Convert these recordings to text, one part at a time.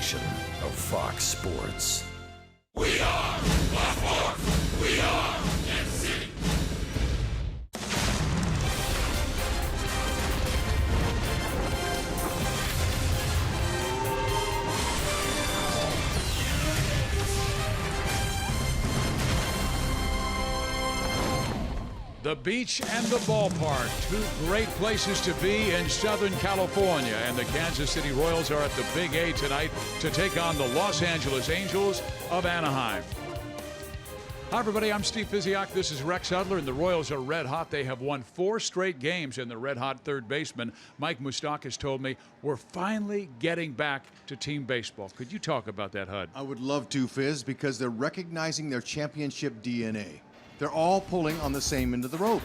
station of Fox Sports. We are Fox Sports. We are MC. The beach and the ballpark, two great places to be in Southern California. And the Kansas City Royals are at the Big A tonight to take on the Los Angeles Angels of Anaheim. Hi, everybody. I'm Steve Physiak. This is Rex Hudler, and the Royals are red hot. They have won 4 straight games, and the red hot third baseman, Mike Moustakas, told me we're finally getting back to team baseball. Could you talk about that, Hud? I would love to, Fizz, because they're recognizing their championship DNA. They're all pulling on the same end of the rope.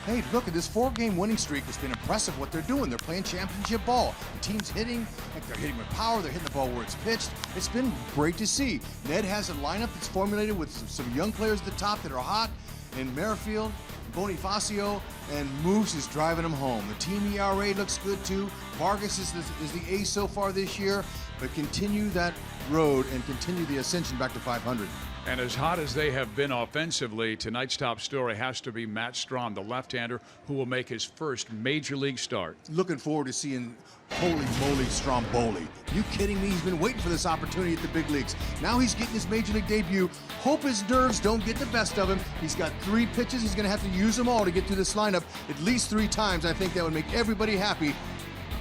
Hey, look at this 4-game winning streak. It's been impressive what they're doing. They're playing championship ball. The team's hitting, like they're hitting with power. They're hitting the ball where it's pitched. It's been great to see. Ned has a lineup that's formulated with some young players at the top that are hot, and Merrifield, Bonifacio, and Moose is driving them home. The team ERA looks good too. Vargas is the ace so far this year, but continue that road and continue the ascension back to 500. And as hot as they have been offensively, tonight's top story has to be Matt Strahm, the left-hander, who will make his first major league start. Looking forward to seeing holy moly Stromboli. You kidding me? He's been waiting for this opportunity at the big leagues. Now he's getting his major league debut. Hope his nerves don't get the best of him. He's got 3 pitches. He's going to have to use them all to get through this lineup at least 3 times. I think that would make everybody happy.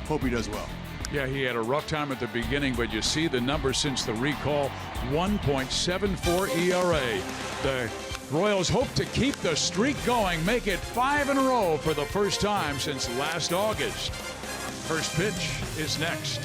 Hope he does well. Yeah, he had a rough time at the beginning, but you see the numbers since the recall, 1.74 ERA. The Royals hope to keep the streak going, make it 5 in a row for the first time since last August. First pitch is next.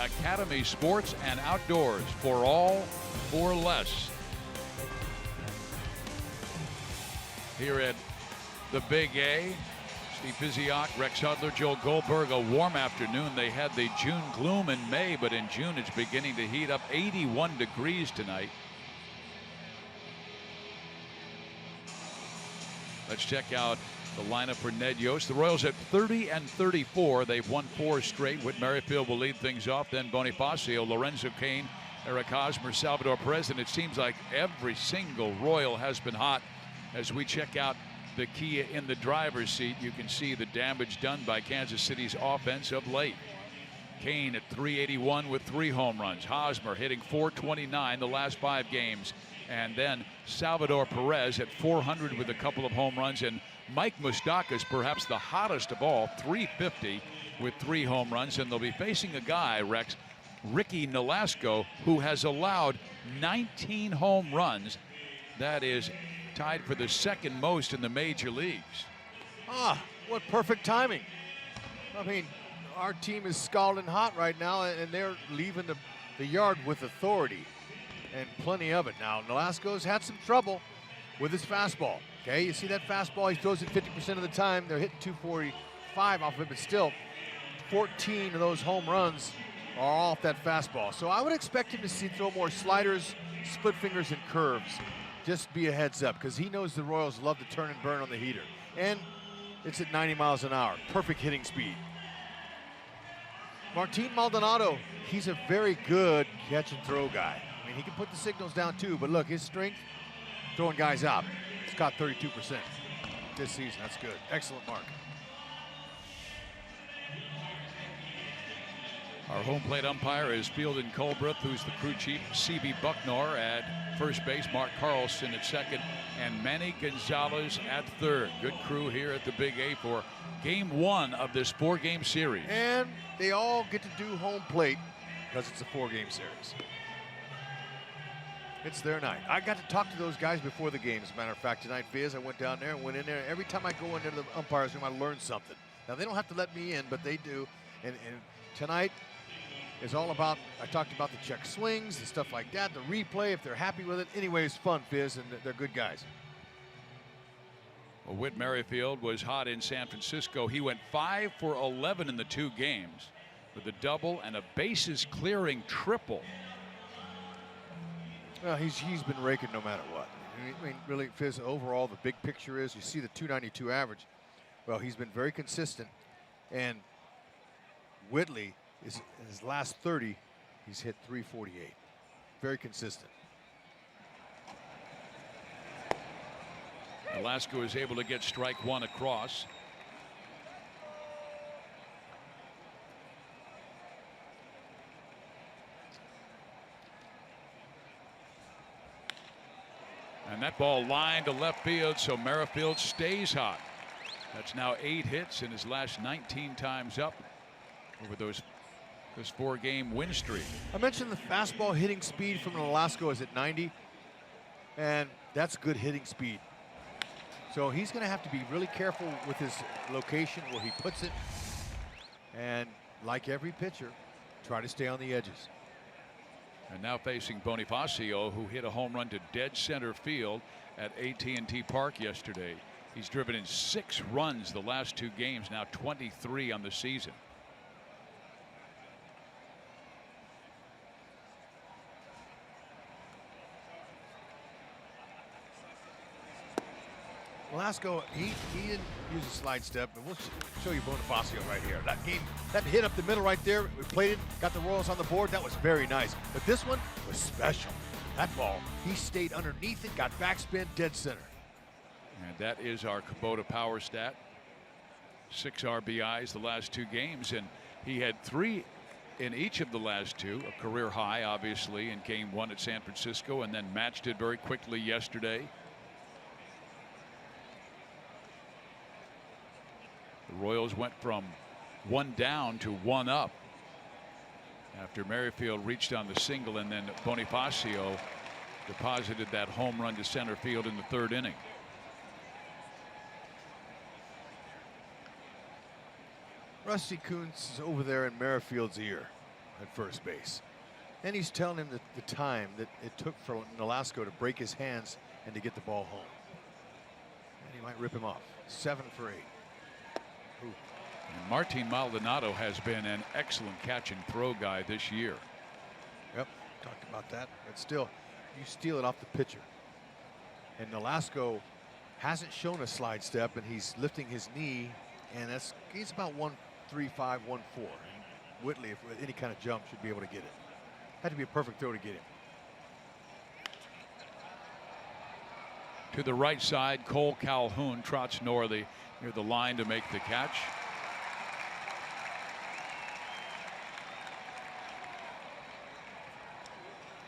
Academy Sports and Outdoors. For all, for less. Here at the Big A, Steve Physiok, Rex Hudler, Joel Goldberg. A warm afternoon. They had the June gloom in May, but in June it's beginning to heat up. 81 degrees tonight. Let's check out the lineup for Ned Yost. The Royals at 30-34. They've won 4 straight. Whit Merrifield will lead things off. Then Bonifacio, Lorenzo Cain, Eric Hosmer, Salvador Perez. And it seems like every single Royal has been hot. As we check out the Kia in the driver's seat, you can see the damage done by Kansas City's offense of late. Cain at 381 with 3 home runs. Hosmer hitting 429 the last 5 games. And then Salvador Perez at 400 with a couple of home runs. And Mike Moustakas, perhaps the hottest of all, 350 with 3 home runs. And they'll be facing a guy, Rex, Ricky Nolasco, who has allowed 19 home runs. That is tied for the second most in the major leagues. What perfect timing. I mean, our team is scalding hot right now, and they're leaving the yard with authority. And plenty of it. Now, Nolasco's had some trouble with his fastball. Okay, you see that fastball? He throws it 50% of the time. They're hitting 245 off of it, but still, 14 of those home runs are off that fastball. So I would expect him to throw more sliders, split fingers, and curves. Just be a heads up, because he knows the Royals love to turn and burn on the heater. And it's at 90 miles an hour. Perfect hitting speed. Martin Maldonado, he's a very good catch and throw guy. I mean, he can put the signals down too, but look, his strength, throwing guys out. It's got 32% this season. That's good. Excellent mark. Our home plate umpire is Fieldon Colbreth, who's the crew chief. C.B. Bucknor at first base, Mark Carlson at second, and Manny Gonzalez at third. Good crew here at the Big A for game 1 of this 4-game series. And they all get to do home plate because it's a 4-game series. It's their night. I got to talk to those guys before the game. As a matter of fact, tonight, Fizz, I went down there and went in there. Every time I go into the umpire's room, I learn something. Now, they don't have to let me in, but they do. And tonight is all about, I talked about the check swings and stuff like that, the replay, if they're happy with it. Anyway, it's fun, Fizz, and they're good guys. Well, Whit Merrifield was hot in San Francisco. He went 5 for 11 in the 2 games with a double and a bases clearing triple. Well, he's been raking no matter what. I mean, really, Fizz, overall, the big picture is you see the 292 average. Well, he's been very consistent. And Whitley, is in his last 30, he's hit 348. Very consistent. Velasco is able to get strike 1 across. And that ball lined to left field, so Merrifield stays hot. That's now 8 hits in his last 19 times up over this 4-game win streak. I mentioned the fastball hitting speed from Nolasco is at 90, and that's good hitting speed. So he's going to have to be really careful with his location where he puts it, and like every pitcher, try to stay on the edges. And now facing Bonifacio, who hit a home run to dead center field at AT&T Park yesterday. He's driven in 6 runs the last 2 games, now 23 on the season. Velasco, he didn't use a slide step, and we'll show you Bonifacio right here. That hit up the middle right there, we played it, got the Royals on the board. That was very nice. But this one was special. That ball, he stayed underneath it, got backspin, dead center. And that is our Kubota power stat. 6 RBIs the last 2 games, and he had 3 in each of the last 2, a career high, obviously, in game 1 at San Francisco, and then matched it very quickly yesterday. The Royals went from 1 down to 1 up after Merrifield reached on the single, and then Bonifacio deposited that home run to center field in the 3rd inning. Rusty Kuntz is over there in Merrifield's ear. at first base. And he's telling him the time that it took for Nolasco to break his hands and to get the ball home. And he might rip him off. 7 for 8. Ooh. And Martin Maldonado has been an excellent catch and throw guy this year. Yep, talked about that. But still, you steal it off the pitcher. And Nolasco hasn't shown a slide step, and he's lifting his knee, and he's about 135, 140. And Whitley, if with any kind of jump, should be able to get it. Had to be a perfect throw to get him. To the right side, Cole Calhoun trots near the line to make the catch.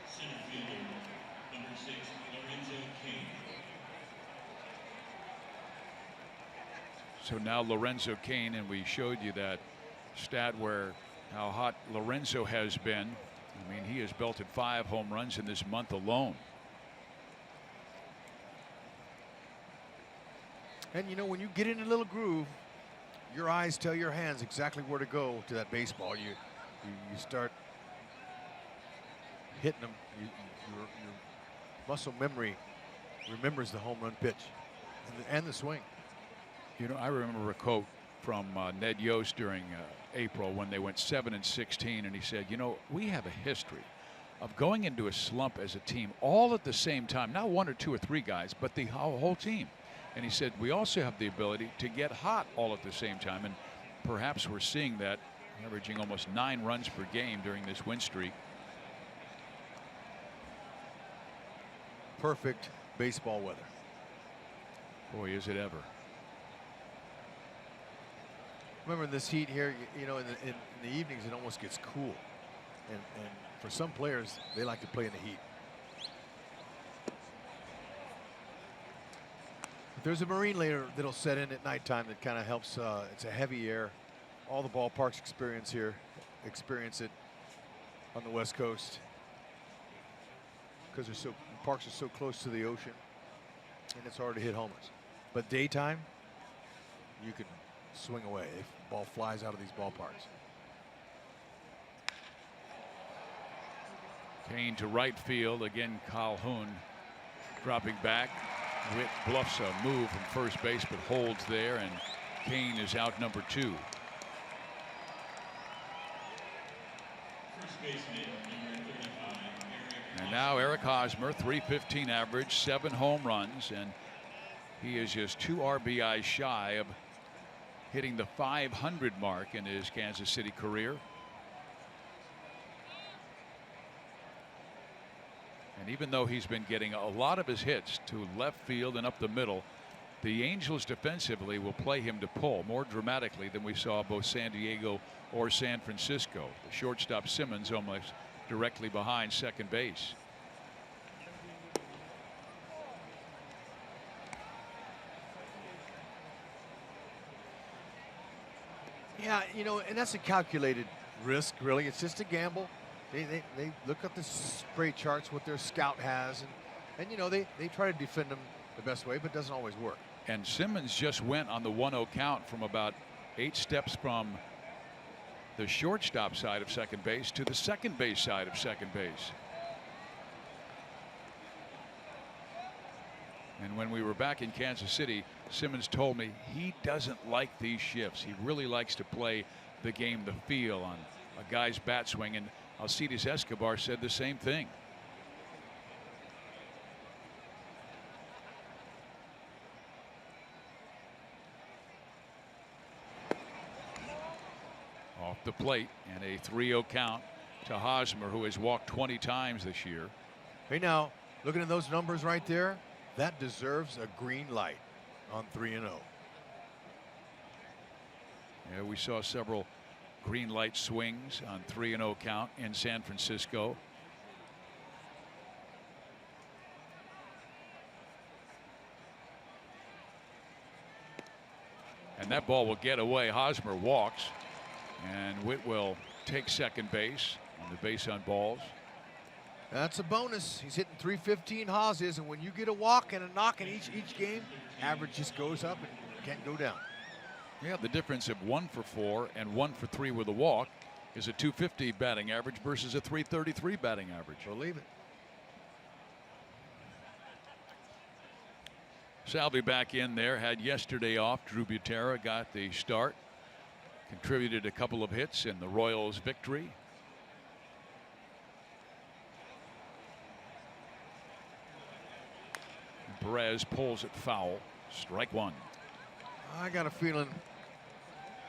Center fielder, number 6, Lorenzo Cain. So now Lorenzo Cain, and we showed you that stat where how hot Lorenzo has been. I mean, he has belted 5 home runs in this month alone. And you know, when you get in a little groove, your eyes tell your hands exactly where to go to that baseball. You start hitting them. Your muscle memory remembers the home run pitch and the swing. You know, I remember a quote from Ned Yost during April when they went 7-16, and he said, you know, we have a history of going into a slump as a team all at the same time, not 1 or 2 or 3 guys, but the whole team. And he said we also have the ability to get hot all at the same time, and perhaps we're seeing that, averaging almost 9 runs per game during this win streak. Perfect baseball weather. Boy, is it ever. Remember this heat here, you know, in the evenings it almost gets cool. And for some players, they like to play in the heat. But there's a marine layer that'll set in at nighttime that kind of helps. It's a heavy air. All the ballparks experience it on the West Coast because the parks are so close to the ocean, and it's hard to hit homers. But daytime, you can swing away if the ball flies out of these ballparks. Cain to right field again. Calhoun dropping back. Witt bluffs a move from first base but holds there, and Cain is out number 2. First baseman, number 35, And now Eric Hosmer, 315 average, 7 home runs, and he is just 2 RBIs shy of hitting the 500 mark in his Kansas City career. And even though he's been getting a lot of his hits to left field and up the middle, the Angels defensively will play him to pull more dramatically than we saw both San Diego or San Francisco. The shortstop Simmons almost directly behind second base. Yeah, you know, and that's a calculated risk, really. It's just a gamble. They look at the spray charts, what their scout has, and you know, they try to defend them the best way, but it doesn't always work. And Simmons just went on the 1-0 count from about 8 steps from the shortstop side of second base to the second base side of second base. And when we were back in Kansas City, Simmons told me he doesn't like these shifts. He really likes to play the game, the feel on a guy's bat swing, and Alcides Escobar said the same thing. Off the plate, and a 3-0 count to Hosmer, who has walked 20 times this year. Hey, now, looking at those numbers right there, that deserves a green light on 3-0. Yeah, we saw several green light swings on 3-0 count in San Francisco. And that ball will get away. Hosmer walks, and Witt will take second base on the base on balls. That's a bonus. He's hitting 315 Haas is, and when you get a walk and a knock in each game, average just goes up and can't go down. Yeah, the difference of 1 for 4 and 1 for 3 with a walk is a .250 batting average versus a .333 batting average. Believe it. Salvi back in there, had yesterday off. Drew Butera got the start, contributed a couple of hits in the Royals' victory. Perez pulls it foul. Strike one. I got a feeling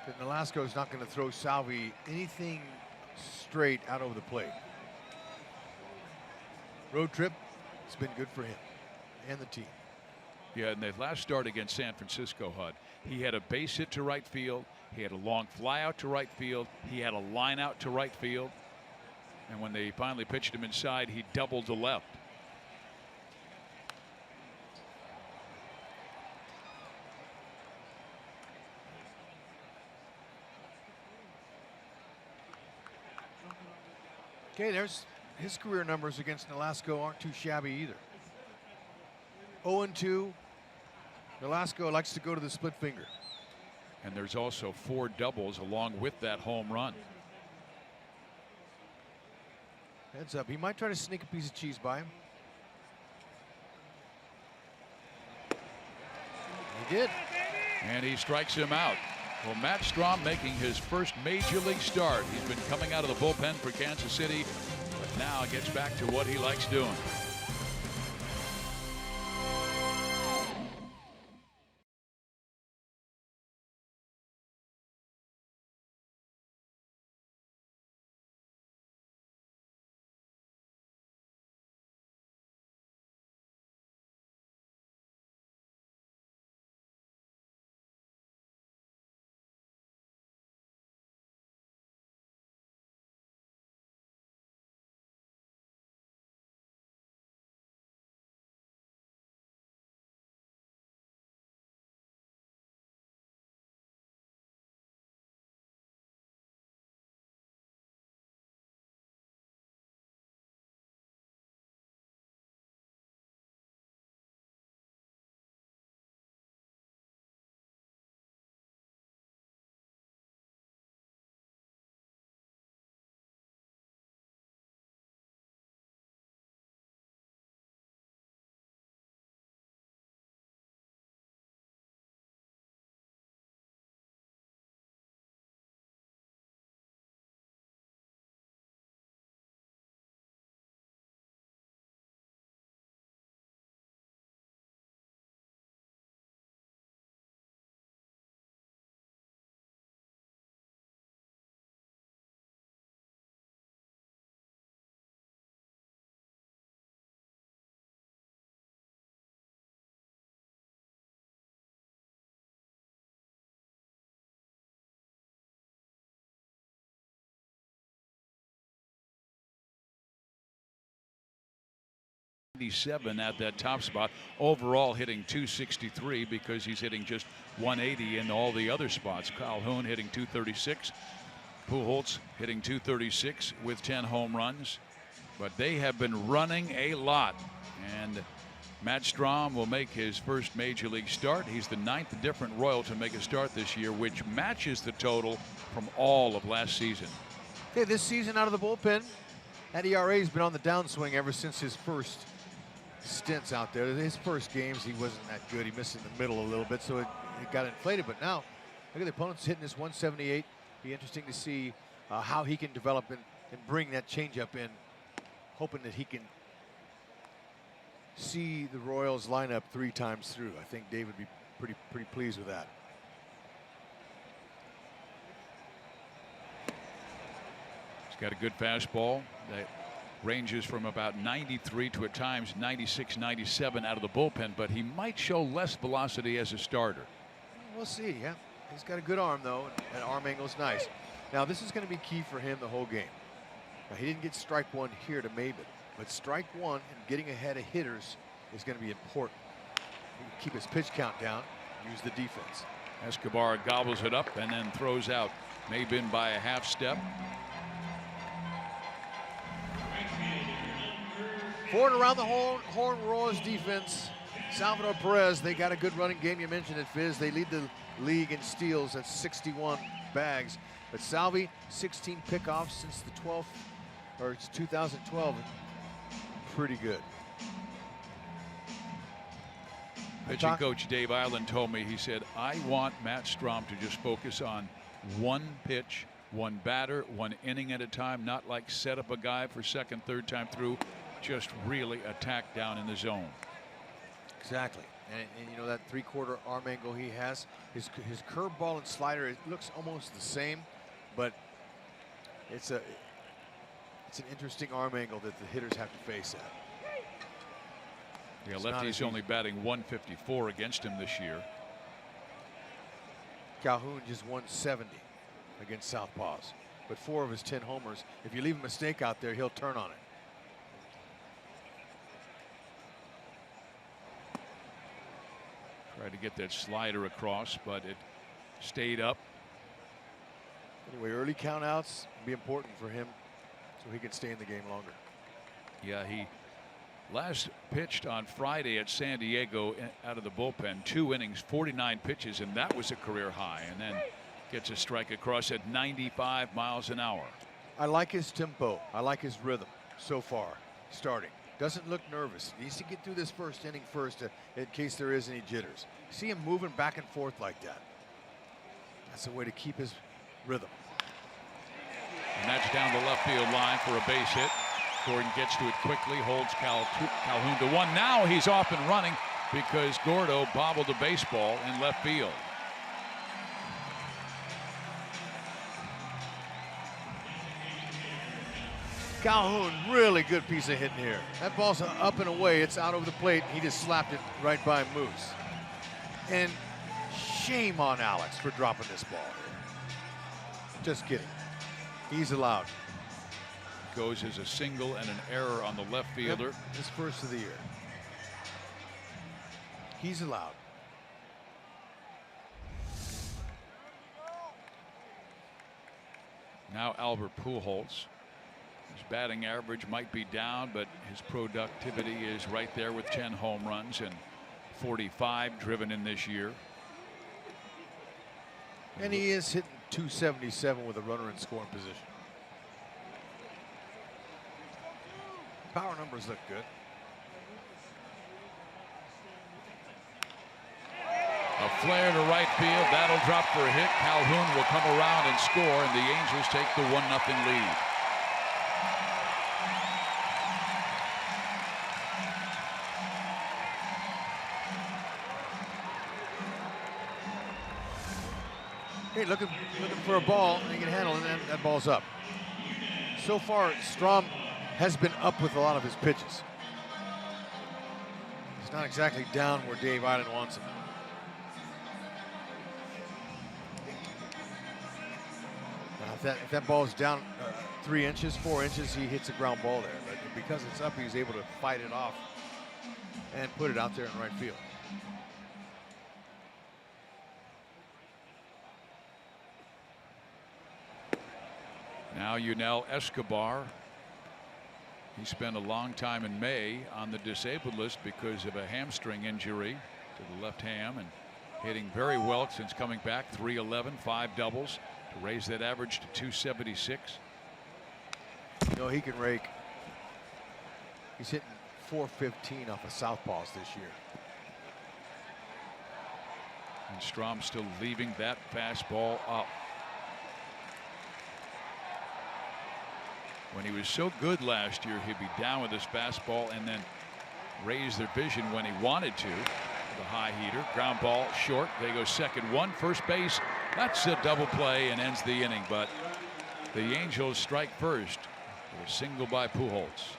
that Nolasco's not going to throw Salvi anything straight out over the plate. Road trip, it's been good for him and the team. Yeah, in the last start against San Francisco, Hud, he had a base hit to right field. He had a long fly out to right field. He had a line out to right field. And when they finally pitched him inside, he doubled to left. Okay, there's his career numbers against Nolasco aren't too shabby either. 0-2. Nolasco likes to go to the split finger. And there's also 4 doubles along with that home run. Heads up, he might try to sneak a piece of cheese by him. He did. And he strikes him out. Well, Matt Strahm making his first major league start. He's been coming out of the bullpen for Kansas City, but now gets back to what he likes doing. .97 at that top spot. Overall hitting .263 because he's hitting just .180 in all the other spots. Calhoun hitting .236. Pujols hitting .236 with 10 home runs. But they have been running a lot. And Matt Strahm will make his first major league start. He's the 9th different Royal to make a start this year, which matches the total from all of last season. Okay, this season out of the bullpen, that ERA has been on the downswing ever since his first stints out there. His first games, he wasn't that good. He missed in the middle a little bit, so it got inflated. But now, look at the opponents hitting this 178. Be interesting to see how he can develop and bring that changeup in, hoping that he can see the Royals line up 3 times through. I think Dave would be pretty pleased with that. He's got a good fastball that ranges from about 93 to at times 96, 97 out of the bullpen, but he might show less velocity as a starter. We'll see. Yeah, he's got a good arm though, and arm angle's nice. Now this is going to be key for him the whole game. Now, he didn't get strike 1 here to Maben, but strike 1 and getting ahead of hitters is going to be important. He can keep his pitch count down, use the defense. Escobar gobbles it up and then throws out Maben by a half step. Forward around the horn Royals defense Salvador Perez, they got a good running game. You mentioned it, Fizz. They lead the league in steals at 61 bags. But Salvi, 16 pickoffs since the 12th, or it's 2012. Pretty good. Pitching coach Dave Island told me, he said, I want Matt Strom to just focus on one pitch, one batter, one inning at a time, not like set up a guy for second, third time through, just really attack down in the zone. Exactly. And you know that three-quarter arm angle he has, his curveball and slider, it looks almost the same, but it's an interesting arm angle that the hitters have to face at. Yeah, lefty's only batting 154 against him this year. Calhoun just 170 against southpaws, but 4 of his 10 homers. If you leave a mistake out there, he'll turn on it. Tried to get that slider across, but it stayed up. Anyway, early countouts will be important for him so he can stay in the game longer. Yeah, he last pitched on Friday at San Diego out of the bullpen, 2 innings, 49 pitches, and that was a career high, and then gets a strike across at 95 miles an hour. I like his tempo. I like his rhythm so far starting. Doesn't look nervous. Needs to get through this first inning first in case there is any jitters. See him moving back and forth like that. That's a way to keep his rhythm. And that's down the left field line for a base hit. Gordon gets to it quickly, holds Calhoun to 1. Now he's off and running because Gordo bobbled the baseball in left field. Calhoun, really good piece of hitting here. That ball's up and away. It's out over the plate. He just slapped it right by Moose. And shame on Alex for dropping this ball. Just kidding. He's allowed. Goes as a single and an error on the left fielder. Yep, his first of the year. He's allowed. Now Albert Pujols. His batting average might be down, but his productivity is right there with 10 home runs and 45 driven in this year. And he is hitting 277 with a runner in scoring position. Power numbers look good. A flare to right field. That'll drop for a hit. Calhoun will come around and score, and the Angels take the 1-0 lead. Hey, looking for a ball, and he can handle it, and that ball's up. So far, Strom has been up with a lot of his pitches. He's not exactly down where Dave Island wants him. Now, if that ball is down 3 inches, 4 inches, he hits a ground ball there. But because it's up, he's able to fight it off and put it out there in right field. Now Yunel Escobar. He spent a long time in May on the disabled list because of a hamstring injury to the left ham, and hitting very well since coming back. 311, 5 doubles to raise that average to 276. You know, he can rake. He's hitting 415 off of southpaws this year. And Strom still leaving that fastball up. When he was so good last year, he'd be down with his fastball and then raise their vision when he wanted to. The high heater, ground ball short. They go second, 1, first base. That's a double play and ends the inning. But the Angels strike first with a single by Pujols.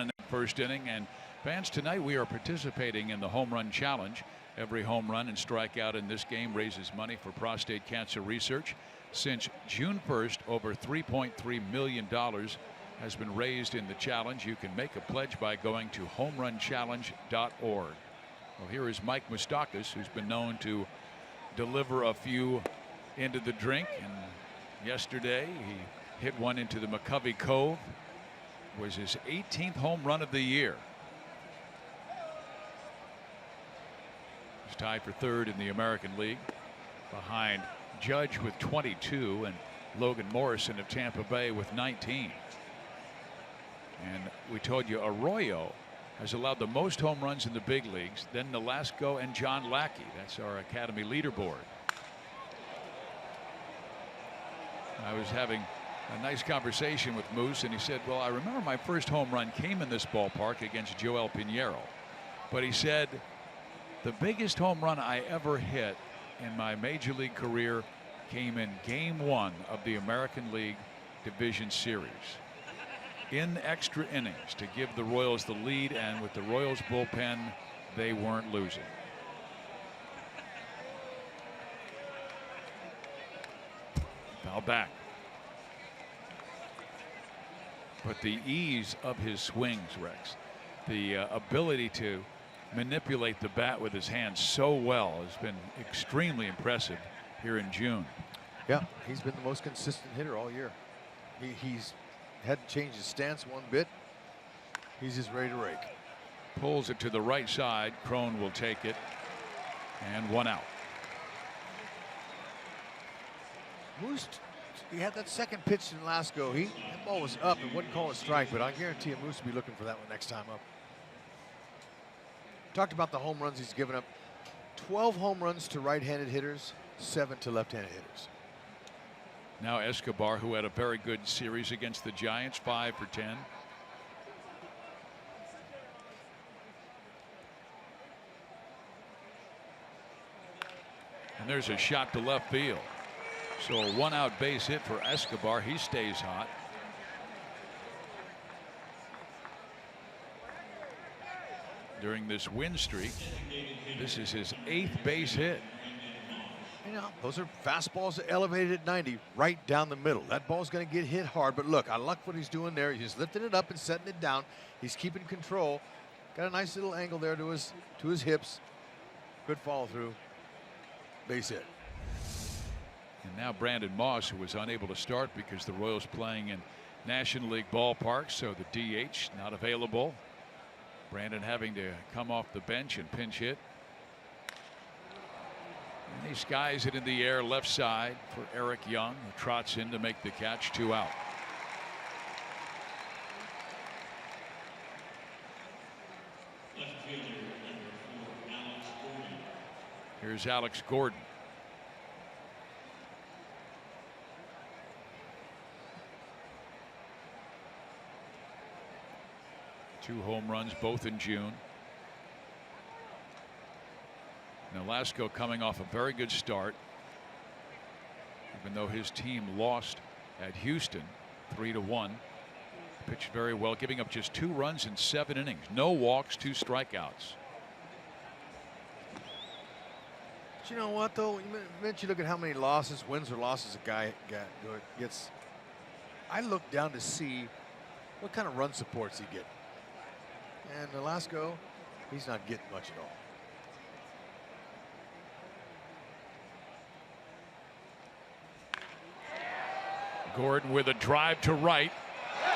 in the first inning. And fans, tonight we are participating in the home run challenge. Every home run and strikeout in this game raises money for prostate cancer research. Since June 1st, over $3.3 million has been raised in the challenge. You can make a pledge by going to homerunchallenge.org. Well, here is Mike Moustakas, who's been known to deliver a few into the drink. And yesterday, he hit one into the McCovey Cove. It was his 18th home run of the year. He's tied for third in the American League, behind Judge with 22 and Logan Morrison of Tampa Bay with 19. And we told you Arroyo has allowed the most home runs in the big leagues, then Nolasco and John Lackey. That's our Academy leaderboard. I was having a nice conversation with Moose, and he said, well, I remember my first home run came in this ballpark against Joel Pinheiro. But he said, the biggest home run I ever hit in my major league career came in Game 1 of the American League Division Series. In extra innings to give the Royals the lead, and with the Royals bullpen, they weren't losing. Foul back. But the ease of his swings, Rex, the ability to manipulate the bat with his hands so well has been extremely impressive here in June. Yeah, he's been the most consistent hitter all year. He's hadn't changed his stance one bit. He's just ready to rake. Pulls it to the right side. Crone will take it, and one out. Moose, he had that second pitch in last go. That ball was up and wouldn't call a strike, but I guarantee you Moose will be looking for that one next time up. Talked about the home runs he's given up. 12 home runs to right-handed hitters, 7 to left-handed hitters. Now Escobar, who had a very good series against the Giants, 5 for 10. And there's a shot to left field. So a one-out base hit for Escobar. He stays hot. During this win streak, this is his 8th base hit. You know, those are fastballs elevated at 90 right down the middle. That ball's going to get hit hard, but look, I like what he's doing there. He's lifting it up and setting it down. He's keeping control. Got a nice little angle there to his hips. Good follow through. Base hit. And now Brandon Moss, who was unable to start because the Royals playing in National League ballparks, so the DH not available. Brandon having to come off the bench and pinch hit. And he skies it in the air left side for Eric Young, who trots in to make the catch. 2 out. Here's Alex Gordon. Two home runs, both in June. Nolasco coming off a very good start, even though his team lost at Houston 3-1. Pitched very well, giving up just 2 runs in 7 innings. No walks, 2 strikeouts. But you know what, though? You look at how many losses, wins or losses a guy gets. I look down to see what kind of run supports he gets. And Nolasco, he's not getting much at all. Gordon with a drive to right,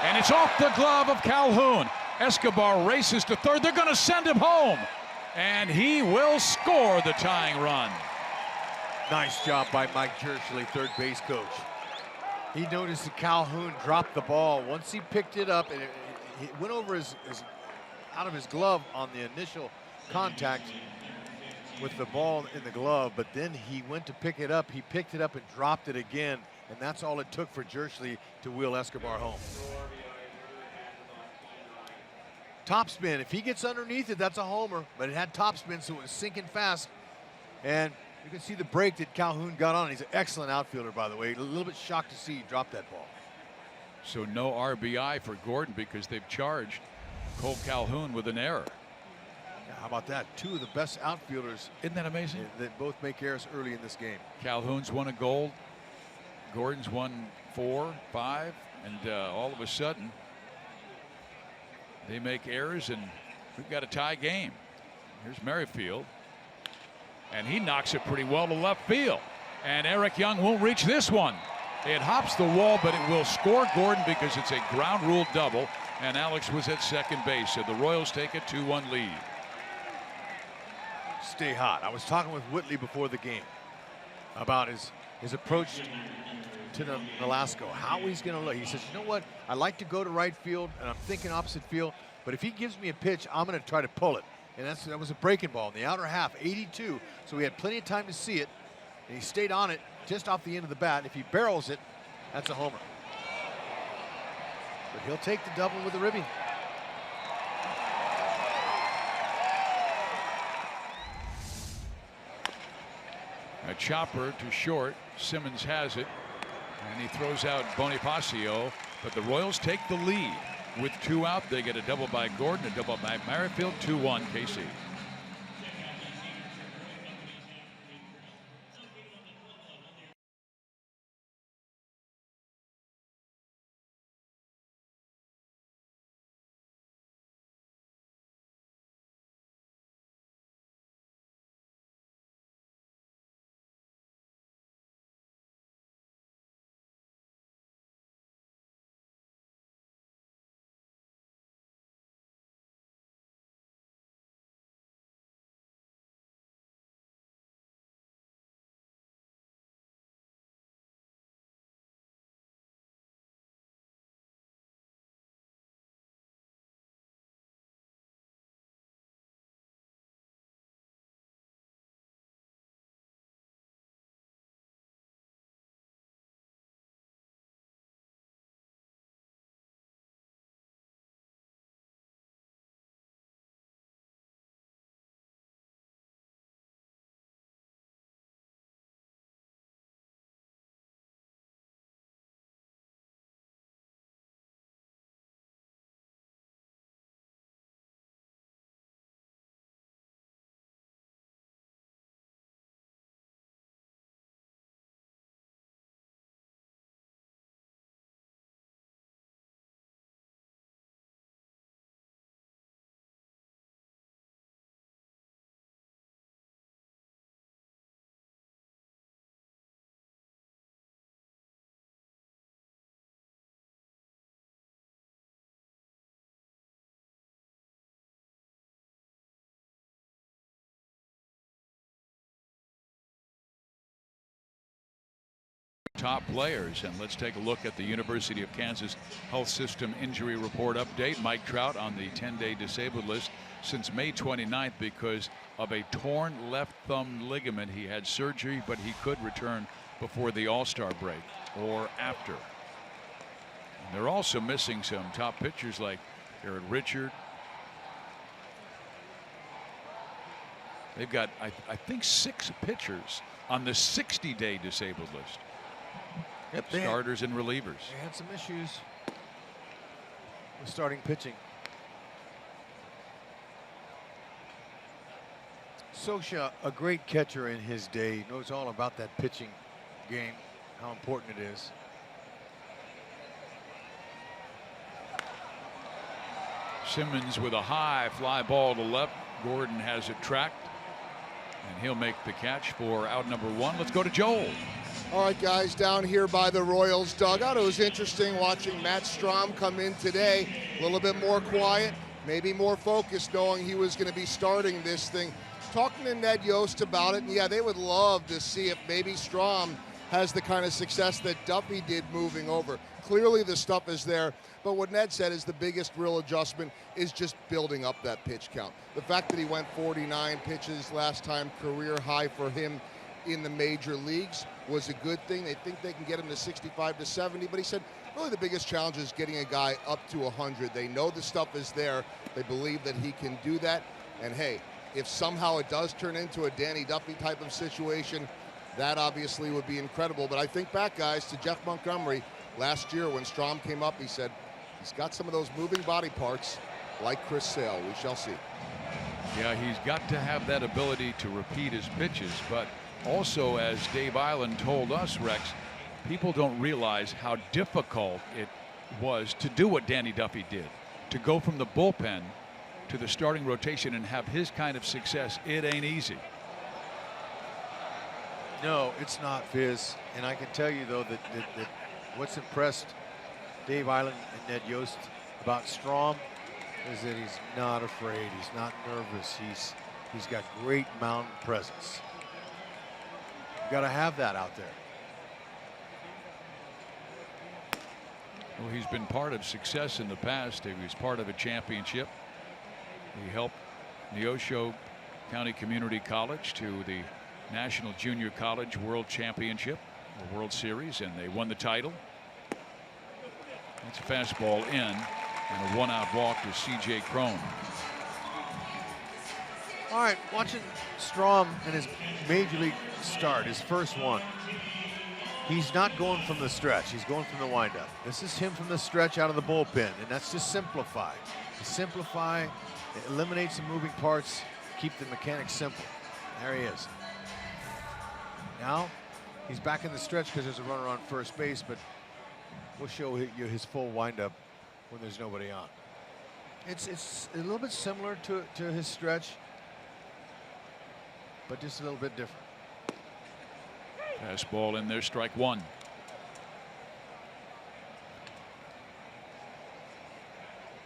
and it's off the glove of Calhoun. Escobar races to third. They're going to send him home, and he will score the tying run. Nice job by Mike Jerschley, third base coach. He noticed that Calhoun dropped the ball. Once he picked it up, and it went over out of his glove on the initial contact with the ball in the glove, but then he went to pick it up. He picked it up and dropped it again, and that's all it took for Jerschley to wheel Escobar home. Topspin, if he gets underneath it, that's a homer, but it had topspin, so it was sinking fast. And you can see the break that Calhoun got on. He's an excellent outfielder, by the way. A little bit shocked to see he dropped that ball. So no RBI for Gordon because they've charged Cole Calhoun with an error. Yeah, how about that? Two of the best outfielders. Isn't that amazing? That both make errors early in this game. Calhoun's won a gold. Gordon's won 4, 5, and all of a sudden they make errors, and we've got a tie game. Here's Merrifield, and he knocks it pretty well to left field. And Eric Young won't reach this one. It hops the wall, but it will score Gordon because it's a ground rule double, and Alex was at second base. So the Royals take a 2-1 lead. Stay hot. I was talking with Whitley before the game about his approach to the Nolasco, how he's going to look. He says, you know what? I like to go to right field, and I'm thinking opposite field, but if he gives me a pitch, I'm going to try to pull it. And that was a breaking ball in the outer half, 82. So we had plenty of time to see it, and he stayed on it just off the end of the bat. If he barrels it, that's a homer. But he'll take the double with the ribby. A chopper to short. Simmons has it, and he throws out Bonifacio, but the Royals take the lead. With 2 out, they get a double by Gordon, a double by Merrifield, 2-1 KC. Top players, and let's take a look at the University of Kansas Health System injury report update. Mike Trout on the 10-day disabled list since May 29th because of a torn left thumb ligament. He had surgery, but he could return before the All-Star break or after. And they're also missing some top pitchers like Garrett Richard. They've got, I think, 6 pitchers on the 60-day disabled list. Yep, starters and relievers. They had some issues with starting pitching. Scioscia, a great catcher in his day, knows all about that pitching game, how important it is. Simmons with a high fly ball to left. Gordon has it tracked, and he'll make the catch for out number 1. Let's go to Joel. All right, guys, down here by the Royals dugout, it was interesting watching Matt Strom come in today. A little bit more quiet, maybe more focused, knowing he was going to be starting this thing. Talking to Ned Yost about it, and yeah, they would love to see if maybe Strom has the kind of success that Duffy did moving over. Clearly the stuff is there, but what Ned said is the biggest real adjustment is just building up that pitch count. The fact that he went 49 pitches last time, career high for him in the major leagues, was a good thing. They think they can get him to 65 to 70, but he said really the biggest challenge is getting a guy up to 100. They know the stuff is there. They believe that he can do that. And hey, if somehow it does turn into a Danny Duffy type of situation, that obviously would be incredible. But I think back, guys, to Jeff Montgomery last year when Strom came up, he said he's got some of those moving body parts. like Chris Sale. We shall see. Yeah, he's got to have that ability to repeat his pitches, but also, as Dave Island told us, Rex, people don't realize how difficult it was to do what Danny Duffy did, to go from the bullpen to the starting rotation and have his kind of success. It ain't easy. No, it's not, Fizz. And I can tell you, though, that what's impressed Dave Island and Ned Yost about Strom is that he's not afraid. He's not nervous. He's got great mound presence. You got to have that out there. Well, he's been part of success in the past. He was part of a championship. He helped Neosho County Community College to the National Junior College World Championship, the World Series, and they won the title. That's a fastball in, and a one-out walk to C.J. Cron. All right, watching Strom in his major league start, his first one. He's not going from the stretch. He's going from the windup. This is him from the stretch out of the bullpen, and that's just simplify. Simplify, eliminate some moving parts, keep the mechanics simple. There he is. Now he's back in the stretch because there's a runner on first base, but we'll show you his full windup when there's nobody on. It's a little bit similar to his stretch, but just a little bit different. Fastball in there, strike one.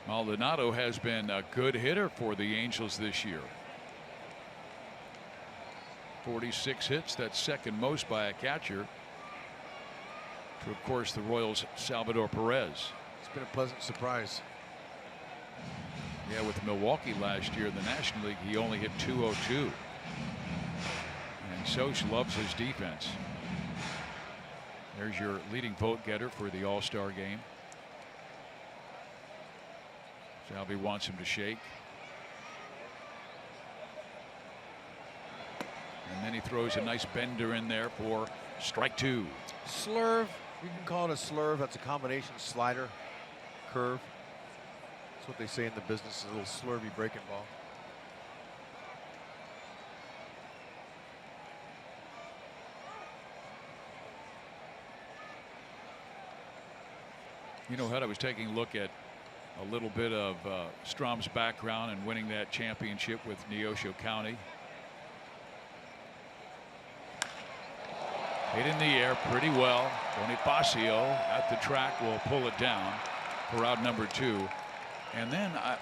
Maldonado has been a good hitter for the Angels this year. 46 hits, that's second most by a catcher. To, of course, the Royals' Salvador Perez. It's been a pleasant surprise. Yeah, with Milwaukee last year in the National League, he only hit .202. And Soch loves his defense. There's your leading vote getter for the All-Star game. Salvi wants him to shake. And then he throws a nice bender in there for strike two. Slurve, you can call it a slurve. That's a combination slider, curve. That's what they say in the business, a little slurvy breaking ball. You know, Hud, I was taking a look at a little bit of Strom's background and winning that championship with Neosho County. Hit in the air pretty well. Bonifacio at the track will pull it down for out number two. And then I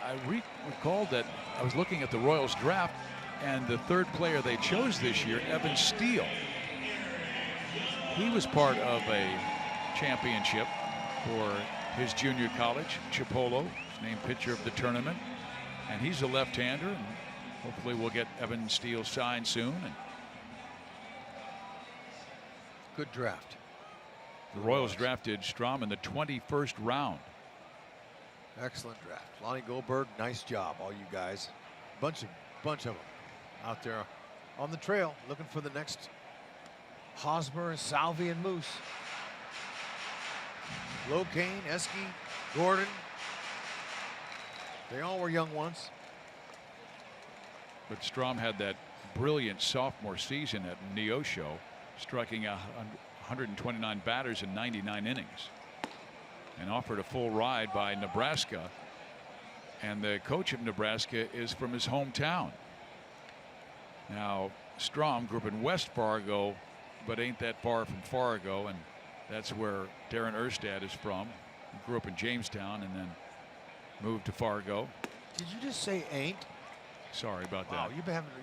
recalled that I was looking at the Royals draft, and the third player they chose this year, Evan Steele. He was part of a championship for his junior college, Chipolo, named pitcher of the tournament. And he's a left-hander, and hopefully we'll get Evan Steele signed soon. And good draft. the Royals drafted Strom in the 21st round. Excellent draft. Lonnie Goldberg, nice job, all you guys. Bunch of them out there on the trail looking for the next Hosmer, Salvi, and Moose. Locane, Esky, Gordon. They all were young once. But Strom had that brilliant sophomore season at Neosho, striking out 129 batters in 99 innings, and offered a full ride by Nebraska. And the coach of Nebraska is from his hometown. Now, Strom grew up in West Fargo, but ain't that far from Fargo, and that's where Darren Erstad is from. He grew up in Jamestown and then moved to Fargo. Did you just say ain't? Sorry about Wow, that.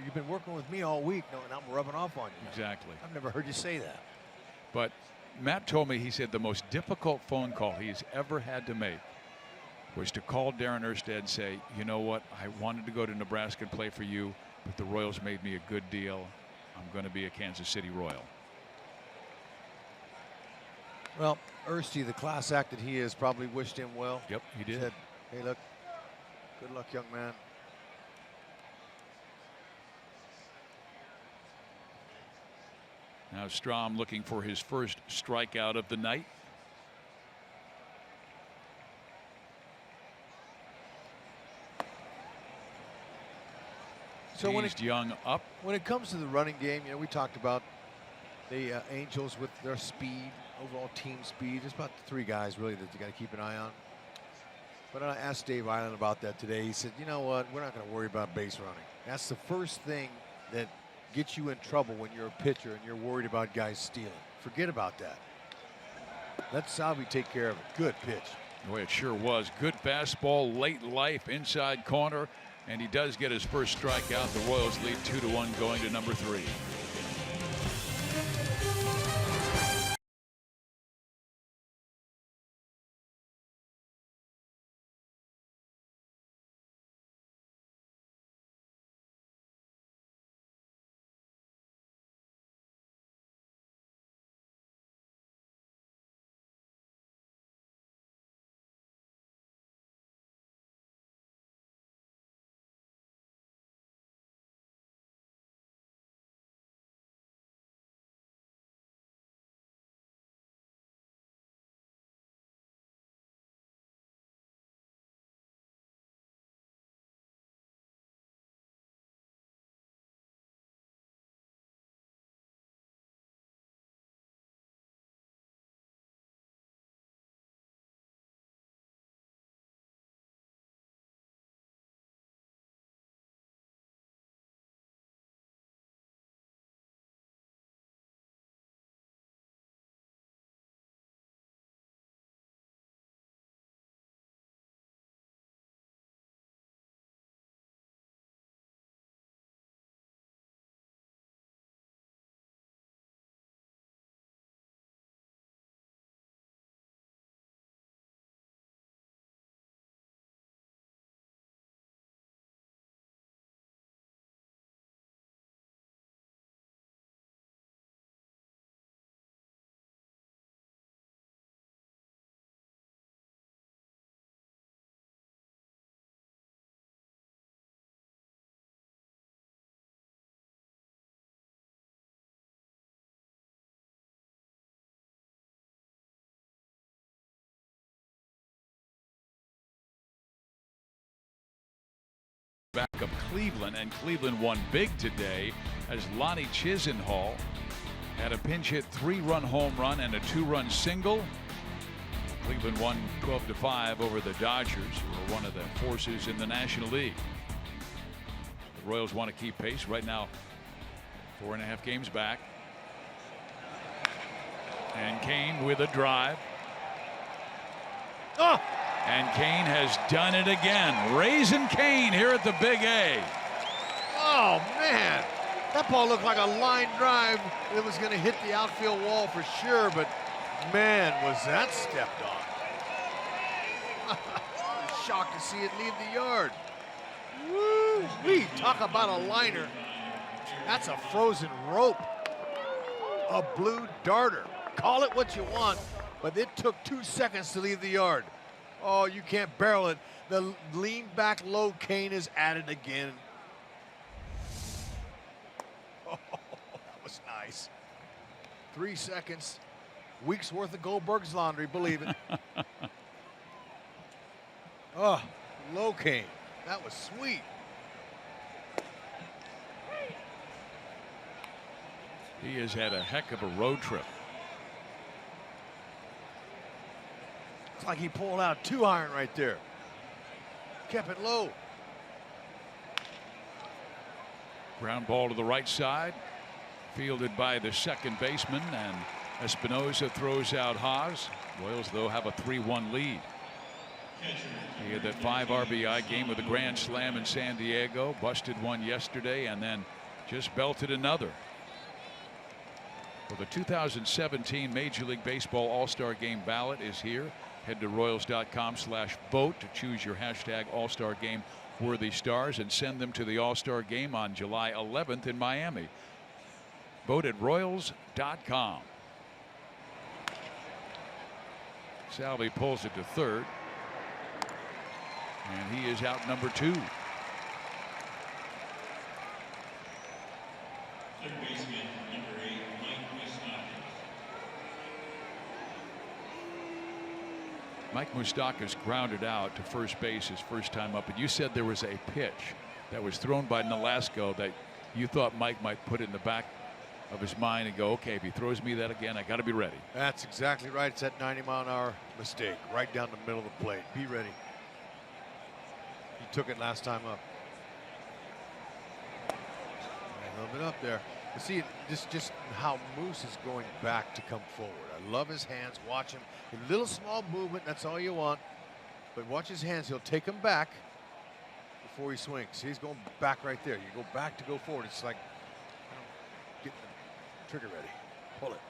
you've been working with me all week, and I'm rubbing off on you. Exactly. I've never heard you say that. But Matt told me, he said the most difficult phone call he's ever had to make was to call Darren Erstad and say, you know what, I wanted to go to Nebraska and play for you, but the Royals made me a good deal. I'm going to be a Kansas City Royal. Well, Ersty, the class act that he is, probably wished him well. Yep, he did. Said, hey, look, good luck, young man. Now Strom looking for his first strikeout of the night. So teased Young up. When it comes to the running game, you know, we talked about the Angels with their speed, overall team speed. There's about 3 guys really that you got to keep an eye on. But I asked Dave Island about that today. He said, you know what, we're not going to worry about base running. That's the first thing that gets you in trouble when you're a pitcher and you're worried about guys stealing. Forget about that. Let Salvi take care of it. Good pitch. Boy, it sure was. Good fastball, late life, inside corner, and he does get his first strikeout. The Royals lead 2-1 going to number 3. Back of Cleveland, and Cleveland won big today as Lonnie Chisenhall had a pinch hit 3-run home run and a 2-run single. Cleveland won 12-5 over the Dodgers, who are one of the forces in the National League. The Royals want to keep pace right now. 4.5 games back. And Kane with a drive. Oh! And Kane has done it again. Raising Kane here at the Big A. Oh, man. That ball looked like a line drive that was going to hit the outfield wall for sure, but man, was that stepped on. I was shocked to see it leave the yard. Woo-wee. Talk about a liner. That's a frozen rope. A blue darter. Call it what you want, but it took 2 seconds to leave the yard. Oh, you can't barrel it. The lean back low Kane is at it again. Oh, that was nice. 3 seconds. Weeks worth of Goldberg's laundry, believe it. Oh, low Kane. That was sweet. He has had a heck of a road trip. It's like he pulled out 2-iron right there. Kept it low. Ground ball to the right side. Fielded by the second baseman, and Espinosa throws out Haas. Royals, though, have a 3-1 lead. He had that 5 RBI game with a grand slam in San Diego. Busted one yesterday and then just belted another. Well, the 2017 Major League Baseball All-Star Game ballot is here. Head to Royals.com/vote to choose your hashtag All-Star Game worthy stars and send them to the All-Star Game on July 11th in Miami. Vote at Royals.com. Salvi pulls it to third. And he is out number 2. Third baseman, number 8, Mike Moustakas grounded out to first base his first time up, and you said there was a pitch that was thrown by Nolasco that you thought Mike might put in the back of his mind and go, okay, if he throws me that again, I got to be ready. That's exactly right. It's that 90-mile-an-hour mistake right down the middle of the plate. Be ready. He took it last time up. A little bit up there. You see just how Moose is going back to come forward. I love his hands. Watch him. A little small movement. That's all you want. But watch his hands. He'll take them back before he swings. See, he's going back right there. You go back to go forward. It's like getting the trigger ready. Pull it.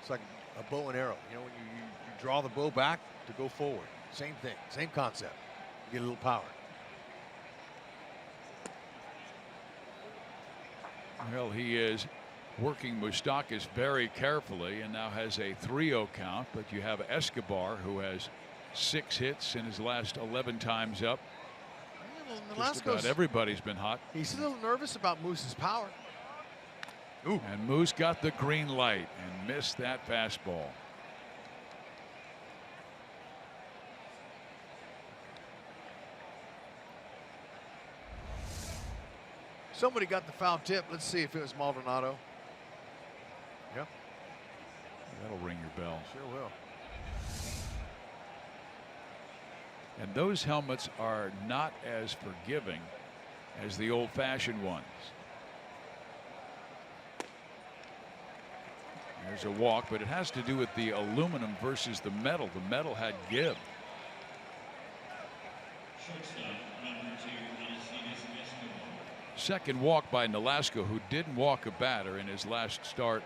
It's like a bow and arrow. You know, when you draw the bow back to go forward. Same thing. Same concept. You get a little power. Well, he is working Moustakas very carefully and now has a 3-0 count. But you have Escobar, who has 6 hits in his last 11 times up. Just about everybody's been hot. He's a little nervous about Moose's power. Ooh. And Moose got the green light and missed that fastball. Somebody got the foul tip. Let's see if it was Maldonado. Yep. That'll ring your bell. Sure will. And those helmets are not as forgiving as the old-fashioned ones. There's a walk, but it has to do with the aluminum versus the metal. The metal had give. Second walk by Nolasco, who didn't walk a batter in his last start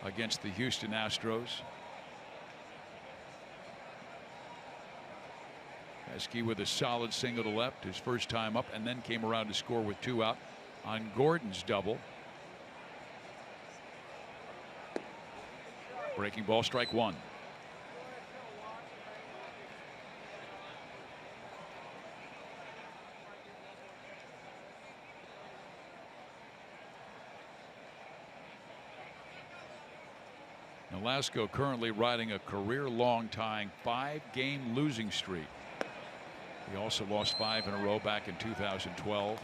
against the Houston Astros. Esky with a solid single to left his first time up, and then came around to score with 2 out on Gordon's double. Breaking ball, strike 1. Nolasco currently riding a career-long tying 5-game losing streak. He also lost 5 in a row back in 2012.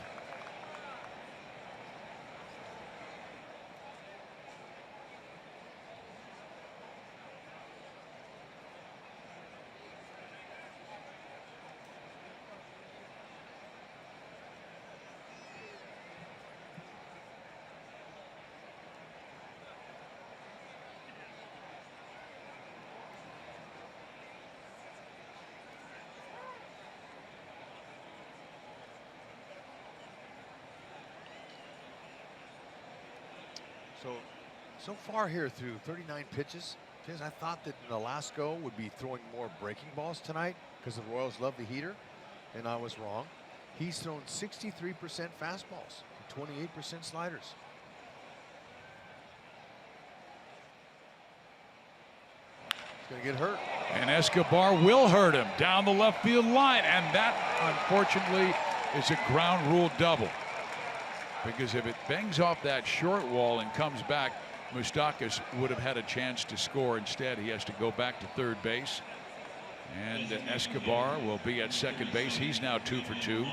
So far here through 39 pitches, I thought that Nolasco would be throwing more breaking balls tonight because the Royals love the heater, and I was wrong. He's thrown 63% fastballs, 28% sliders. He's going to get hurt. And Escobar will hurt him down the left field line, and that unfortunately is a ground rule double. Because if it bangs off that short wall and comes back, Moustakas would have had a chance to score. Instead, he has to go back to third base. And Escobar will be at second base. He's now 2 for 2.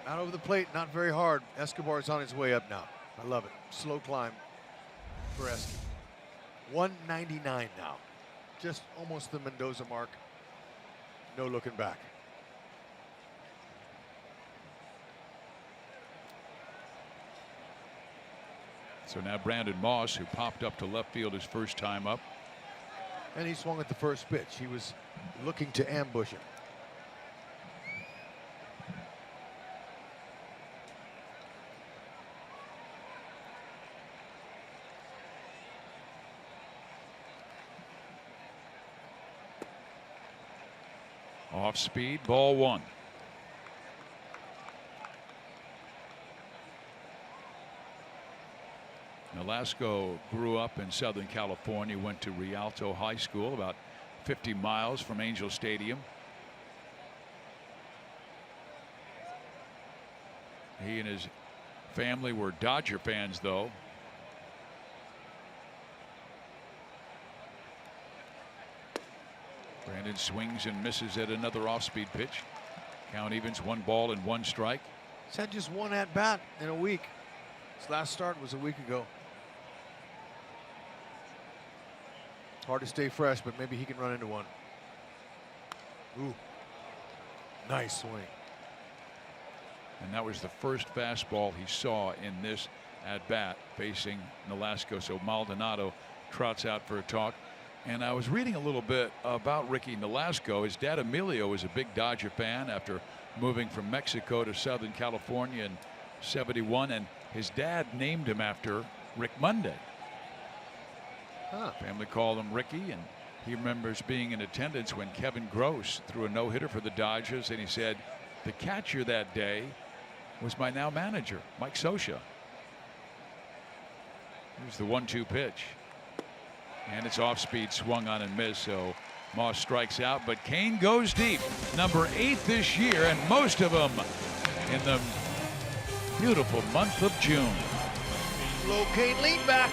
Out over the plate, not very hard. Escobar's on his way up now. I love it. Slow climb for Esky. 199 now. Just almost the Mendoza mark. No looking back. So now Brandon Moss, who popped up to left field his first time up. And he swung at the first pitch. He was looking to ambush him. Off speed, ball 1. Nolasco grew up in Southern California, went to Rialto High School, about 50 miles from Angel Stadium. He and his family were Dodger fans, though. Brandon swings and misses at another off-speed pitch. Count evens, 1 ball and 1 strike. He's had just 1 at-bat in a week. His last start was a week ago. Hard to stay fresh, but maybe he can run into one. Ooh, nice swing. And that was the first fastball he saw in this at-bat facing Nolasco. So Maldonado trots out for a talk. And I was reading a little bit about Ricky Nolasco. His dad Emilio was a big Dodger fan after moving from Mexico to Southern California in '71, and his dad named him after Rick Monday. Family called him Ricky, and he remembers being in attendance when Kevin Gross threw a no-hitter for the Dodgers, and he said the catcher that day was my now manager, Mike Scioscia. Here's the 1-2 pitch. And it's off speed, swung on and missed, so Moss strikes out, but Kane goes deep. Number 8 this year, and most of them in the beautiful month of June. Low Kane lead back.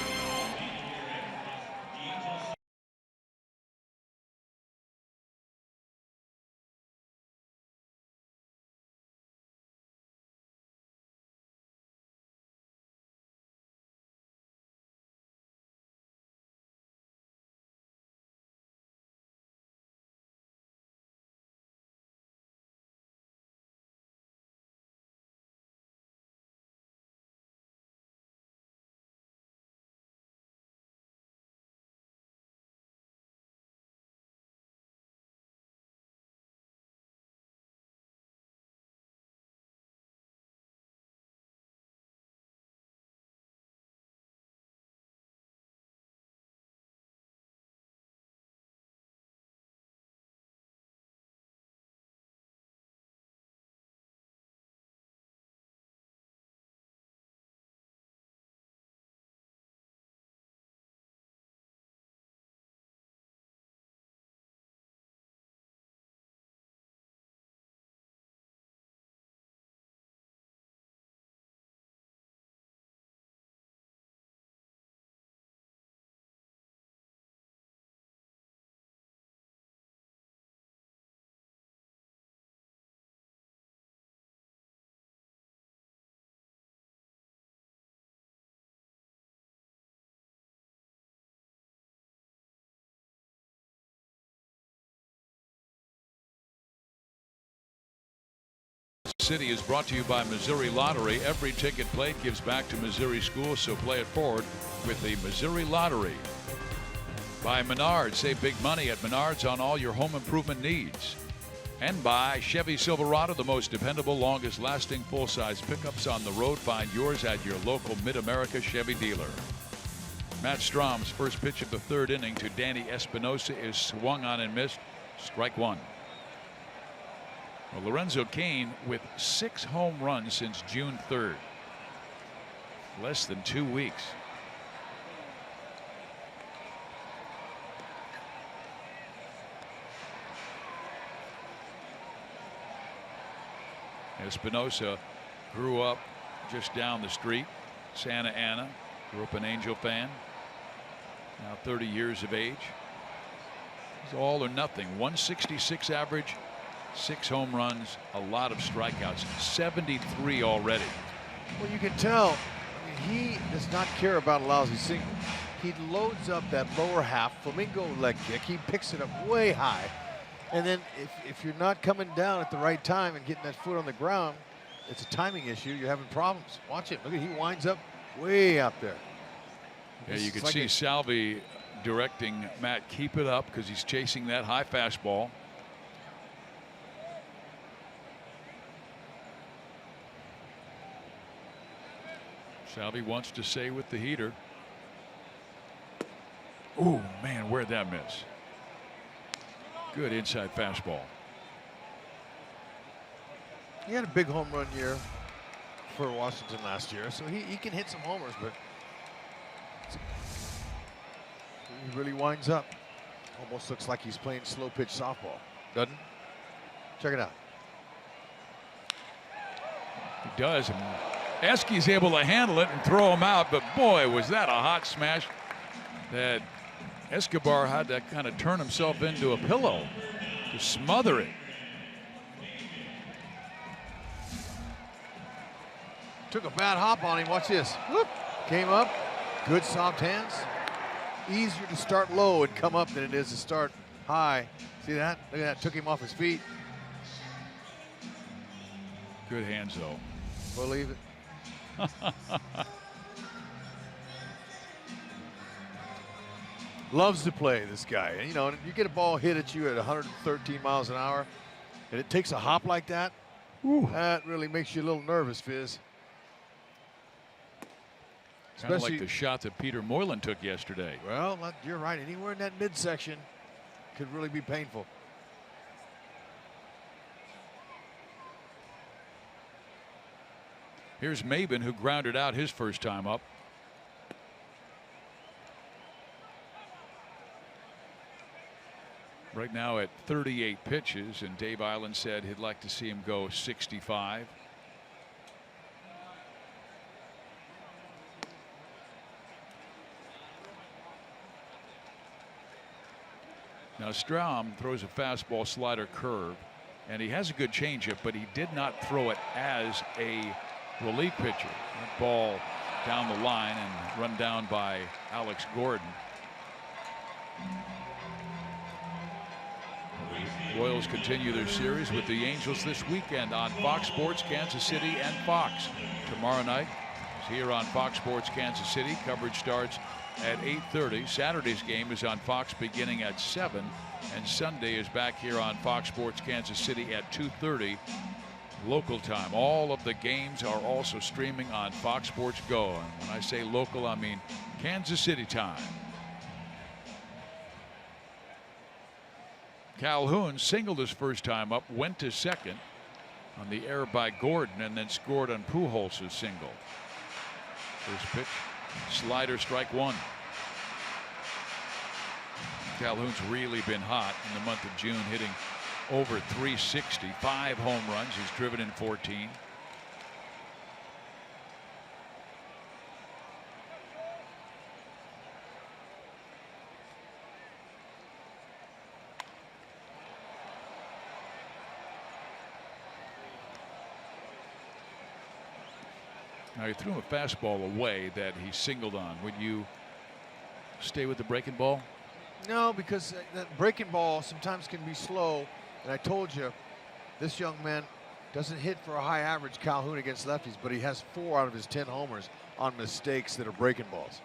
City is brought to you by Missouri Lottery. Every ticket played gives back to Missouri schools, so play it forward with the Missouri Lottery. By Menards, save big money at Menards on all your home improvement needs. And by Chevy Silverado, the most dependable, longest lasting full-size pickups on the road. Find yours at your local Mid-America Chevy dealer. Matt Strom's first pitch of the 3rd inning to Danny Espinosa is swung on and missed. Strike 1. Well, Lorenzo Cain with 6 home runs since June 3rd. Less than 2 weeks. Espinosa grew up just down the street, Santa Ana. Grew up an Angel fan. Now 30 years of age. He's all or nothing. 166 average. 6 home runs, a lot of strikeouts, 73 already. Well, you can tell, I mean, he does not care about a lousy single. He loads up that lower half, flamingo leg kick. He picks it up way high. And then if you're not coming down at the right time and getting that foot on the ground, it's a timing issue. You're having problems. Watch it. Look at, he winds up way out there. Yeah, you can see Salvi directing Matt, keep it up, because he's chasing that high fastball. Salvi wants to stay with the heater. Oh man, where'd that miss? Good inside fastball. He had a big home run year for Washington last year, so he can hit some homers, but he really winds up. Almost looks like he's playing slow pitch softball, doesn't it? Check it out. He does. Eske's able to handle it and throw him out, but boy, was that a hot smash that Escobar had to kind of turn himself into a pillow to smother it. Took a bad hop on him. Watch this. Whoop. Came up. Good soft hands. Easier to start low and come up than it is to start high. See that? Look at that. Took him off his feet. Good hands, though. Believe it. Loves to play, this guy. And, you know, you get a ball hit at you at 113 miles an hour, and it takes a hop like that. Ooh. That really makes you a little nervous, Fizz. Kind of like the shot that Peter Moylan took yesterday. Well, you're right. Anywhere in that midsection could really be painful. Here's Maben, who grounded out his first time up. Right now at 38 pitches, and Dave Island said he'd like to see him go 65. Now Strahm throws a fastball, slider, curve, and he has a good changeup, but he did not throw it as a relief pitcher. That ball down the line and run down by Alex Gordon. Royals continue their series with the Angels this weekend on Fox Sports Kansas City and Fox. Tomorrow night is here on Fox Sports Kansas City. Coverage starts at 8:30. Saturday's game is on Fox beginning at 7, and Sunday is back here on Fox Sports Kansas City at 2:30 local time. All of the games are also streaming on Fox Sports Go, and when I say local, I mean Kansas City time. Calhoun singled his first time up, went to second on the error by Gordon, and then scored on Pujols' single. First pitch, slider, strike one. Calhoun's really been hot in the month of June, hitting over 360, 5 home runs. He's driven in 14. Now he threw him a fastball away that he singled on. Would you stay with the breaking ball? No, because that breaking ball sometimes can be slow. And I told you, this young man doesn't hit for a high average, Calhoun, against lefties, but he has 4 out of his 10 homers on mistakes that are breaking balls.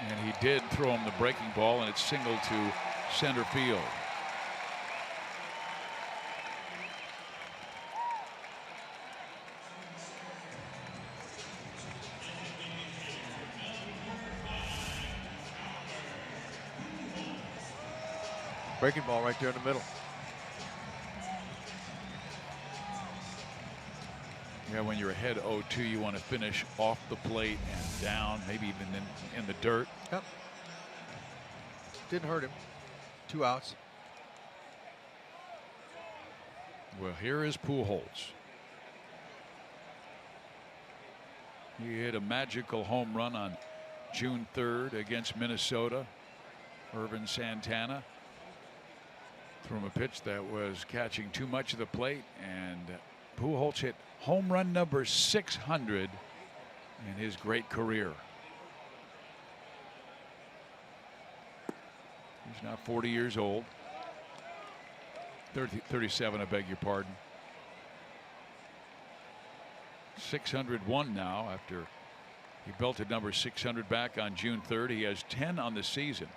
And he did throw him the breaking ball, and it's singled to center field. Breaking ball right there in the middle. Yeah, when you're ahead 0-2, you want to finish off the plate and down, maybe even in the dirt. Yep. Didn't hurt him. 2 outs. Well, here is Pujols. He hit a magical home run on June 3rd against Minnesota. Irvin Santana threw him a pitch that was catching too much of the plate, and Pujols hit home run number 600 in his great career. He's now 40 years old. 37, I beg your pardon. 601 now after he belted number 600 back on June 3rd. He has 10 on the season.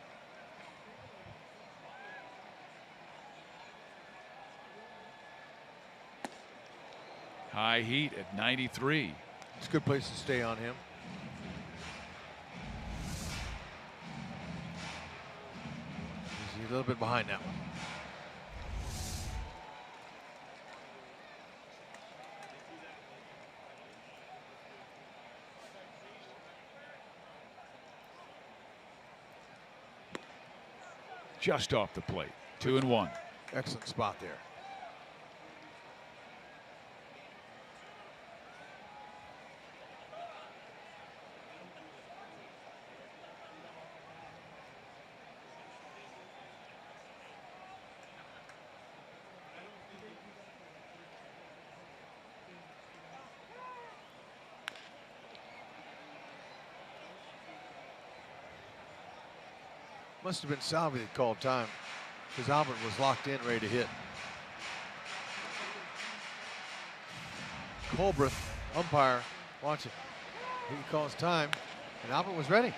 High heat at 93. It's a good place to stay on him. He's a little bit behind that one. Just off the plate. 2-1. Excellent spot there. Must have been Salvi that called time, because Albert was locked in, ready to hit. Colbreth, umpire, watch it. He calls time, and Albert was ready.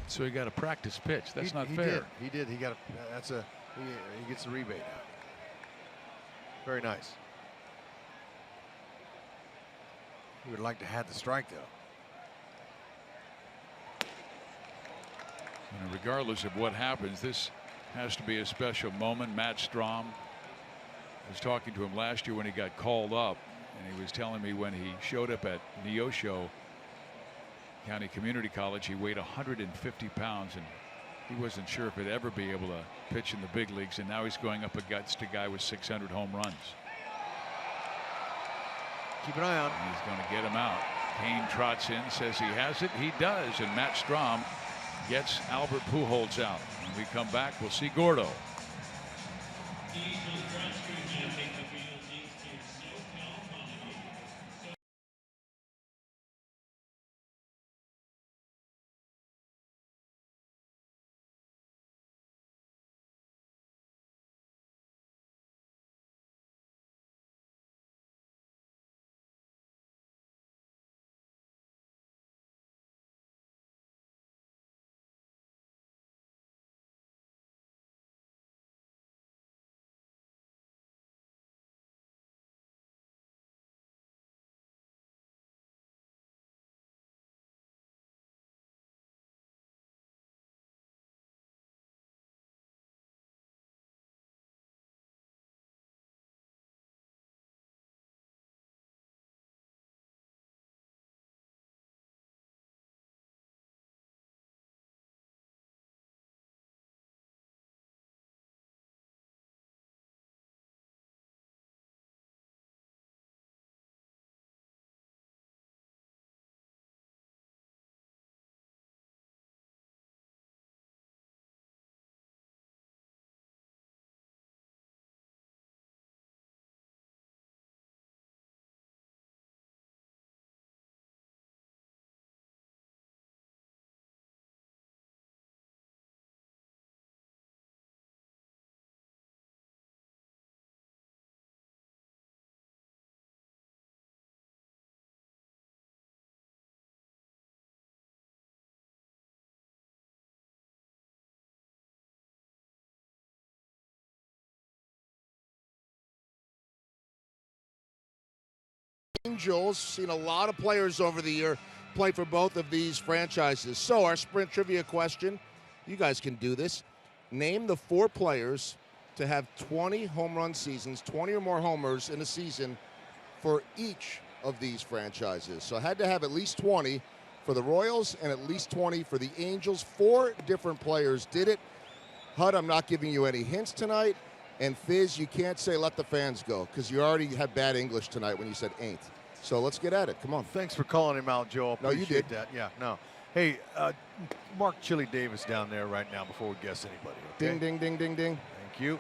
So he got a practice pitch. That's not he fair. He did. He got a. That's a. He gets a rebate now. Very nice. He would like to have the strike though. And regardless of what happens, this has to be a special moment. Matt Strom, I was talking to him last year when he got called up, and he was telling me when he showed up at Neosho County Community College, he weighed 150 pounds, and he wasn't sure if he'd ever be able to pitch in the big leagues, and now he's going up against a guy with 600 home runs. Keep an eye on. And he's going to get him out. Kane trots in, says he has it. He does, and Matt Strom gets Albert Pujols out. When we come back, we'll see Gordo. Angels, seen a lot of players over the year play for both of these franchises. So our sprint trivia question, you guys can do this. Name the 4 players to have 20 home run seasons, 20 or more homers in a season for each of these franchises. So I had to have at least 20 for the Royals and at least 20 for the Angels. 4 different players did it. Hud, I'm not giving you any hints tonight. And Fizz, you can't say let the fans go because you already had bad English tonight when you said ain't. So let's get at it. Come on. Thanks for calling him out, Joe. No, you did that. Yeah, no. Hey, mark Chili Davis down there right now before we guess anybody. Okay? Ding, ding, ding, ding, ding. Thank you.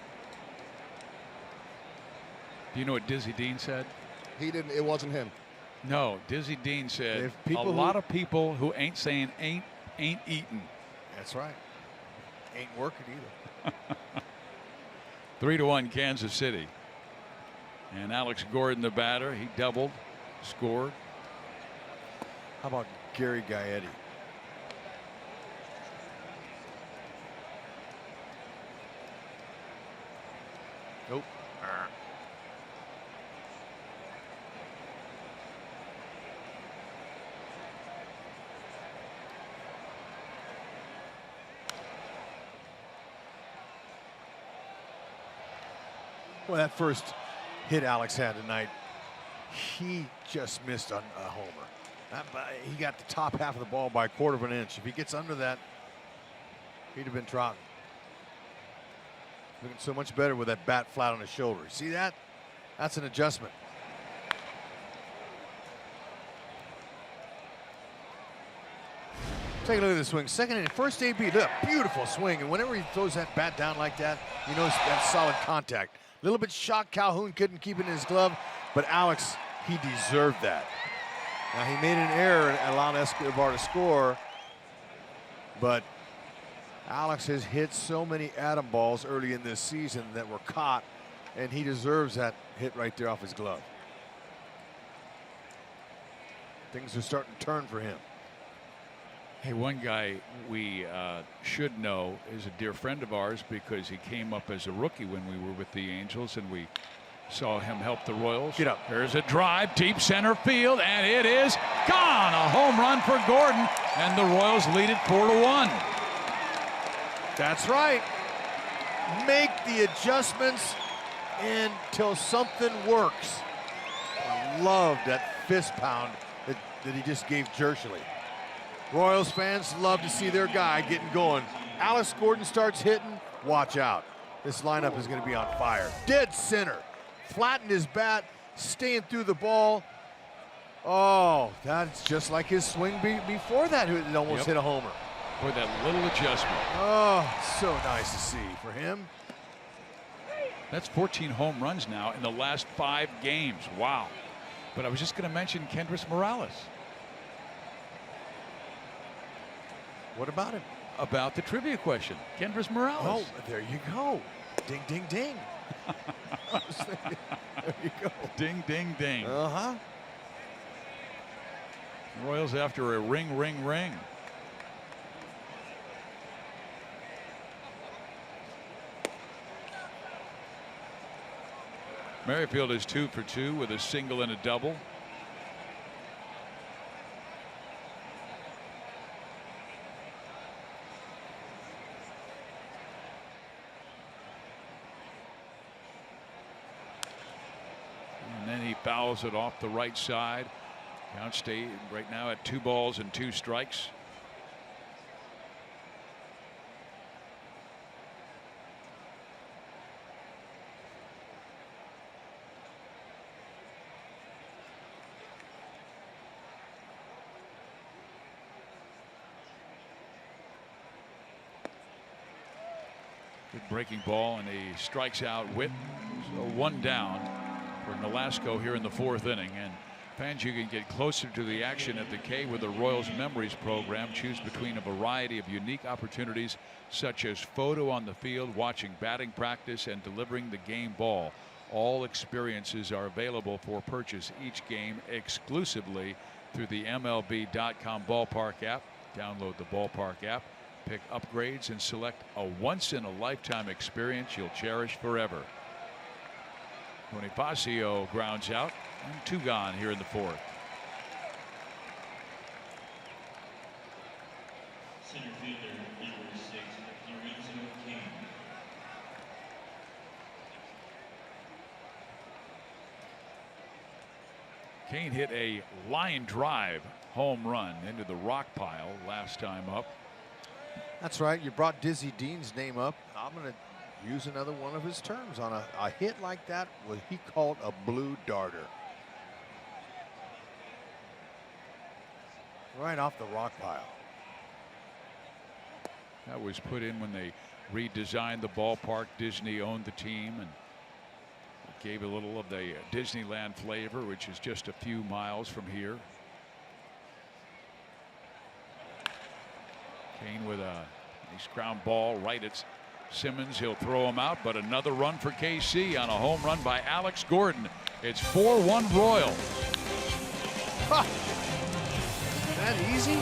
Do you know what Dizzy Dean said? He didn't. It wasn't him. No, Dizzy Dean said a lot of people who ain't saying ain't eating. That's right. Ain't working either. 3-1 Kansas City. And Alex Gordon, the batter, he doubled, scored. How about Gary Gaetti? Nope. Well, that first hit Alex had tonight, he just missed on a homer. He got the top half of the ball by a quarter of an inch. If he gets under that, he'd have been trotting. Looking so much better with that bat flat on his shoulder. See that? That's an adjustment. Take a look at the swing. Second inning, first AB, look, a beautiful swing. And whenever he throws that bat down like that, you know that's solid contact. A little bit shocked Calhoun couldn't keep it in his glove, but Alex, he deserved that. Now he made an error and allowed Escobar to score. But Alex has hit so many atom balls early in this season that were caught, and he deserves that hit right there off his glove. Things are starting to turn for him. Hey, one guy we should know is a dear friend of ours because he came up as a rookie when we were with the Angels, and we saw him help the Royals. Get up. There's a drive, deep center field, and it is gone. A home run for Gordon, and the Royals lead it 4-1. That's right. Make the adjustments until something works. I love that fist pound that he just gave Jershely. Royals fans love to see their guy getting going. Alex Gordon starts hitting, watch out. This lineup is going to be on fire. Dead center. Flattened his bat, staying through the ball. Oh, that's just like his swing before that. It almost hit a homer. For that little adjustment. Oh, so nice to see for him. That's 14 home runs now in the last 5 games. Wow. But I was just going to mention Kendrys Morales. What about him? About the trivia question. Kendrys Morales. Oh, there you go. Ding, ding, ding. There you go. Ding, ding, ding. Uh-huh. Royals after a ring, ring, ring. Merrifield is 2 for 2 with a single and a double. And then he fouls it off the right side. Count stay right now at 2 balls and 2 strikes. Good breaking ball, and he strikes out Witt. So 1 down for Nolasco here in the 4th inning. And fans, you can get closer to the action at the K with the Royals Memories program. Choose between a variety of unique opportunities such as photo on the field, watching batting practice, and delivering the game ball. All experiences are available for purchase each game exclusively through the MLB.com Ballpark app. Download the Ballpark app, pick upgrades, and select a once-in-a-lifetime experience you'll cherish forever. Bonifacio grounds out, and 2 gone here in the 4th. Center fielder, number 6, Lorenzo King. Kane hit a line drive home run into the rock pile last time up. That's right. You brought Dizzy Dean's name up. I'm going to use another one of his terms on a hit like that. What he called a blue darter. Right off the rock pile. That was put in when they redesigned the ballpark. Disney owned the team and gave a little of the Disneyland flavor, which is just a few miles from here. Kane with a nice ground ball right at Simmons. He'll throw him out, but another run for KC on a home run by Alex Gordon. It's 4-1 Royals. That easy?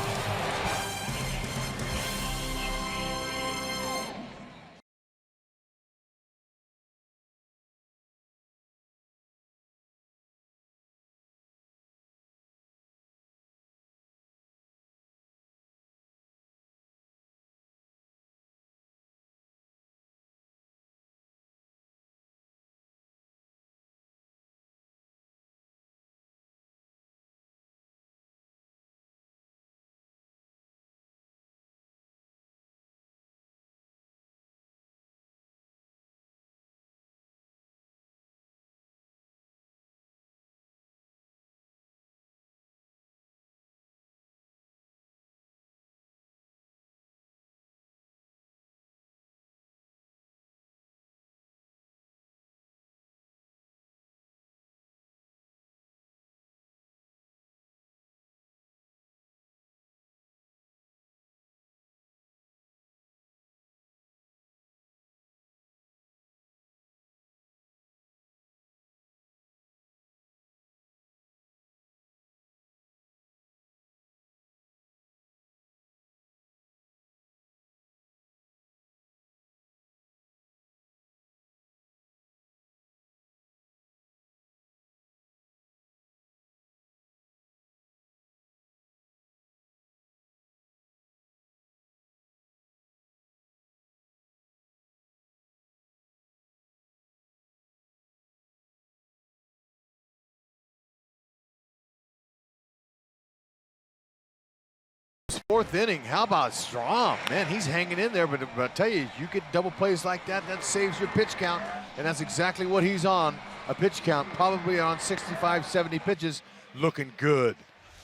4th inning. How about Strom? Man, he's hanging in there, but I tell you, you get double plays like that, that saves your pitch count, and that's exactly what he's on. A pitch count, probably on 65, 70 pitches, looking good.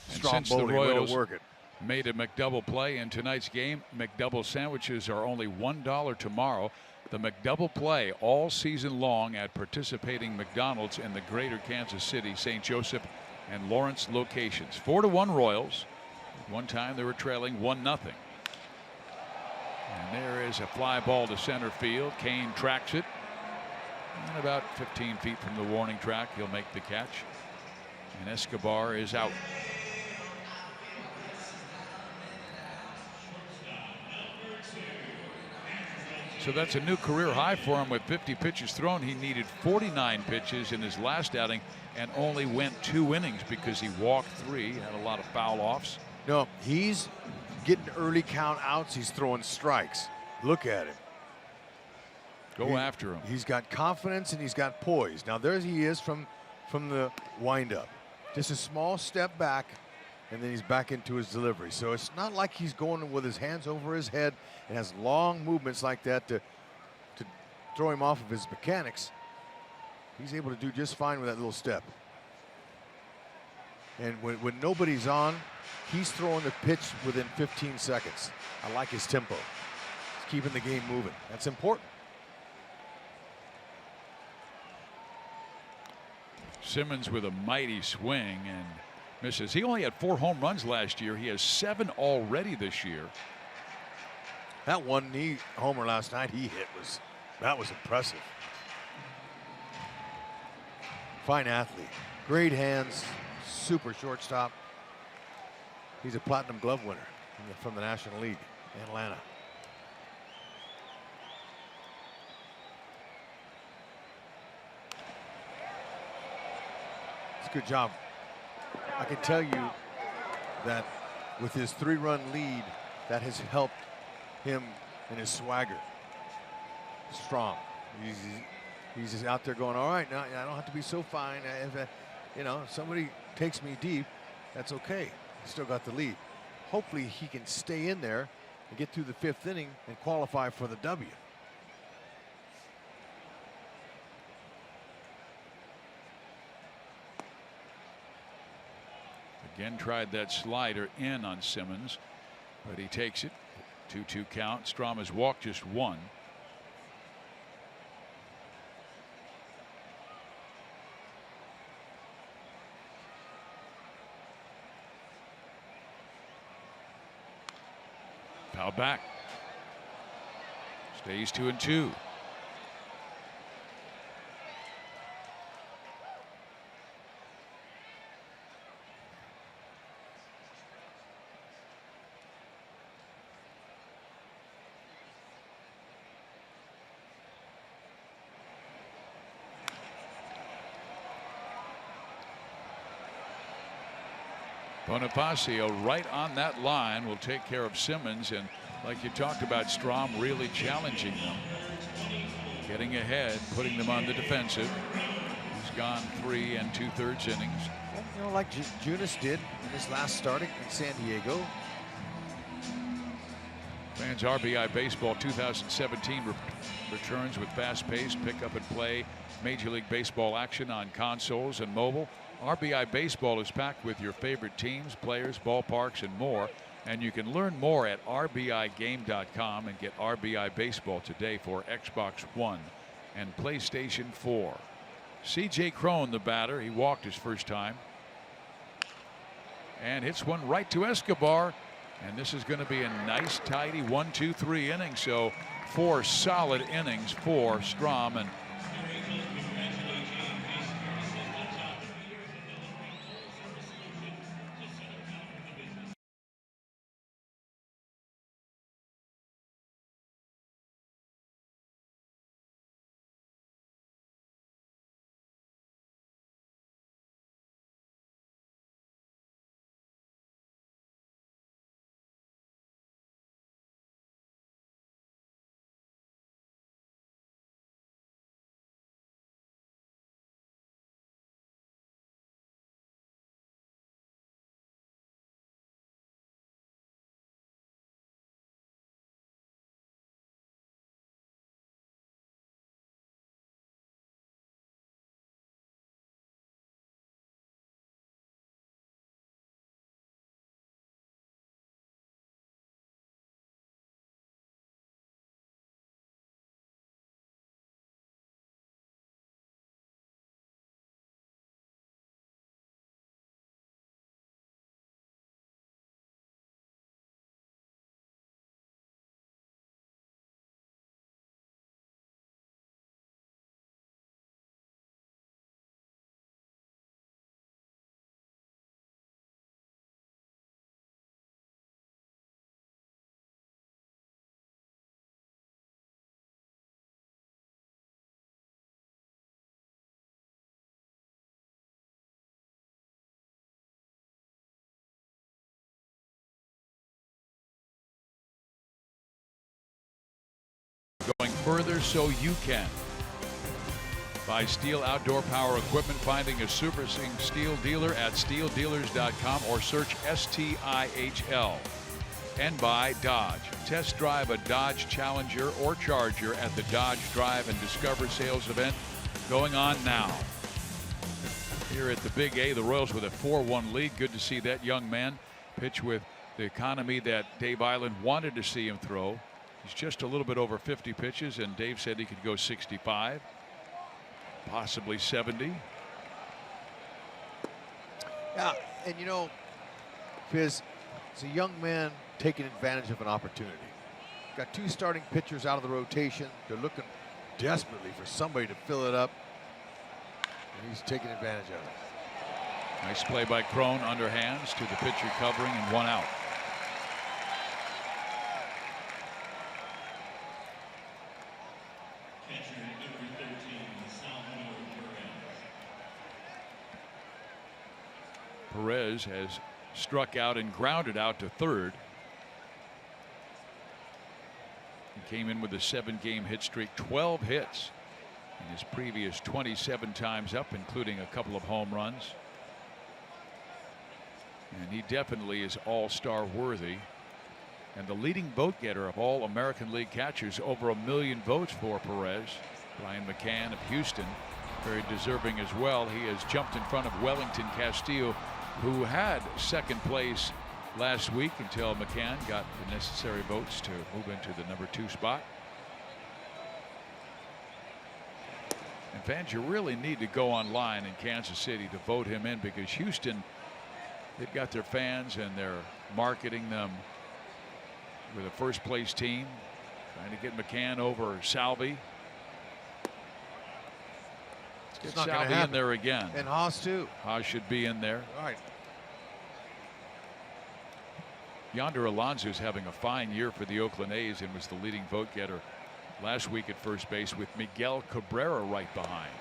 Since the Stromboli, way to Royals work it. made a McDouble play in tonight's game, McDouble sandwiches are only $1 tomorrow. The McDouble play all season long at participating McDonald's in the greater Kansas City, St. Joseph, and Lawrence locations. 4-1 Royals. One time they were trailing 1-0. And there is a fly ball to center field. Kane tracks it. And about 15 feet from the warning track, he'll make the catch. And Escobar is out. So that's a new career high for him with 50 pitches thrown. He needed 49 pitches in his last outing and only went 2 innings because he walked 3, had a lot of foul offs. No, he's getting early count outs. He's throwing strikes. Look at him. Go after him. He's got confidence and he's got poise. Now there he is from the windup. Just a small step back, and then he's back into his delivery. So it's not like he's going with his hands over his head and has long movements like that to throw him off of his mechanics. He's able to do just fine with that little step. And when nobody's on, he's throwing the pitch within 15 seconds. I like his tempo. He's keeping the game moving. That's important. Simmons with a mighty swing and misses. He only had 4 home runs last year. He has 7 already this year. That one knee homer last night he hit that was impressive. Fine athlete, great hands, super shortstop. He's a Platinum Glove winner from the National League in Atlanta. It's a good job. I can tell you that with his 3-run lead, that has helped him in his swagger. Strong. He's just out there going, all right, now I don't have to be so fine. If somebody takes me deep, that's okay. Still got the lead. Hopefully he can stay in there and get through the 5th inning and qualify for the W. Again tried that slider in on Simmons, but he takes it. 2-2 count. Strom has walked just 1. Foul back. Stays 2-2. Bonifacio right on that line will take care of Simmons, and like you talked about, Strom really challenging them, getting ahead, putting them on the defensive. He's gone 3 2/3 innings. Like Junis did in his last start in San Diego. Fans, RBI Baseball 2017 returns with fast-paced pick-up-and-play Major League Baseball action on consoles and mobile. RBI Baseball is packed with your favorite teams, players, ballparks, and more. And you can learn more at RBIGame.com and get RBI Baseball today for Xbox One and PlayStation 4. C.J. Cron, the batter, he walked his first time. And hits one right to Escobar. And this is going to be a nice, tidy 1-2-3 inning. So 4 solid innings for Strom. And further so you can. Buy STIHL outdoor power equipment, finding a servicing STIHL dealer at stihldealers.com or search STIHL. And by Dodge. Test drive a Dodge Challenger or Charger at the Dodge Drive and Discover sales event going on now. Here at the Big A, the Royals with a 4-1 lead. Good to see that young man pitch with the economy that Dave Island wanted to see him throw. He's just a little bit over 50 pitches, and Dave said he could go 65, possibly 70. Yeah, and you know, Fizz, it's a young man taking advantage of an opportunity. Got two starting pitchers out of the rotation. They're looking desperately for somebody to fill it up, and he's taking advantage of it. Nice play by Crone, underhands to the pitcher covering, and 1 out. Catcher number 13, Salvador Perez. Perez has struck out and grounded out to third. He came in with a 7-game hit streak, 12 hits in his previous 27 times up, including a couple of home runs. And he definitely is all-star worthy. And the leading vote getter of all American League catchers, over 1 million votes for Perez. Brian McCann of Houston, very deserving as well. He has jumped in front of Wellington Castillo, who had second place last week until McCann got the necessary votes to move into the number 2 spot. And fans, you really need to go online in Kansas City to vote him in, because Houston, they've got their fans and they're marketing them with a first place team, trying to get McCann over Salvi. Let's get Salvi in there again. And Haas too. Haas should be in there. All right. Yonder Alonso is having a fine year for the Oakland A's and was the leading vote getter last week at first base, with Miguel Cabrera right behind.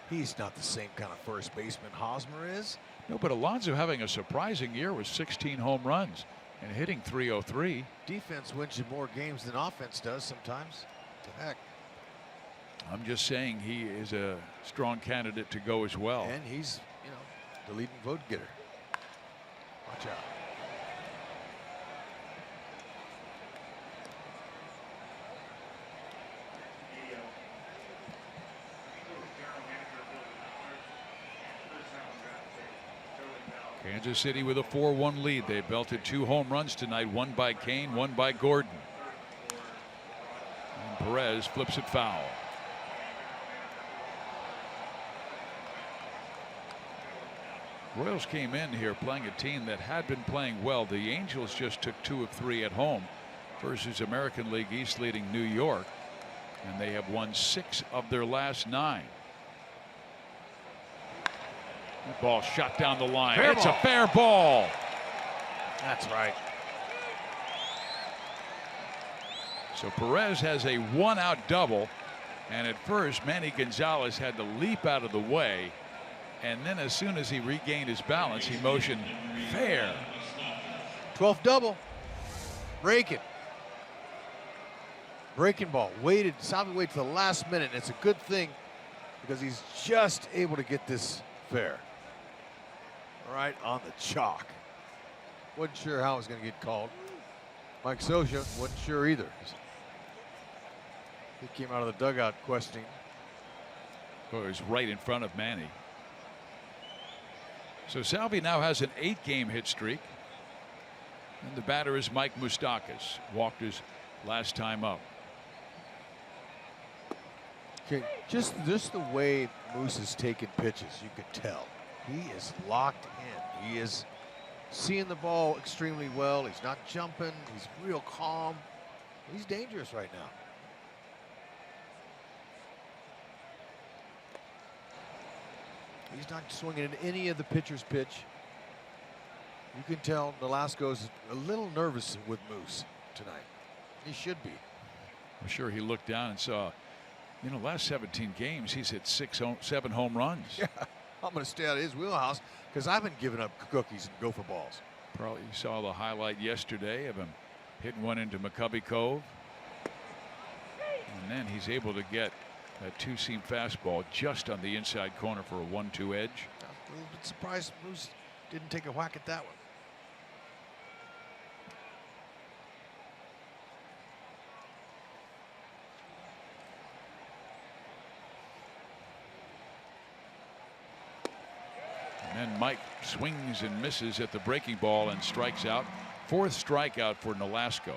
He's not the same kind of first baseman Hosmer is. No, but Alonso having a surprising year with 16 home runs and hitting .303. Defense wins you more games than offense does sometimes. What the heck? I'm just saying he is a strong candidate to go as well. And he's, you know, the leading vote getter. Watch out. Kansas City with a 4-1 lead. They belted 2 home runs tonight, one by Kane, one by Gordon. And Perez flips it foul. Royals came in here playing a team that had been playing well. The Angels just took 2 of 3 at home versus American League East leading New York, and they have won 6 of their last 9. That ball shot down the line. Fair It's ball. a fair ball. That's right. So Perez has a 1-out double, and at first Manny Gonzalez had to leap out of the way, and then as soon as he regained his balance, he motioned fair. 12th double. Breaking ball. Salvi waited to the last minute. It's a good thing because he's just able to get this fair. Right on the chalk. Wasn't sure how it was going to get called. Mike Scioscia wasn't sure either. He came out of the dugout questioning. Oh, he was right in front of Manny. So Salvi now has an 8-game hit streak. And the batter is Mike Moustakas. Walked his last time up. Okay, just the way Moose is taking pitches, you can tell. He is locked in. He is seeing the ball extremely well. He's not jumping. He's real calm. He's dangerous right now. He's not swinging in any of the pitcher's pitch. You can tell Nolasco's a little nervous with Moose tonight. He should be. I'm sure he looked down and saw, you know, last 17 games, he's hit 7 home runs. Yeah, I'm going to stay out of his wheelhouse because I've been giving up cookies and gopher balls. Probably saw the highlight yesterday of him Hitting one into McCovey Cove. And then he's able to get a two-seam fastball just on the inside corner for a 1-2 edge. A little bit surprised Moose didn't take a whack at that one. And then Mike swings and misses at the breaking ball and strikes out. 4th strikeout for Nolasco.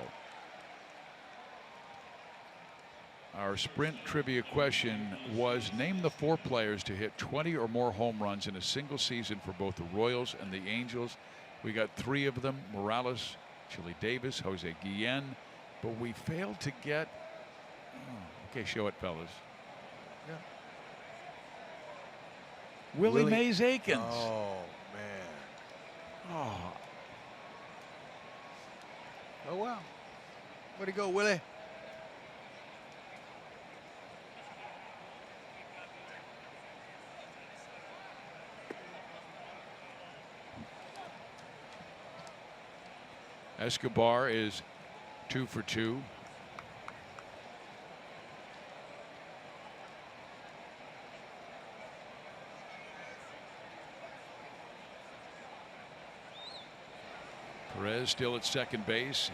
Our sprint trivia question was, name the 4 players to hit 20 or more home runs in a single season for both the Royals and the Angels. We got 3 of them: Morales, Chili Davis, Jose Guillen, but we failed to get. Okay, show it, fellas. Yeah. Willie Mays Aikens. Oh man. Oh. Oh wow. Way to go, Willie. Escobar is 2 for 2. Perez still at second base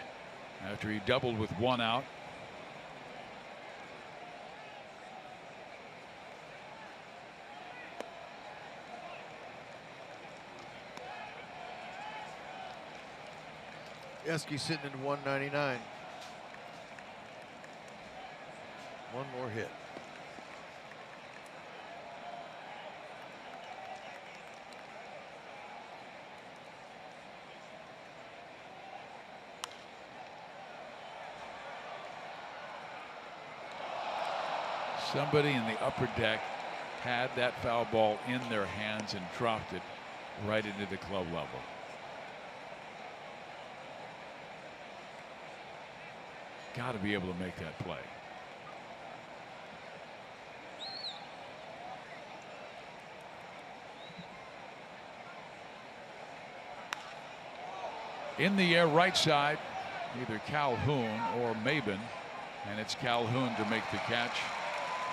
after he doubled with 1 out. Esky sitting at 199. 1 more hit. Somebody in the upper deck had that foul ball in their hands and dropped it right into the club level. Got to be able to make that play. In the air, right side, either Calhoun or Maben, and it's Calhoun to make the catch.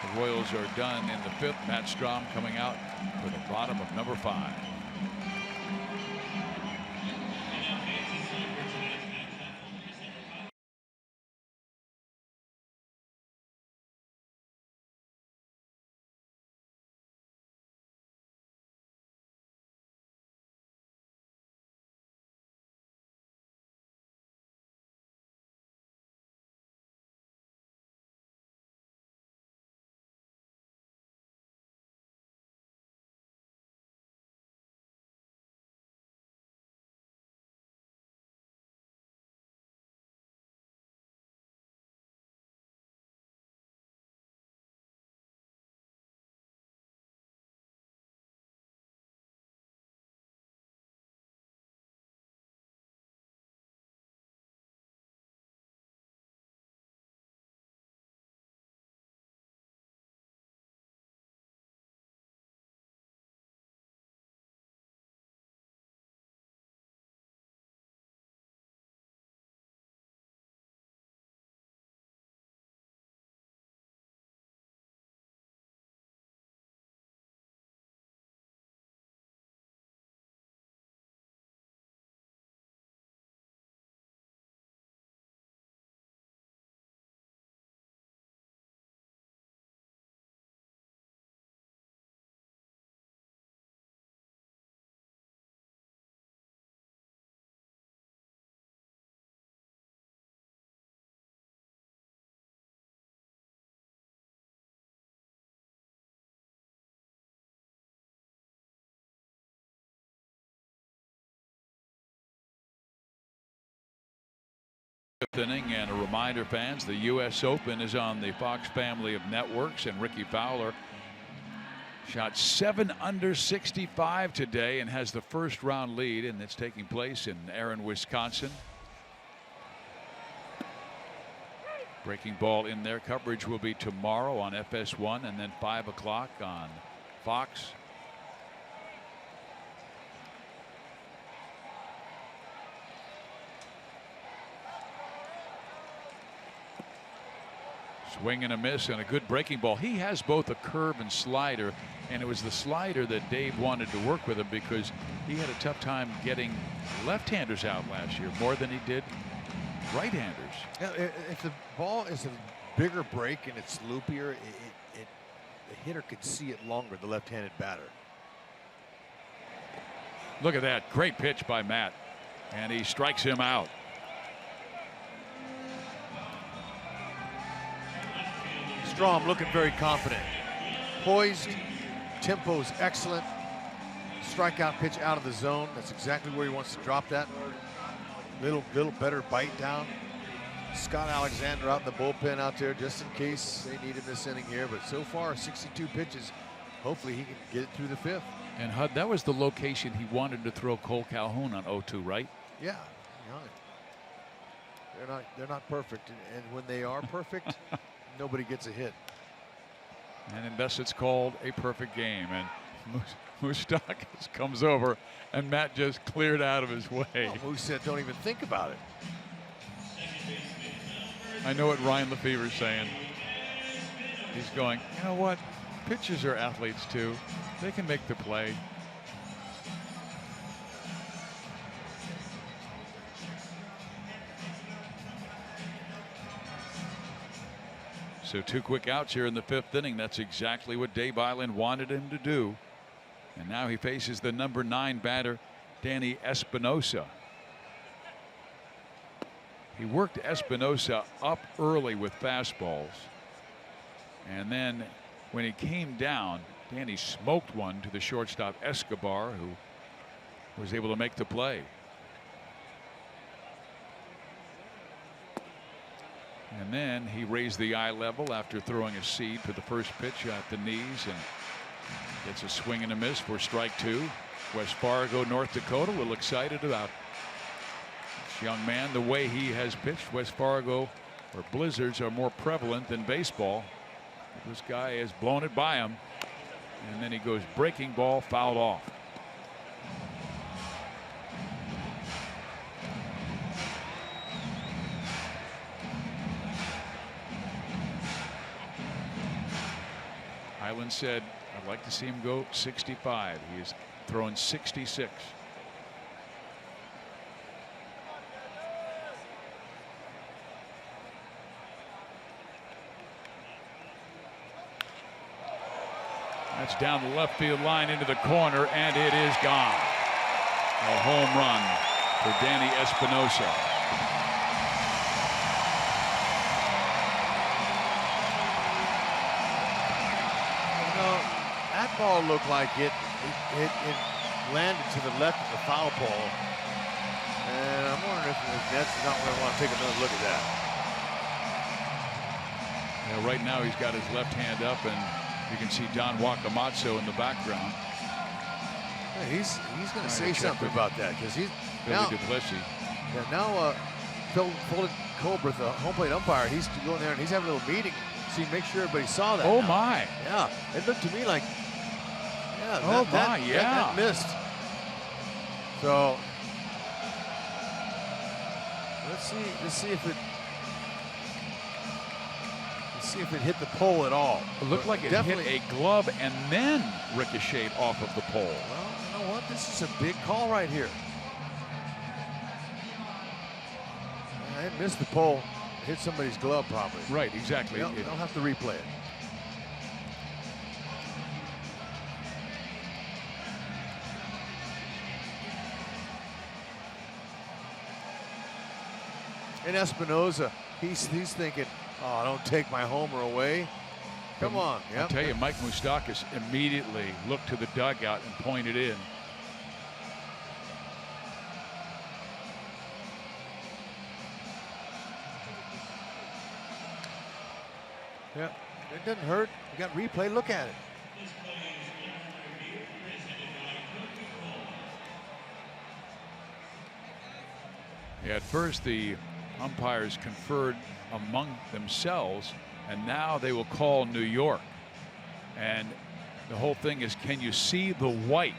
The Royals are done in the 5th. Matt Strom coming out for the bottom of number 5. Inning, and a reminder, fans, the U.S. Open is on the Fox family of networks, and Ricky Fowler shot 7 under 65 today and has the first round lead, and it's taking place in Erin, Wisconsin. Breaking ball in there. Coverage will be tomorrow on FS1 and then 5 o'clock on Fox. Swing and a miss and a good breaking ball. He has both a curve and slider, and it was the slider that Dave wanted to work with him because he had a tough time getting left-handers out last year more than he did right-handers. Yeah, if the ball is a bigger break and it's loopier, the hitter could see it longer, the left-handed batter. Look at that. Great pitch by Matt. And he strikes him out. Strom looking very confident. Poised. Tempo's excellent. Strikeout pitch out of the zone. That's exactly where he wants to drop that. Little better bite down. Scott Alexander out in the bullpen out there just in case they need him this inning here. But so far, 62 pitches. Hopefully he can get it through the 5th. And Hud, that was the location he wanted to throw Cole Calhoun on 0-2, right? Yeah. They're not perfect. And when they are perfect, nobody gets a hit. And thus it's called a perfect game. And Moustakas comes over, and Matt just cleared out of his way. Well, Moose said, don't even think about it. I know what Ryan Lefevre's saying. He's going, you know what? Pitchers are athletes too. They can make the play. So 2 quick outs here in the 5th inning. That's exactly what Dave Island wanted him to do. And now he faces the number 9 batter, Danny Espinosa. He worked Espinosa up early with fastballs. And then when he came down, Danny smoked one to the shortstop Escobar, who was able to make the play. And then he raised the eye level after throwing a seed for the first pitch at the knees and gets a swing and a miss for strike 2. West Fargo, North Dakota, a little excited about this young man, the way he has pitched. West Fargo, where blizzards are more prevalent than baseball. This guy has blown it by him. And then he goes breaking ball, fouled off. Island said, I'd like to see him go 65. He is throwing 66. That's down the left field line into the corner, and it is gone. A home run for Danny Espinosa. That ball looked like it landed to the left of the foul pole. And I'm wondering if that's not where I want to take another look at that. Yeah, right now he's got his left hand up, and you can see Don Wakamatsu in the background. Yeah, he's going to say something about that because he's now. Yeah, now Phil Colbert, the home plate umpire, he's going there and he's having a little meeting. See, make sure everybody saw that. Oh now. my! Yeah, it looked to me like. Yeah, oh my! That missed. So let's see if it hit the pole at all. It looked like it hit a glove and then ricocheted off of the pole. Well, you know what? This is a big call right here. It missed the pole. It hit somebody's glove probably. Right, exactly. They'll have to replay it. And Espinosa, he's thinking, oh, don't take my homer away. Come on. Yep. I'll tell you, Mike Moustakas immediately looked to the dugout and pointed in. Yeah, it doesn't hurt. You got replay. Look at it. Yeah, at first the umpires conferred among themselves, and now they will call New York. And the whole thing is, can you see the white?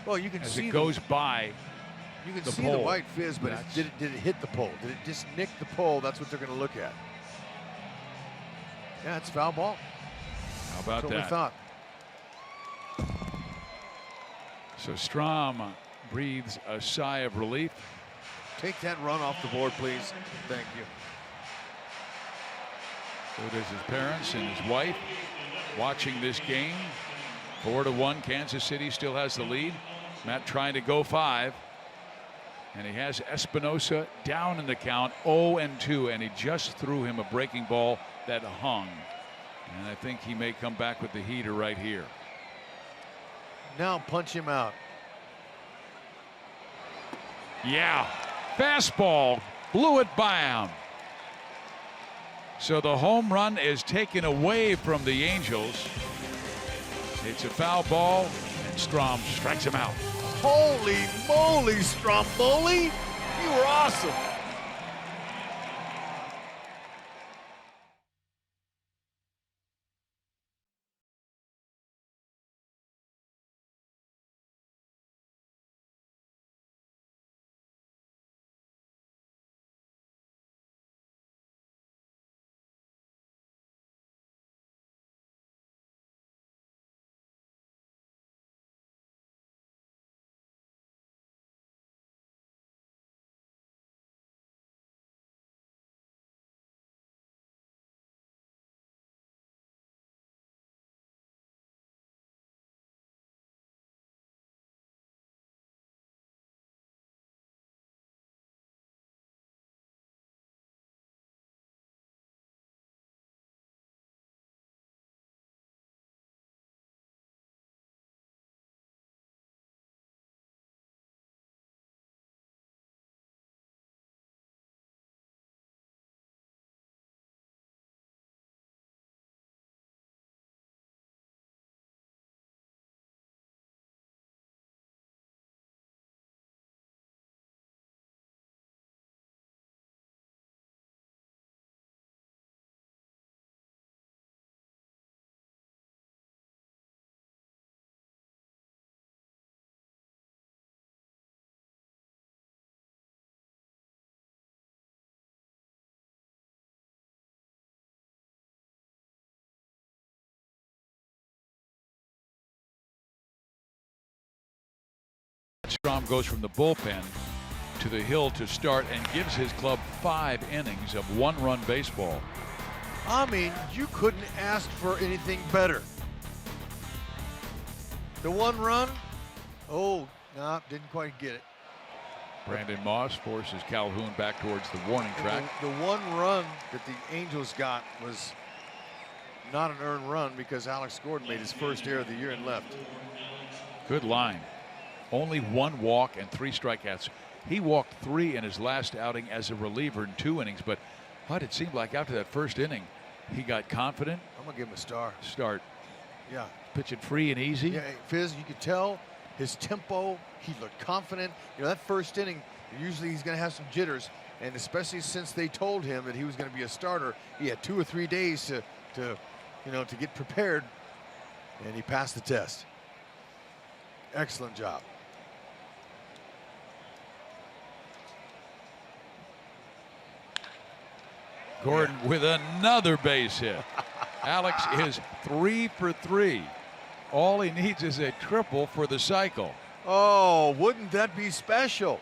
Well, you can as see it goes by. You can the see pole. the white fizz, but did it hit the pole? Did it just nick the pole? That's what they're going to look at. Yeah, it's foul ball. How about That's what that? we thought. So Strom breathes a sigh of relief. Take that run off the board, please. Thank you. So does his parents and his wife watching this game. 4-1. Kansas City still has the lead. Matt trying to go 5. And he has Espinosa down in the count 0-2, and he just threw him a breaking ball that hung. And I think he may come back with the heater right here. Now punch him out. Yeah, fastball blew it by him. So the home run is taken away from the Angels. It's a foul ball, and Strom strikes him out. Holy moly, Stromboli! You were awesome. Strom goes from the bullpen to the hill to start and gives his club 5 innings of 1-run baseball. I mean, you couldn't ask for anything better. The 1 run, oh, no, didn't quite get it. Brandon Moss forces Calhoun back towards the warning track. The 1 run that the Angels got was not an earned run because Alex Gordon made his first error of the year and left. Good line. Only 1 walk and 3 strikeouts. He walked 3 in his last outing as a reliever in 2 innings, but it seemed like after that first inning, he got confident. I'm gonna give him a star. Start. Yeah. Pitch it free and easy. Yeah, Fizz, you could tell his tempo. He looked confident. You know, that first inning, usually he's gonna have some jitters, and especially since they told him that he was gonna be a starter, he had 2 or 3 days to get prepared, and he passed the test. Excellent job. Gordon with another base hit. Alex is 3 for 3. All he needs is a triple for the cycle. Oh, wouldn't that be special?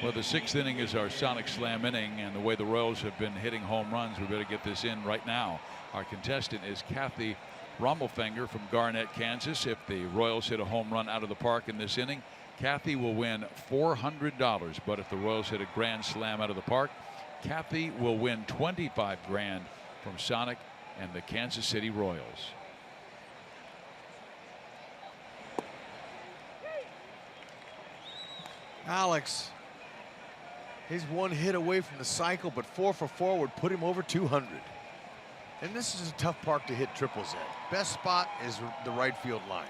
Well, the 6th inning is our Sonic Slam inning, and the way the Royals have been hitting home runs, we better get this in right now. Our contestant is Kathy Rommelfinger from Garnett, Kansas. If the Royals hit a home run out of the park in this inning, Kathy will win $400. But if the Royals hit a grand slam out of the park, Kathy will win $25 grand from Sonic and the Kansas City Royals. Alex, he's 1 hit away from the cycle, but 4 for 4 would put him over 200. And this is a tough park to hit triples at. Best spot is the right field line.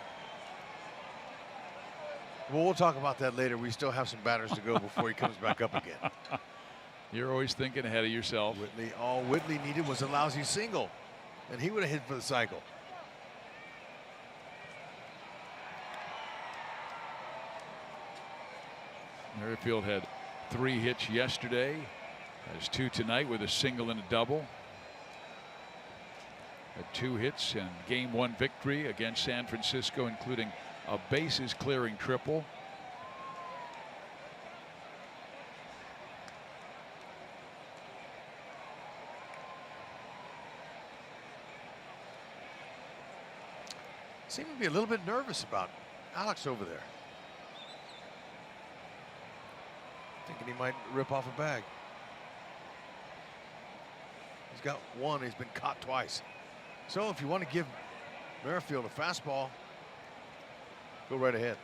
Well, we'll talk about that later. We still have some batters to go before he comes back up again. You're always thinking ahead of yourself. Whitley, all Whitley needed was a lousy single, and he would have hit for the cycle. Merrifield had 3 hits yesterday, has 2 tonight with a single and a double. Had 2 hits and Game 1 victory against San Francisco, including a bases clearing triple. Seem to be a little bit nervous about Alex over there. Thinking he might rip off a bag. He's got 1. He's been caught twice. So if you want to give Merrifield a fastball, go right ahead.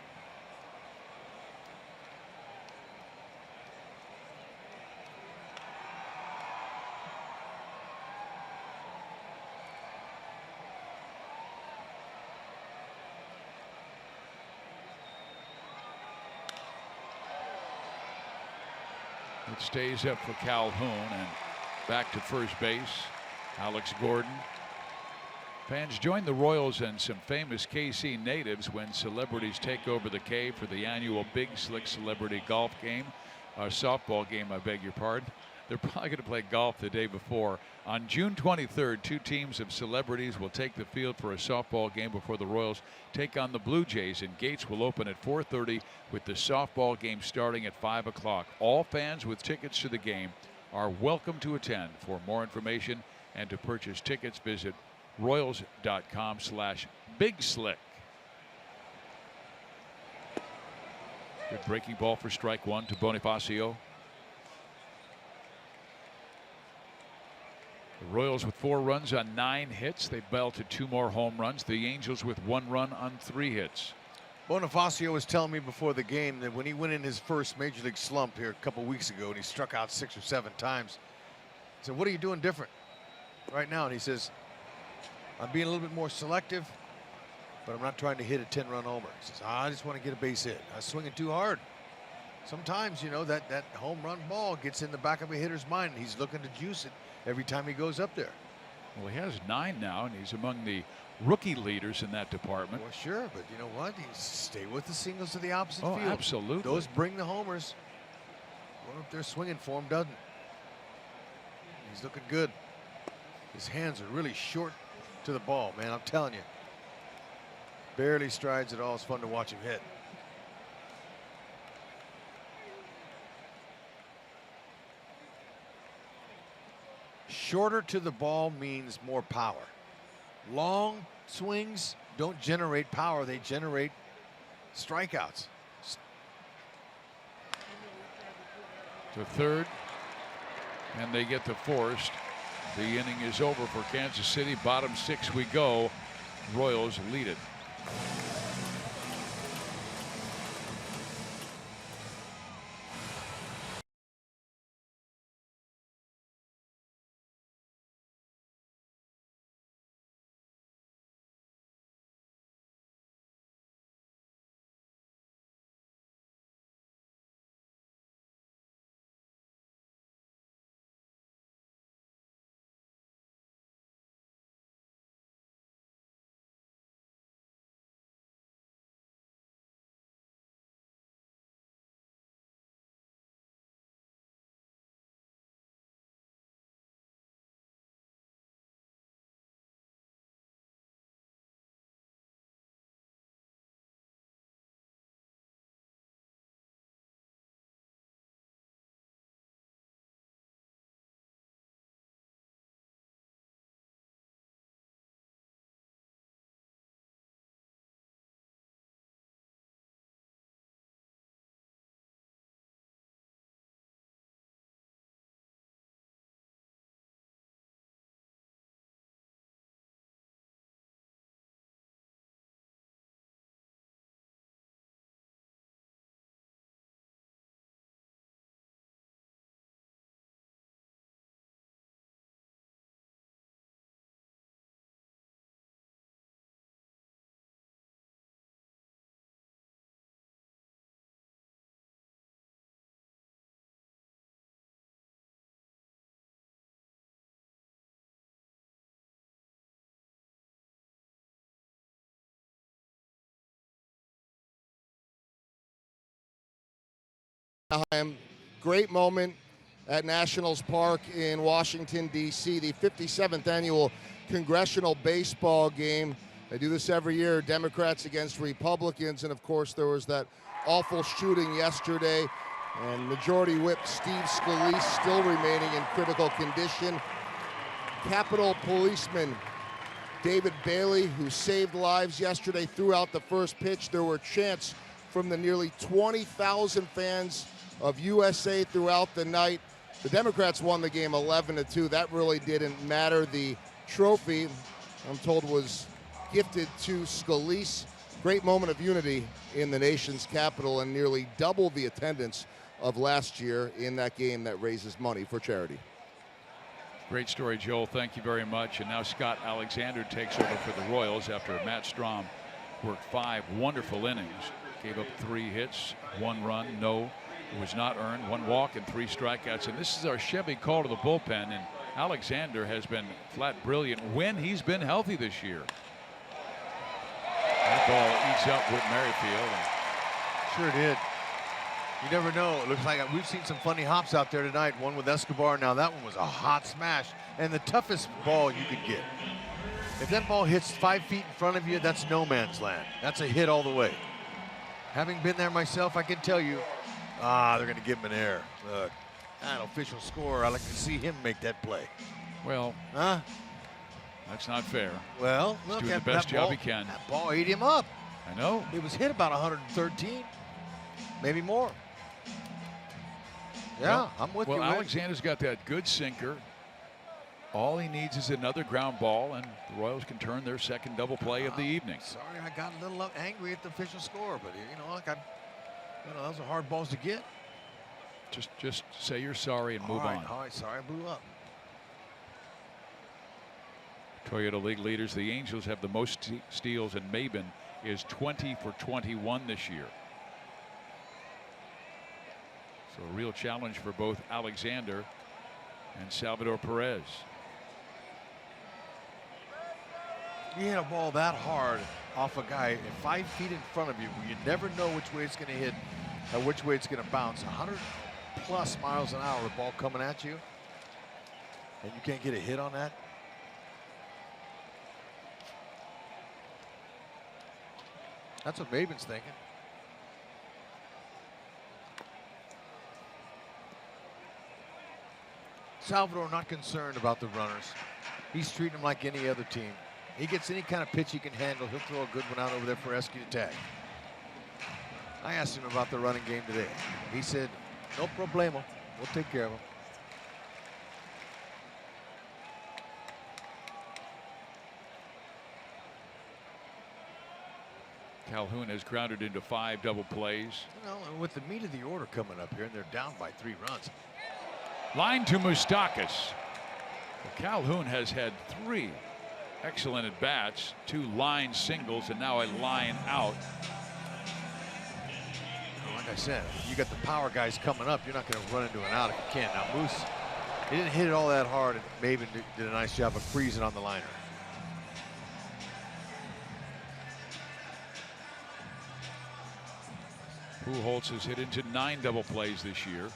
It stays up for Calhoun, and back to first base, Alex Gordon. Fans join the Royals and some famous KC natives when celebrities take over the K for the annual Big Slick Celebrity Golf Game, softball game, I beg your pardon. They're probably going to play golf the day before. On June 23rd, 2 teams of celebrities will take the field for a softball game before the Royals take on the Blue Jays, and gates will open at 4:30 with the softball game starting at 5 o'clock. All fans with tickets to the game are welcome to attend. For more information and to purchase tickets, visit Royals.com/BigSlick. Good breaking ball for strike 1 to Bonifacio. The Royals with 4 runs on 9 hits. They belted 2 more home runs. The Angels with 1 run on 3 hits. Bonifacio was telling me before the game that when he went in his first major league slump here a couple weeks ago and he struck out 6 or 7 times, I said, what are you doing different right now? And he says, I'm being a little bit more selective, but I'm not trying to hit a 10-run homer. He says, I just want to get a base hit. I was swinging too hard. Sometimes, you know, that home run ball gets in the back of a hitter's mind, and he's looking to juice it every time he goes up there. Well, he has 9 now, and he's among the rookie leaders in that department. Well, sure, but you know what? You stay with the singles to the opposite Oh, field. absolutely. Those bring the homers. What if they're swinging for him doesn't? He's looking good. His hands are really short to the ball, man. I'm telling you. Barely strides at all. It's fun to watch him hit. Shorter to the ball means more power. Long swings don't generate power, they generate strikeouts. To third, and they get the forced. The inning is over for Kansas City. Bottom 6 we go. Royals lead it. Great moment at Nationals Park in Washington, D.C., the 57th annual congressional baseball game. They do this every year, Democrats against Republicans, and of course there was that awful shooting yesterday, and Majority Whip Steve Scalise still remaining in critical condition. Capitol Policeman David Bailey, who saved lives yesterday, threw out the first pitch. There were chants from the nearly 20,000 fans of USA throughout the night. The Democrats won the game 11-2. That really didn't matter. The trophy, I'm told, was gifted to Scalise. Great moment of unity in the nation's capital, and nearly double the attendance of last year in that game that raises money for charity. Great story, Joel. Thank you very much. And now Scott Alexander takes over for the Royals after Matt Strom worked 5 wonderful innings. Gave up 3 hits, 1 run, no, it was not earned, 1 walk and 3 strikeouts. And this is our Chevy call to the bullpen. And Alexander has been flat brilliant when he's been healthy this year. That ball eats up with Merrifield. Sure did. You never know. It looks like we've seen some funny hops out there tonight. One with Escobar. Now that one was a hot smash and the toughest ball you could get. If that ball hits 5 feet in front of you, that's no man's land. That's a hit all the way. Having been there myself, I can tell you, they're going to give him an error. Look, an official score. I like to see him make that play. Well, huh? That's not fair. Well, look, he's doing the best job he can. That ball ate him up. I know. It was hit about 113, maybe more. Yeah, well, I'm with you. Well, Alexander's got that good sinker. All he needs is another ground ball, and the Royals can turn their second double play of the evening. Sorry, I got a little angry at the official score, but look, those are hard balls to get. Just say you're sorry and move on. All right, sorry, I blew up. Toyota League leaders, the Angels have the most steals, and Maben is 20 for 21 this year. So a real challenge for both Alexander and Salvador Perez. You hit a ball that hard off a guy 5 feet in front of you, where you never know which way it's going to hit or which way it's going to bounce. 100+ miles an hour, the ball coming at you, and you can't get a hit on that. That's what Maben's thinking. Salvador not concerned about the runners. He's treating them like any other team. He gets any kind of pitch he can handle, he'll throw a good one out over there for Esky to tag. I asked him about the running game today. He said, no problemo. We'll take care of him. Calhoun has grounded into 5 double plays. And with the meat of the order coming up here, and they're down by 3 runs. Line to Moustakas. Well, Calhoun has had 3 excellent at bats, 2 line singles, and now a line out. Like I said, you got the power guys coming up. You're not going to run into an out if you can. Now Moose, he didn't hit it all that hard, and Maben did a nice job of freezing on the liner. Pujols has hit into 9 double plays this year.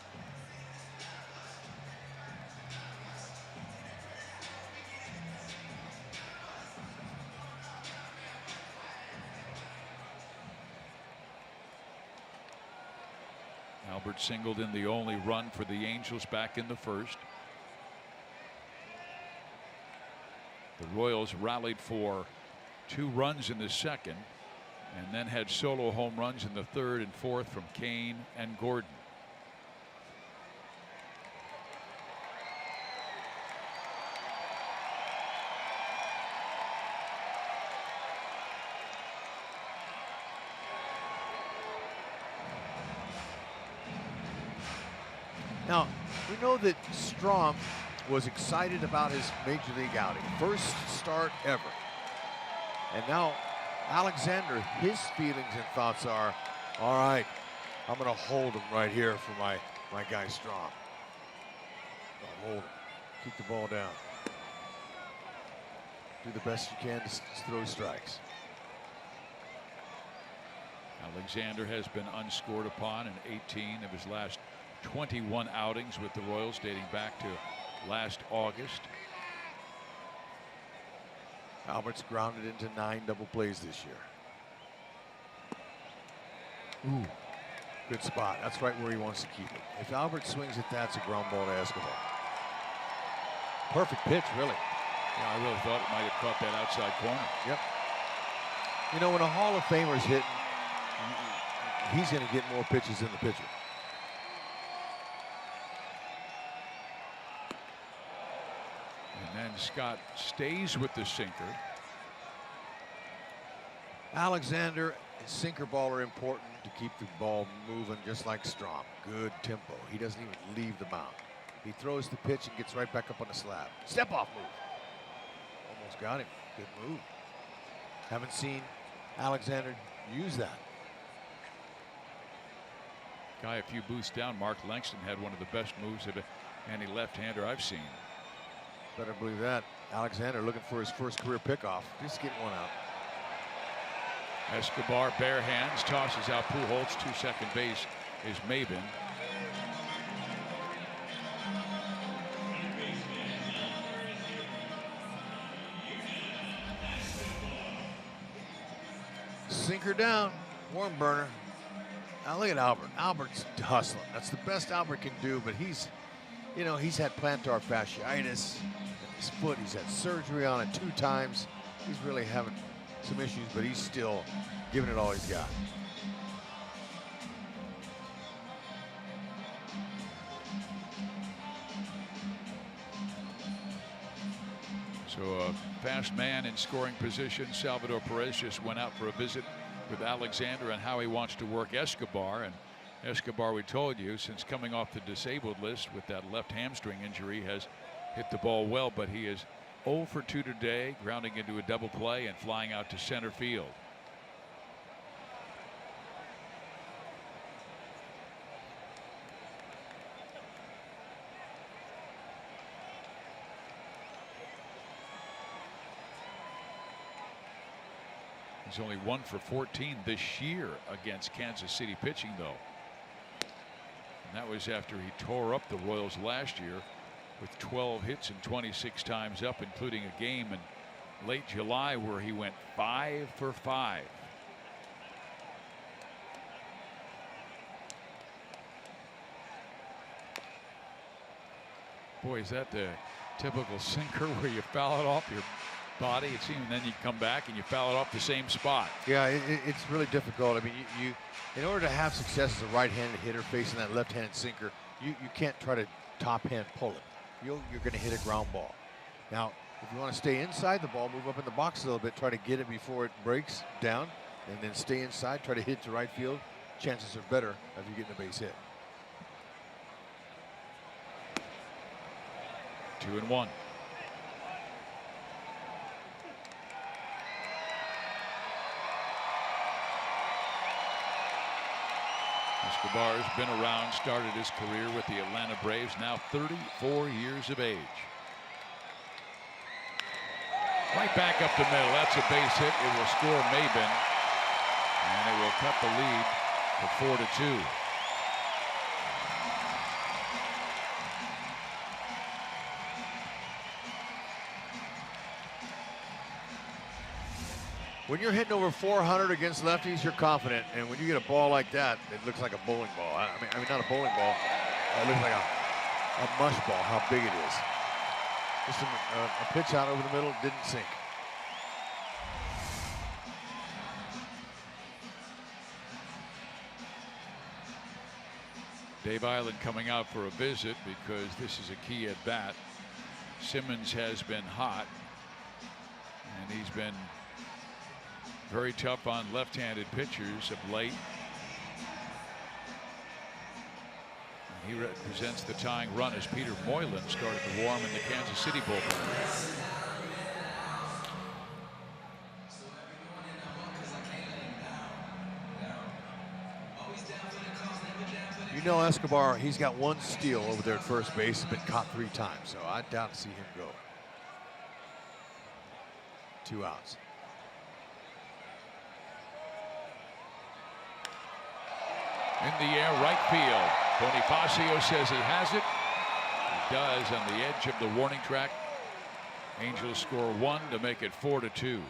Albert singled in the only run for the Angels back in the first. The Royals rallied for 2 runs in the second, and then had solo home runs in the third and fourth from Kane and Gordon. Now, we know that Strom was excited about his major league outing. First start ever. And now Alexander, his feelings and thoughts are, all right, I'm going to hold him right here for my guy Strom. Hold him. Keep the ball down. Do the best you can to throw strikes. Alexander has been unscored upon in 18 of his last 21 outings with the Royals, dating back to last August. Albert's grounded into 9 double plays this year. Ooh, good spot. That's right where he wants to keep it. If Albert swings it, that's a ground ball to Escobar. Perfect pitch, really. Yeah, I really thought it might have caught that outside corner. Yep. You know, when a Hall of Famer's hitting, he's going to get more pitches than the pitcher. And then Scott stays with the sinker. Alexander and sinker ball are important to keep the ball moving, just like Strom. Good tempo. He doesn't even leave the mound. He throws the pitch and gets right back up on the slab. Step off move. Almost got him. Good move. Haven't seen Alexander use that. Guy a few booths down, Mark Langston, had one of the best moves of any left-hander I've seen. Better believe that. Alexander looking for his first career pickoff. Just getting one out. Escobar, bare hands, tosses out Pujols to second base is Maben. Sinker down, warm burner. Now look at Albert. Albert's hustling. That's the best Albert can do, but he's, you know, he's had plantar fasciitis in his foot. He's had surgery on it 2 times. He's really having some issues, but he's still giving it all he's got. So a fast man in scoring position. Salvador Perez just went out for a visit with Alexander and how he wants to work Escobar. And Escobar, we told you, since coming off the disabled list with that left hamstring injury, has hit the ball well, but he is 0 for 2 today, grounding into a double play and flying out to center field. He's only 1 for 14 this year against Kansas City pitching, though. And that was after he tore up the Royals last year with 12 hits and 26 times up, including a game in late July where he went 5 for 5. Boy, is that the typical sinker where you foul it off your body, it seems, and then you come back and you foul it off the same spot. Yeah, it's really difficult. I mean, you in order to have success as a right-handed hitter facing that left-handed sinker, you can't try to top-hand pull it. You're going to hit a ground ball. Now, if you want to stay inside the ball, move up in the box a little bit, try to get it before it breaks down, and then stay inside, try to hit to right field. Chances are better of you getting a base hit. 2-1. Escobar has been around, started his career with the Atlanta Braves, now 34 years of age. Right back up the middle. That's a base hit. It will score Maben, and it will cut the lead to 4-2. When you're hitting over 400 against lefties, you're confident, and when you get a ball like that, it looks like a bowling ball. I mean, not a bowling ball. It looks like a mush ball. How big it is. Just a pitch out over the middle, didn't sink. Dave Island coming out for a visit because this is a key at bat. Simmons has been hot, and he's been very tough on left-handed pitchers of late. And he represents the tying run as Peter Moylan started to warm in the Kansas City bullpen. You know, Escobar, he's got 1 steal over there at first base. He's been caught 3 times, so I doubt to see him go. 2 outs. In the air, right field. Bonifacio says he has it. He does on the edge of the warning track. Angels score 1 to make it 4-2.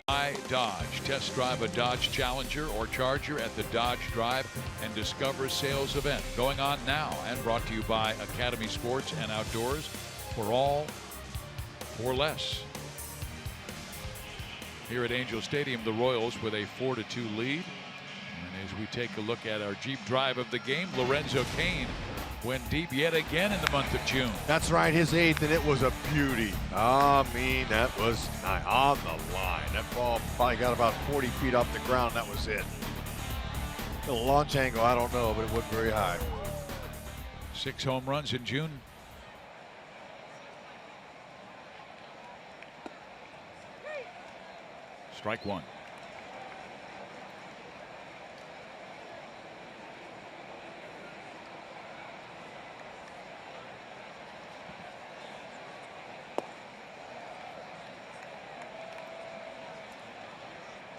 By Dodge. Test drive a Dodge Challenger or Charger at the Dodge Drive and Discover sales event going on now, and brought to you by Academy Sports and Outdoors, for all or less. Here at Angel Stadium, the Royals with a 4-2 lead. And as we take a look at our Jeep drive of the game, Lorenzo Cain went deep yet again in the month of June. That's right, his 8th, and it was a beauty. I mean, that was on the line. That ball probably got about 40 feet off the ground. That was it. The launch angle, I don't know, but it wasn't very high. 6 home runs in June. Strike 1.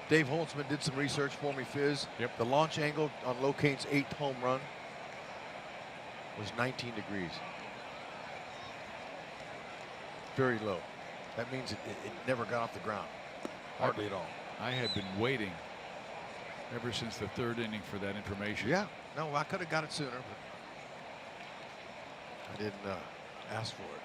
Dave Holtzman did some research for me, Fizz. Yep. The launch angle on Locane's 8th home run was 19 degrees. Very low. That means it never got off the ground. Hardly at all. I had been waiting ever since the 3rd inning for that information. Yeah. No, I could have got it sooner, but I didn't ask for it.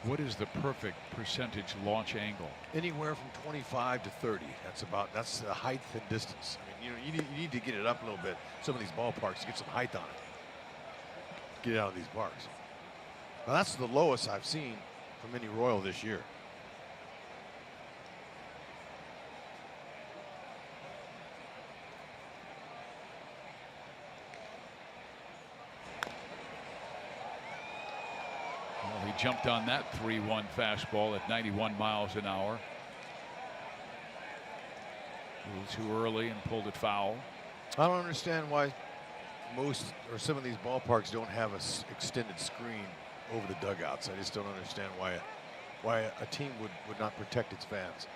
What is the perfect percentage launch angle? Anywhere from 25 to 30. That's the height and distance. I mean, you need to get it up a little bit. Some of these ballparks to get some height on it. Get it out of these parks. Now that's the lowest I've seen from any Royal this year. Well, he jumped on that 3-1 fastball at 91 miles an hour. A little too early and pulled it foul. I don't understand why most or some of these ballparks don't have an extended screen over the dugouts. I just don't understand why a team would not protect its fans.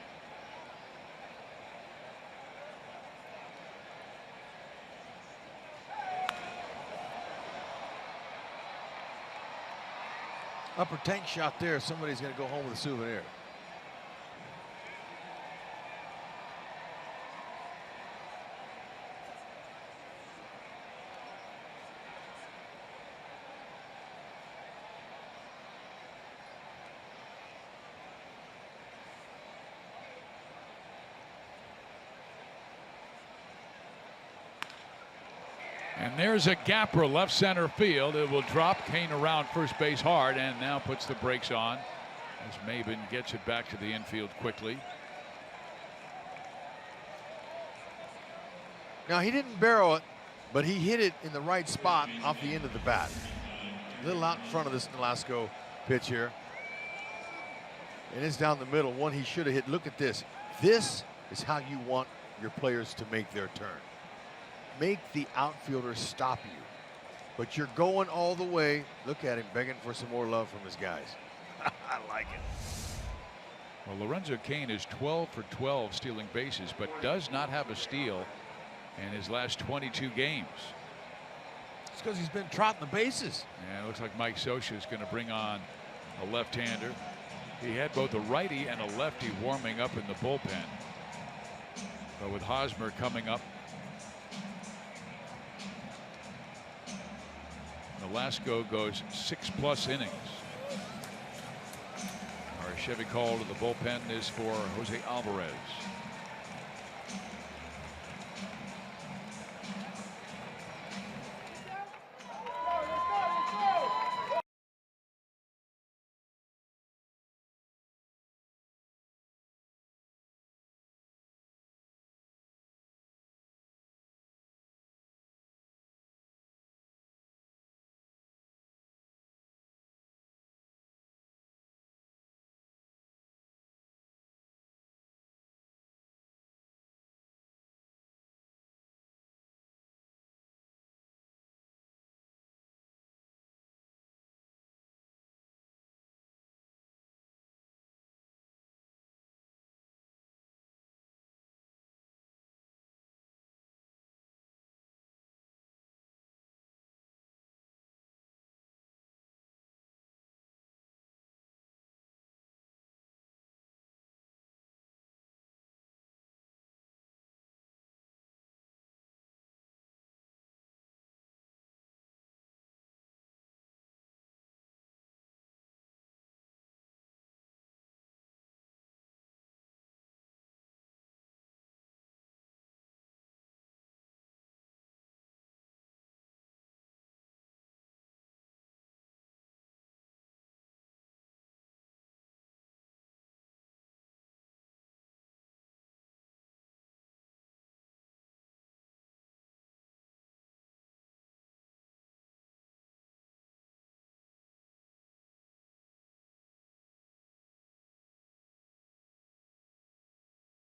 Upper tank shot there. Somebody's going to go home with a souvenir. And there's a gapper left center field. It will drop. Cain around first base hard and now puts the brakes on as Maben gets it back to the infield quickly. Now he didn't barrel it, but he hit it in the right spot off the end of the bat. A little out in front of this Nolasco pitch here. And it's down the middle, one he should have hit. Look at this. This is how you want your players to make their turn. Make the outfielder stop you. But you're going all the way. Look at him begging for some more love from his guys. I like it. Well, Lorenzo Cain is 12 for 12 stealing bases, but does not have a steal in his last 22 games. It's because he's been trotting the bases. And it looks like Mike Scioscia is going to bring on a left-hander. He had both a righty and a lefty warming up in the bullpen. But with Hosmer coming up, Velasco goes 6+ innings. Our Chevy call to the bullpen is for Jose Alvarez.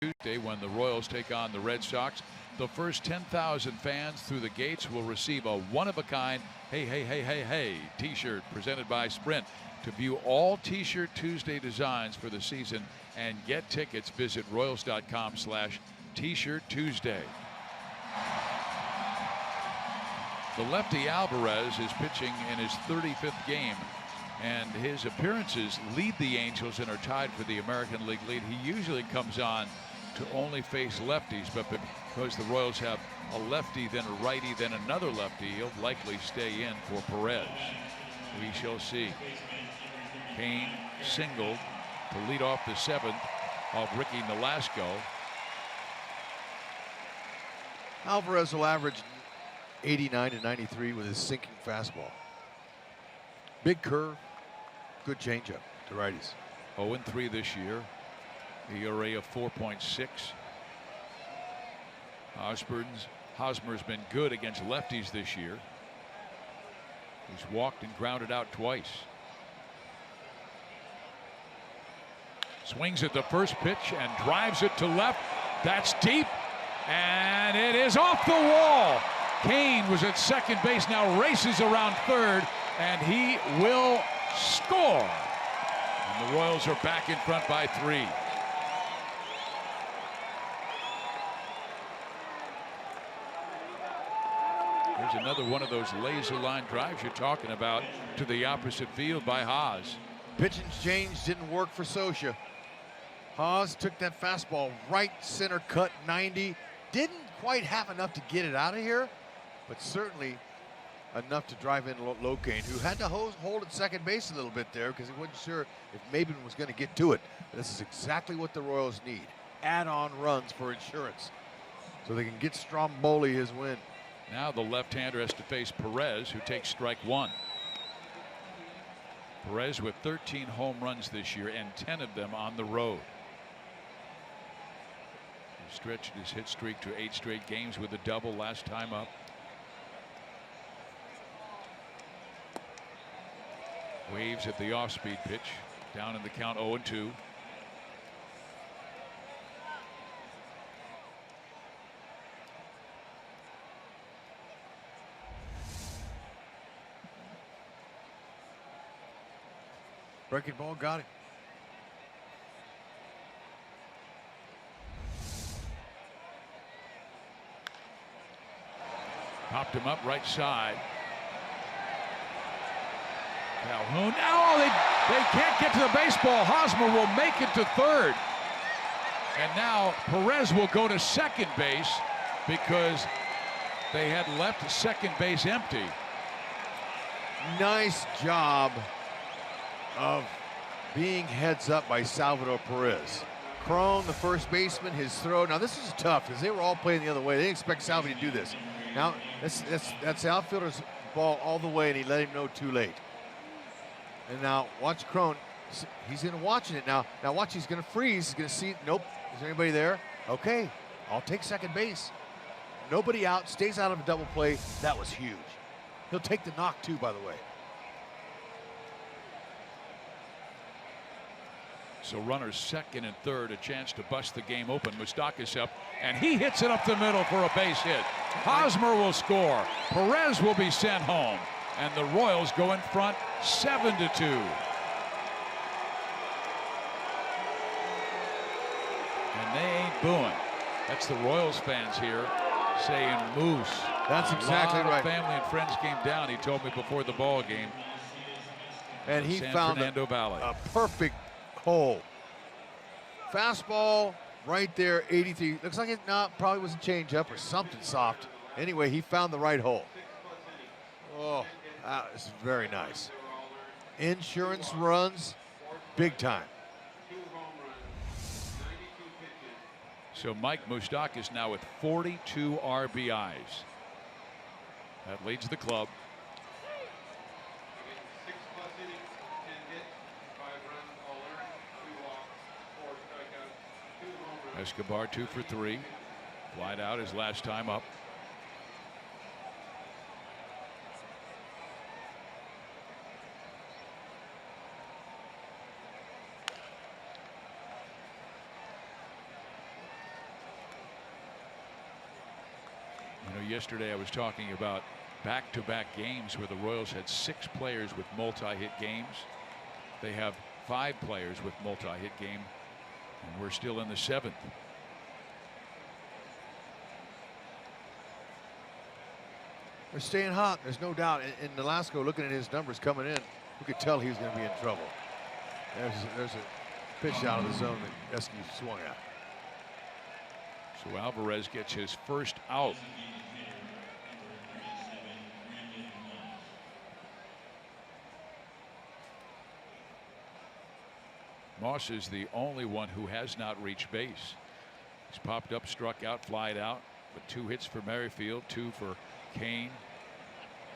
Tuesday, when the Royals take on the Red Sox, the first 10,000 fans through the gates will receive a one-of-a-kind Hey t-shirt presented by Sprint. To view all T-shirt Tuesday designs for the season and get tickets, visit Royals.com/T-shirt Tuesday. The lefty Alvarez is pitching in his 35th game, and his appearances lead the Angels and are tied for the American League lead. He usually comes on to only face lefties, but because the Royals have a lefty, then a righty, then another lefty, he'll likely stay in for Perez. We shall see. Cain singled to lead off the 7th of Ricky Nolasco. Alvarez will average 89 to 93 with his sinking fastball. Big curve, good changeup to righties. 0-3 this year. ERA of 4.6. Hosmer's been good against lefties this year. He's walked and grounded out twice. Swings at the first pitch and drives it to left. That's deep, and it is off the wall. Cain was at second base, now races around third, and he will score. And the Royals are back in front by 3. Here's another one of those laser line drives you're talking about to the opposite field by Haas. Pitch and change didn't work for Scioscia. Haas took that fastball right center cut 90. Didn't quite have enough to get it out of here, but certainly enough to drive in Locaine, who had to hold at second base a little bit there because he wasn't sure if Maben was going to get to it. This is exactly what the Royals need. Add-on runs for insurance so they can get Stromboli his win. Now the left-hander has to face Perez, who takes strike 1. Perez with 13 home runs this year and 10 of them on the road. He stretched his hit streak to 8 straight games with a double last time up. Waves at the off-speed pitch. Down in the count 0-2. Breaking ball, got it. Popped him up right side. Calhoun. Oh, they can't get to the baseball. Hosmer will make it to third. And now Perez will go to second base because they had left second base empty. Nice job of being heads up by Salvador Perez. Crone, the first baseman, his throw. Now this is tough because they were all playing the other way. They didn't expect Salvi to do this. Now that's the outfielder's ball all the way, and he let him know too late. And now watch Crone. He's in watching it now. Now watch, he's going to freeze. He's going to see. Nope. Is there anybody there? Okay, I'll take second base. Nobody out. Stays out of a double play. That was huge. He'll take the knock too, by the way. So runners second and third, a chance to bust the game open. Moustakas up, and he hits it up the middle for a base hit. Hosmer will score. Perez will be sent home, and the Royals go in front 7-2. And they ain't booing. That's the Royals fans here saying moose. That's exactly right. Family and friends came down, he told me before the ball game. And he San found Fernando Valley. a perfect hole. Fastball right there, 83. Looks like it probably was a changeup or something soft. Anyway, he found the right hole. Oh, that is very nice. Insurance runs big time. So Mike Moustakas now with 42 RBIs. That leads the club. Escobar 2 for 3. Flied out his last time up. You know, yesterday I was talking about back-to-back games where the Royals had 6 players with multi-hit games. They have 5 players with multi-hit game. And we're still in the 7th. They're staying hot, there's no doubt. And Nolasco, looking at his numbers coming in, you could tell he was going to be in trouble. There's a pitch out of the zone that Esky swung at. So Alvarez gets his first out. Moss is the only one who has not reached base. He's popped up, struck out, flied out, but 2 hits for Merrifield, 2 for Kane,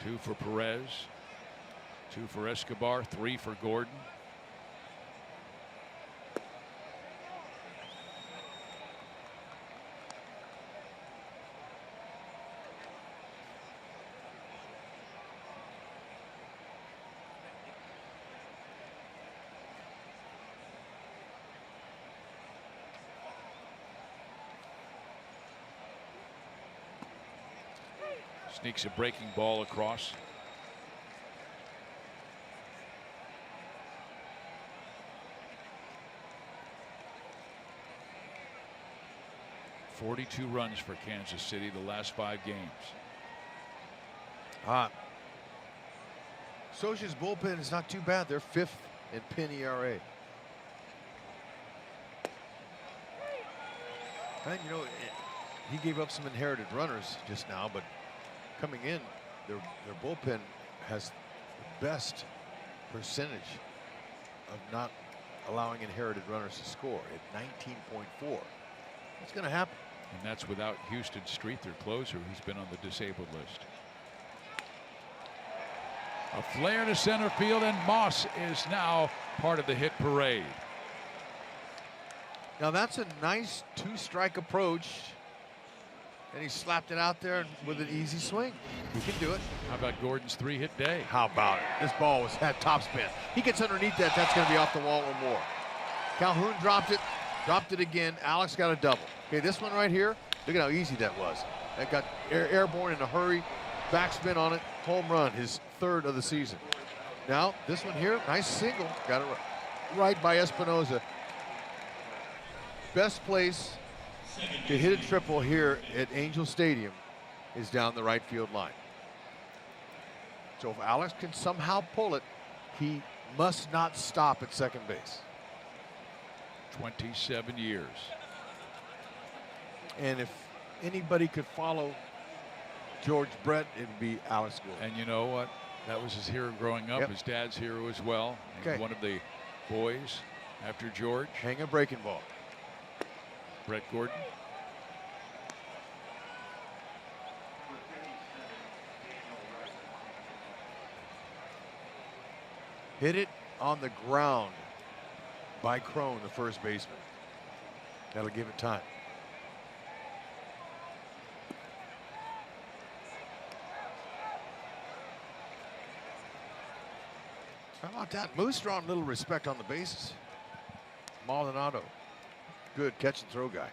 2 for Perez, 2 for Escobar, 3 for Gordon. Sneaks a breaking ball across. $42 runs for Kansas City the last 5 games. Scioscia's bullpen is not too bad. They're 5th in PIN ERA. And you know, he gave up some inherited runners just now, but coming in, their bullpen has the best percentage of not allowing inherited runners to score at 19.4. What's going to happen? And that's without Houston Street, their closer, who's been on the disabled list. A flare to center field, and Moss is now part of the hit parade. Now that's a nice 2-strike approach. And he slapped it out there with an easy swing. He can do it. How about Gordon's 3-hit day? How about it? This ball had top spin. He gets underneath that, that's going to be off the wall or more. Calhoun dropped it again. Alex got a double. Okay, this one right here, look at how easy that was. That got airborne in a hurry. Backspin on it, home run, his 3rd of the season. Now, this one here, nice single. Got it right by Espinosa. Best place to hit a triple here at Angel Stadium is down the right field line. So if Alex can somehow pull it, he must not stop at second base. 27 years. And if anybody could follow George Brett, it would be Alex Gordon. And you know what? That was his hero growing up. Yep. His dad's hero as well. He was one of the boys after George. Hang a breaking ball. Brett Gordon. Hit it on the ground by Crone, the first baseman. That'll give it time. How about that? Moose drawing a little respect on the bases. Maldonado, good catch and throw guy.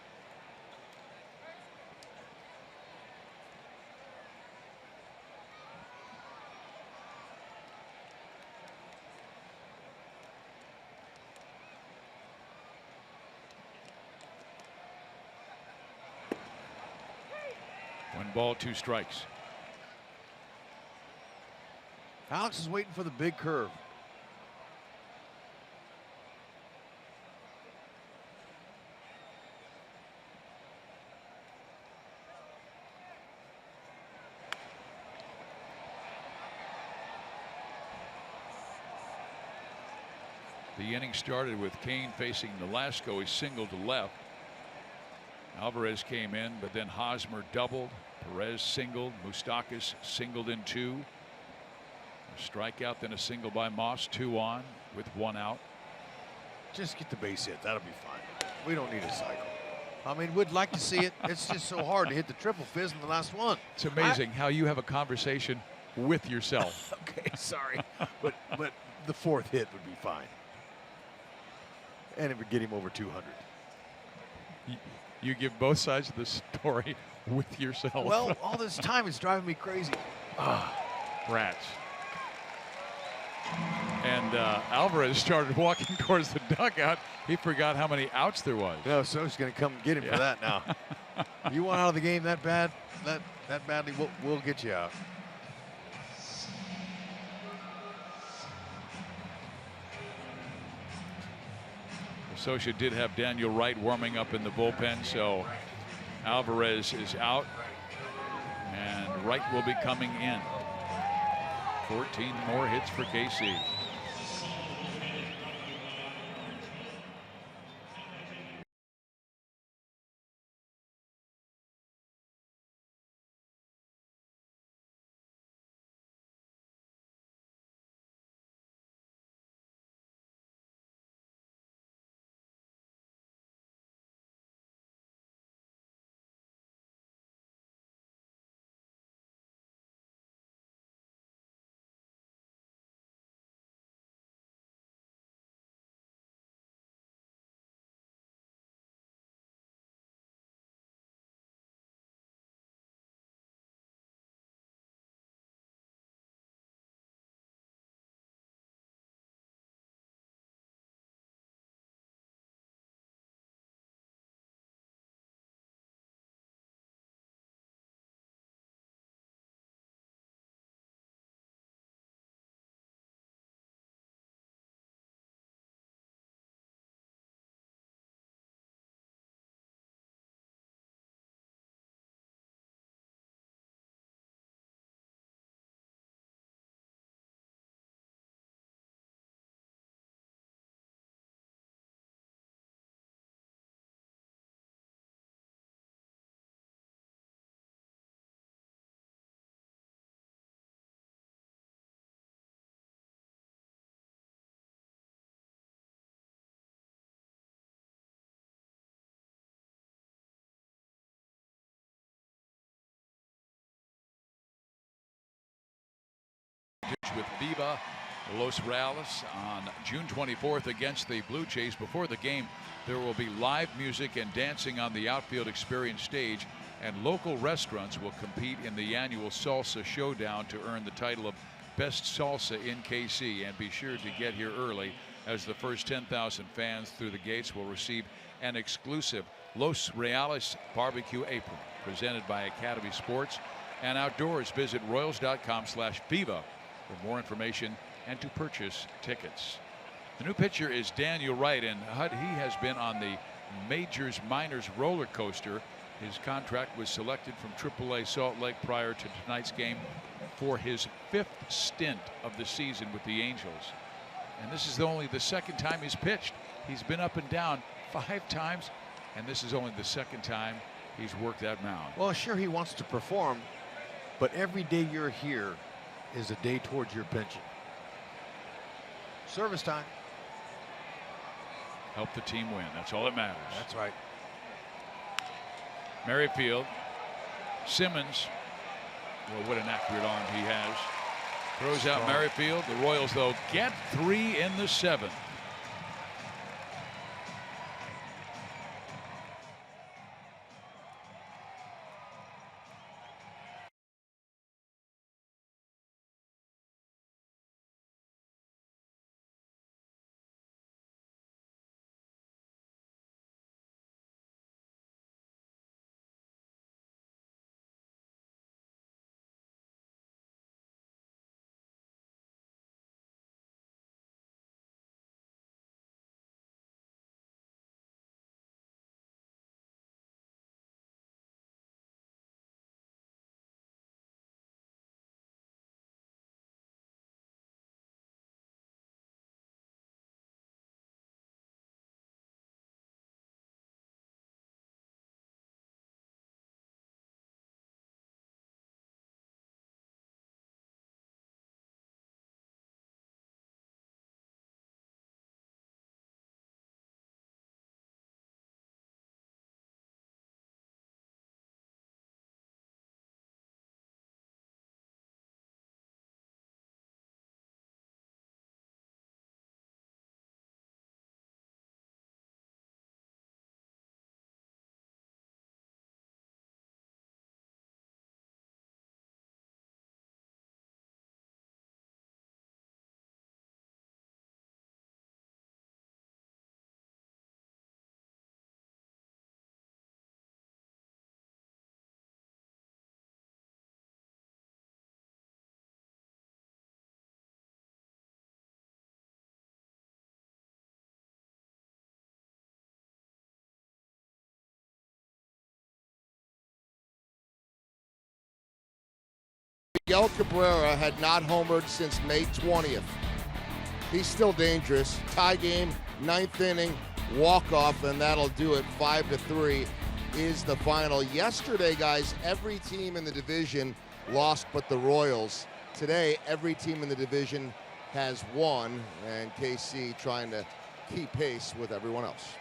One ball, 2 strikes. Alex is waiting for the big curve. The inning started with Kane facing Nolasco. He singled to left. Alvarez came in, but then Hosmer doubled. Perez singled. Moustakas singled in 2. A strikeout, then a single by Moss. 2 on with 1 out. Just get the base hit. That'll be fine. We don't need a cycle. I mean, we'd like to see it. It's just so hard to hit the triple fizz in the last one. It's amazing how you have a conversation with yourself. Okay, sorry. but the 4th hit would be fine. And it would get him over 200. You give both sides of the story with yourself. Well, all this time it's driving me crazy. Rats. And Alvarez started walking towards the dugout. He forgot how many outs there was. No, so he's going to come get him for that now. You want out of the game that bad, that badly, we'll get you out. Socha did have Daniel Wright warming up in the bullpen, so Alvarez is out and Wright will be coming in. 14 more hits for KC. With Viva Los Reales on June 24th against the Blue Jays. Before the game, there will be live music and dancing on the Outfield Experience stage, and local restaurants will compete in the annual Salsa Showdown to earn the title of Best Salsa in KC. And be sure to get here early, as the first 10,000 fans through the gates will receive an exclusive Los Reales barbecue apron presented by Academy Sports and Outdoors. Visit Royals.com/Viva for more information and to purchase tickets. The new pitcher is Daniel Wright, and Hud, he has been on the majors minors roller coaster. His contract was selected from AAA Salt Lake prior to tonight's game for his 5th stint of the season with the Angels. And this is only the 2nd time he's pitched. He's been up and down 5 times, and this is only the 2nd time he's worked that mound. Well, sure, he wants to perform, but every day you're here is a day towards your pension. Service time. Help the team win. That's all that matters. That's right. Merrifield. Simmons. Well, what an accurate arm he has. Throws out Merrifield. The Royals, though, get 3 in the 7th. Miguel Cabrera had not homered since May 20th. He's still dangerous. Tie game, 9th inning, walk-off, and that'll do it. 5-3 is the final. Yesterday, guys, every team in the division lost but the Royals. Today, every team in the division has won, and KC trying to keep pace with everyone else.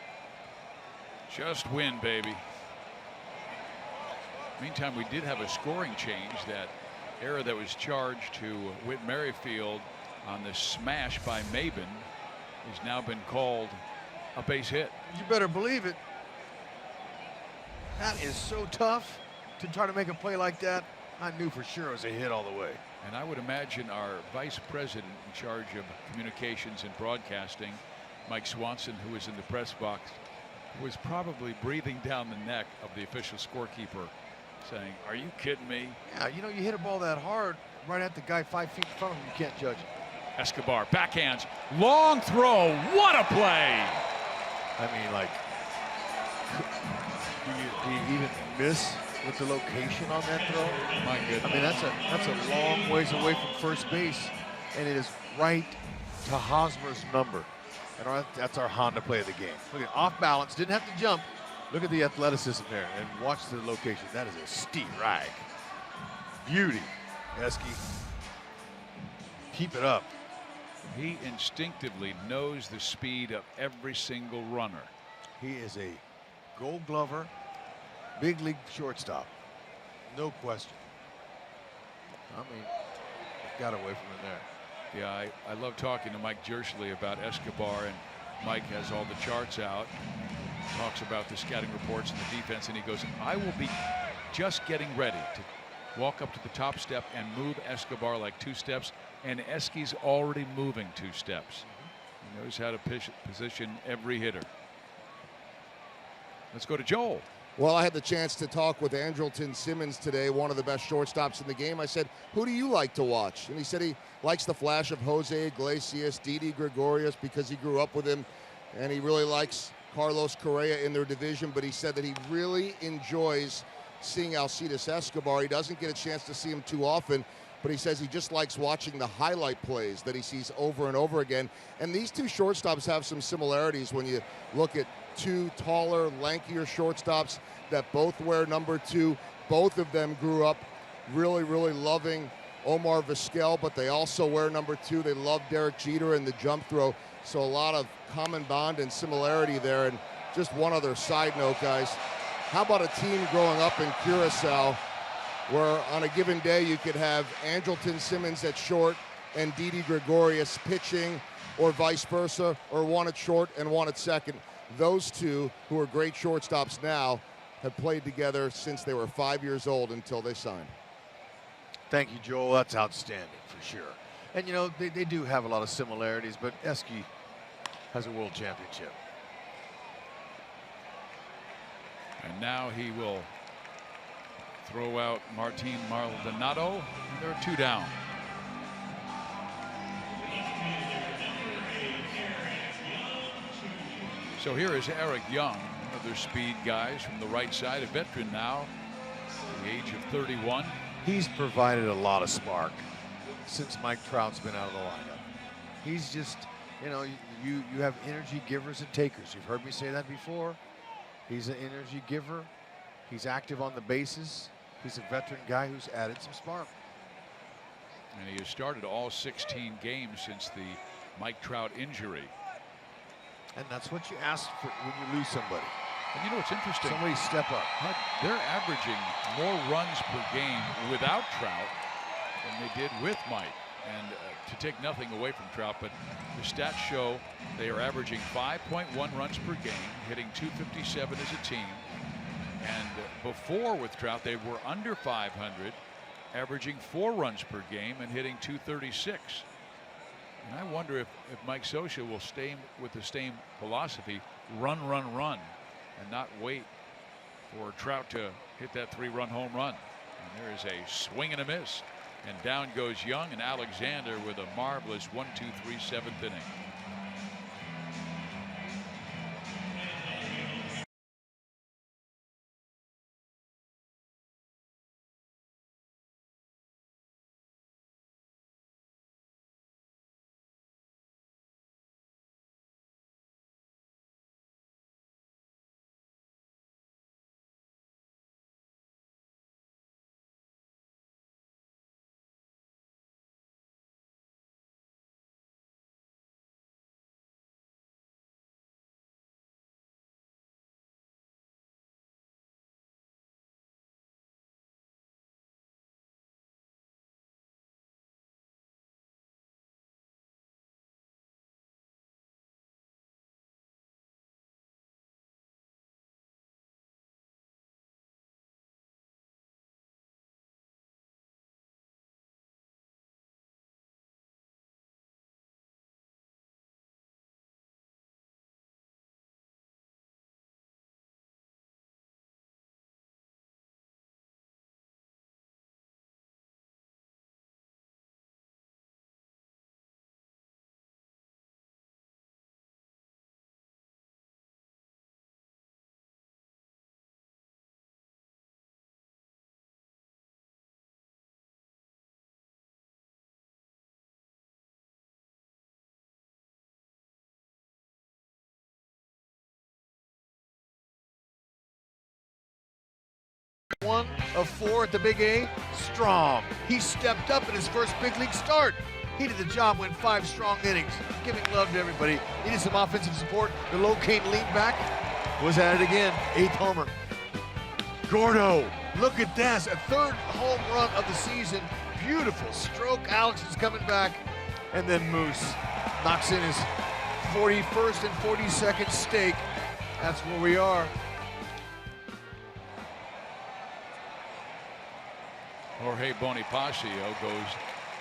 Just win, baby. Meantime, we did have a scoring change. That error that was charged to Whit Merrifield on the smash by Maben has now been called a base hit. You better believe it. That is so tough to try to make a play like that. I knew for sure it was a hit all the way. And I would imagine our vice president in charge of communications and broadcasting, Mike Swanson, who was in the press box, was probably breathing down the neck of the official scorekeeper, saying, "Are you kidding me?" Yeah, you know, you hit a ball that hard right at the guy 5 feet in front of him, you can't judge it. Escobar, backhands, long throw. What a play! I mean, like, do you even miss with the location on that throw? My goodness. I mean, that's a long ways away from first base, and it is right to Hosmer's number. And that's our Honda play of the game. Look at off balance, didn't have to jump. Look at the athleticism there, and watch the location. That is a steep rag. Beauty, Esky. Keep it up. He instinctively knows the speed of every single runner. He is a Gold Glover, big league shortstop. No question. I mean, got away from him there. Yeah, I love talking to Mike Jerschley about Escobar, and Mike has all the charts out, talks about the scouting reports and the defense, and he goes, I will be just getting ready to walk up to the top step and move Escobar like 2 steps, and Esky's already moving 2 steps. He knows how to position every hitter. Let's go to Joel. Well, I had the chance to talk with Andrelton Simmons today, one of the best shortstops in the game. I said, who do you like to watch? And he said he likes the flash of Jose Iglesias, Didi Gregorius, because he grew up with him, and he really likes Carlos Correa in their division, but he said that he really enjoys seeing Alcides Escobar. He doesn't get a chance to see him too often, but he says he just likes watching the highlight plays that he sees over and over again. And these 2 shortstops have some similarities when you look at 2 taller, lankier shortstops that both wear number 2. Both of them grew up really, really loving Omar Vizquel, but they also wear number 2. They love Derek Jeter and the jump throw. So a lot of common bond and similarity there. And just one other side note, guys. How about a team growing up in Curacao where on a given day you could have Andrelton Simmons at short and Didi Gregorius pitching, or vice versa, or one at short and one at second? Those 2, who are great shortstops now, have played together since they were 5 years old until they signed. Thank you, Joel. That's outstanding for sure. And, you know, they do have a lot of similarities, but Esky has a world championship. And now he will throw out Martin Maldonado. And there are 2 down. So here is Eric Young, one of their speed guys from the right side, a veteran now, at the age of 31. He's provided a lot of spark since Mike Trout's been out of the lineup. He's just, you know, you have energy givers and takers. You've heard me say that before. He's an energy giver. He's active on the bases. He's a veteran guy who's added some spark. And he has started all 16 games since the Mike Trout injury. And that's what you ask for when you lose somebody. And you know what's interesting? Somebody step up. They're averaging more runs per game without Trout than they did with Mike. And to take nothing away from Trout, but the stats show they are averaging 5.1 runs per game, hitting .257 as a team. And before with Trout, they were under 500, averaging 4 runs per game and hitting .236. And I wonder if Mike Scioscia will stay with the same philosophy, run, run, run, and not wait for Trout to hit that 3-run home run. And there is a swing and a miss. And down goes Young, and Alexander with a marvelous 1-2-3 7th inning. One of 4 at the Big A, strong. He stepped up in his first big league start. He did the job, went 5 strong innings. Giving love to everybody. Needed some offensive support. The locating lean back was at it again. 8th homer. Gordo, look at this. A 3rd home run of the season. beautiful stroke. Alex is coming back, and then Moose knocks in his 41st and 42nd steak. That's where we are. Jorge Bonifacio goes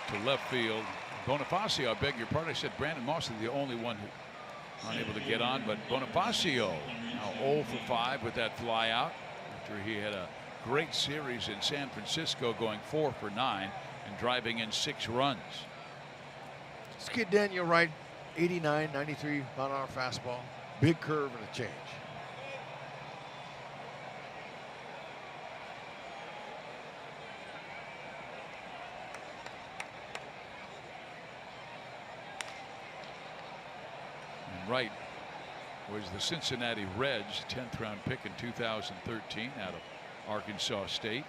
to left field. Bonifacio, I beg your pardon, I said Brandon Moss is the only one who unable to get on, but Bonifacio now 0 for 5 with that fly out after he had a great series in San Francisco, going 4 for 9 and driving in 6 runs. This kid Daniel Wright, 89, 93 mile-an-hour fastball, big curve and a change. Wright was the Cincinnati Reds 10th round pick in 2013 out of Arkansas State.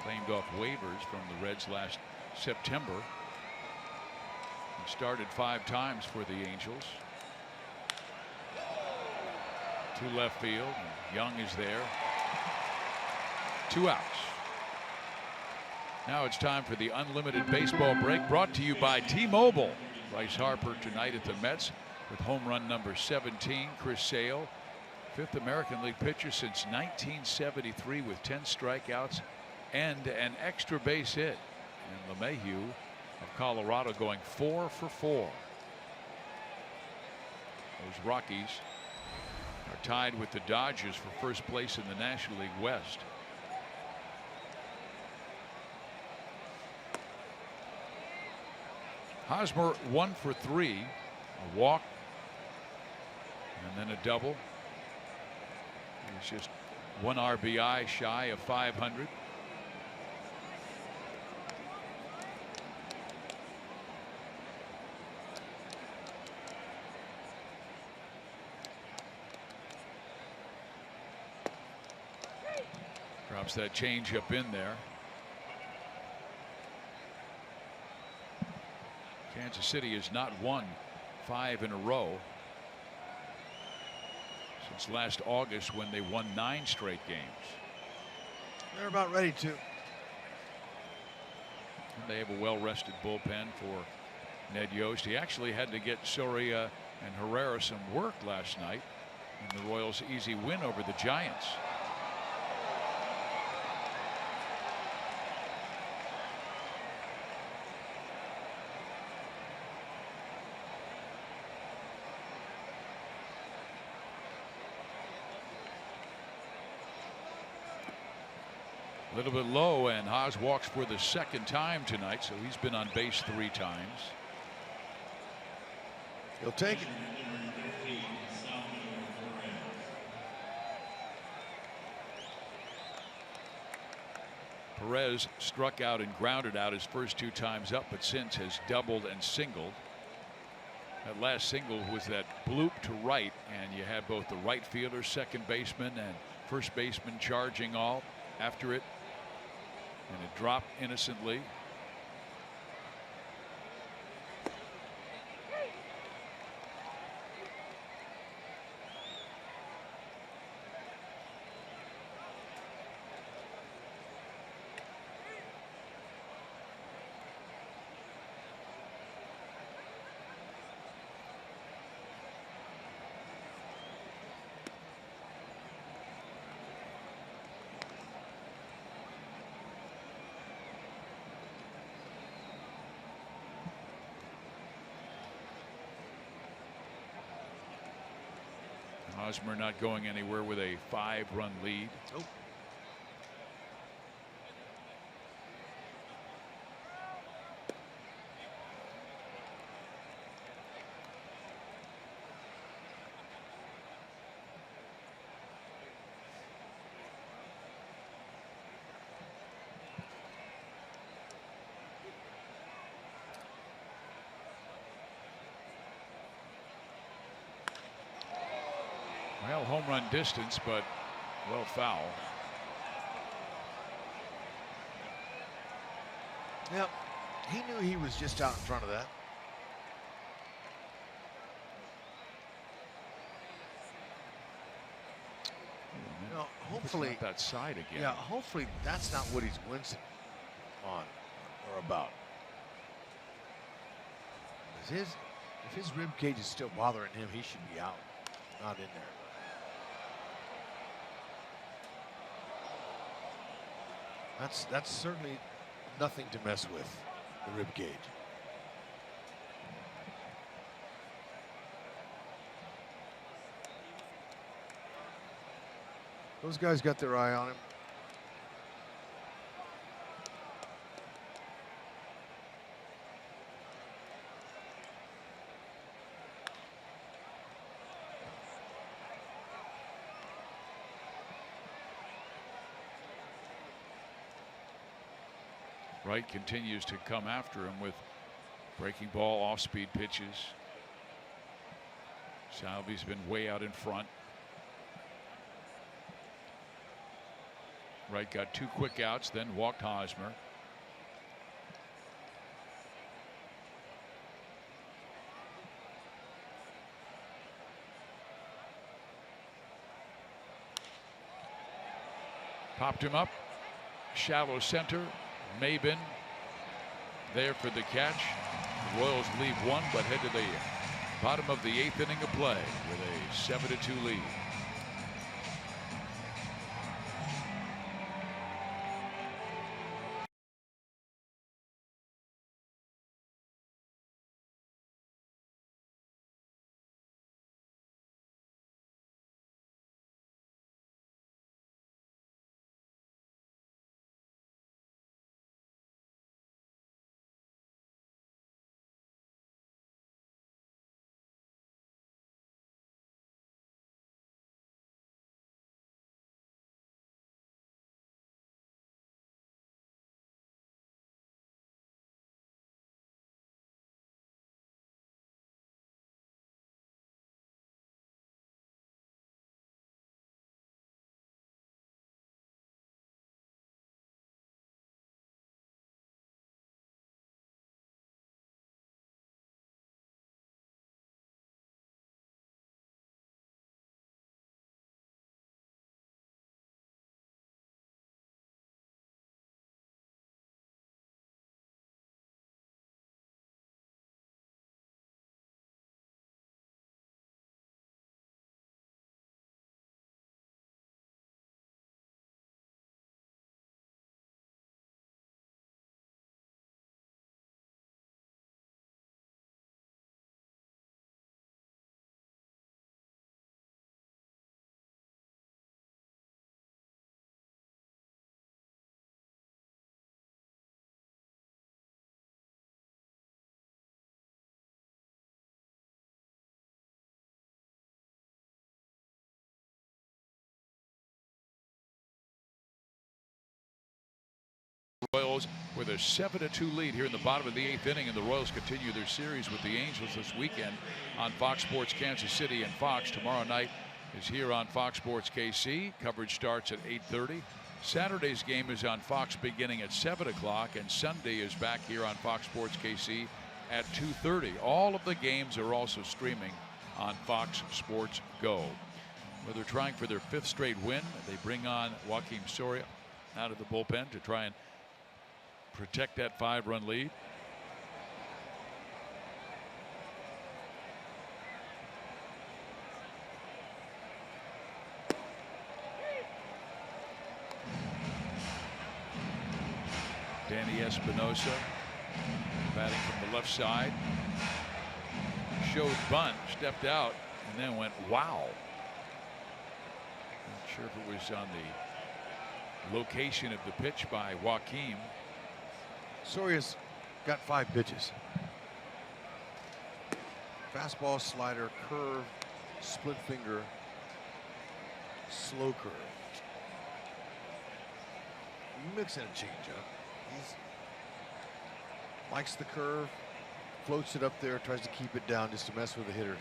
Claimed off waivers from the Reds last September. He started 5 times for the Angels. To left field. Young is there. 2 outs. Now it's time for the unlimited baseball break, brought to you by T-Mobile. Bryce Harper tonight at the Mets with home run number 17. Chris Sale, 5th American League pitcher since 1973 with 10 strikeouts and an extra base hit. And LeMahieu of Colorado going 4 for 4. Those Rockies are tied with the Dodgers for first place in the National League West. Hosmer 1 for 3, a walk, and then a double. He's just 1 RBI shy of 500. Drops that changeup in there. Kansas City has not won 5 in a row since last August, when they won 9 straight games. They're about ready to. And they have a well-rested bullpen for Ned Yost. He actually had to get Soria and Herrera some work last night in the Royals' easy win over the Giants. A little bit low, and Haas walks for the 2nd time tonight, so he's been on base 3 times. He'll take it. Perez struck out and grounded out his first 2 times up, but since has doubled and singled. That last single was that bloop to right, and you had both the right fielder, second baseman, and first baseman charging all after it. And it dropped innocently. Hosmer not going anywhere with a 5-run lead. Nope. Well, home run distance, but well foul. Yep. He knew he was just out in front of that. Hopefully that side again. Yeah, hopefully that's not what he's wincing on. are about. If his rib cage is still bothering him, he should be out, not in there. That's certainly nothing to mess with, the rib cage. Those guys got their eye on him. Wright continues to come after him with breaking ball, off-speed pitches. Salvi's been way out in front. Wright got 2 quick outs, then walked Hosmer. Popped him up. Shallow center. Maben there for the catch. The Royals leave 1, but head to the bottom of the 8th inning of play with a 7-2 lead. Royals with a 7-2 lead here in the bottom of the 8th inning, and the Royals continue their series with the Angels this weekend on Fox Sports Kansas City and Fox. Tomorrow night is here on Fox Sports KC. Coverage starts at 8:30. Saturday's game is on Fox beginning at 7 o'clock, and Sunday is back here on Fox Sports KC at 2:30. All of the games are also streaming on Fox Sports Go. Well, they're trying for their 5th straight win. They bring on Joakim Soria out of the bullpen to try and protect that 5-run lead. Danny Espinosa batting from the left side. Showed bunt, stepped out, and then went wow. Not sure if it was on the location of the pitch by Joakim. Soria's got 5 pitches. Fastball, slider, curve, split finger, slow curve. You mix in a changeup. He likes the curve, floats it up there, tries to keep it down just to mess with the hitter.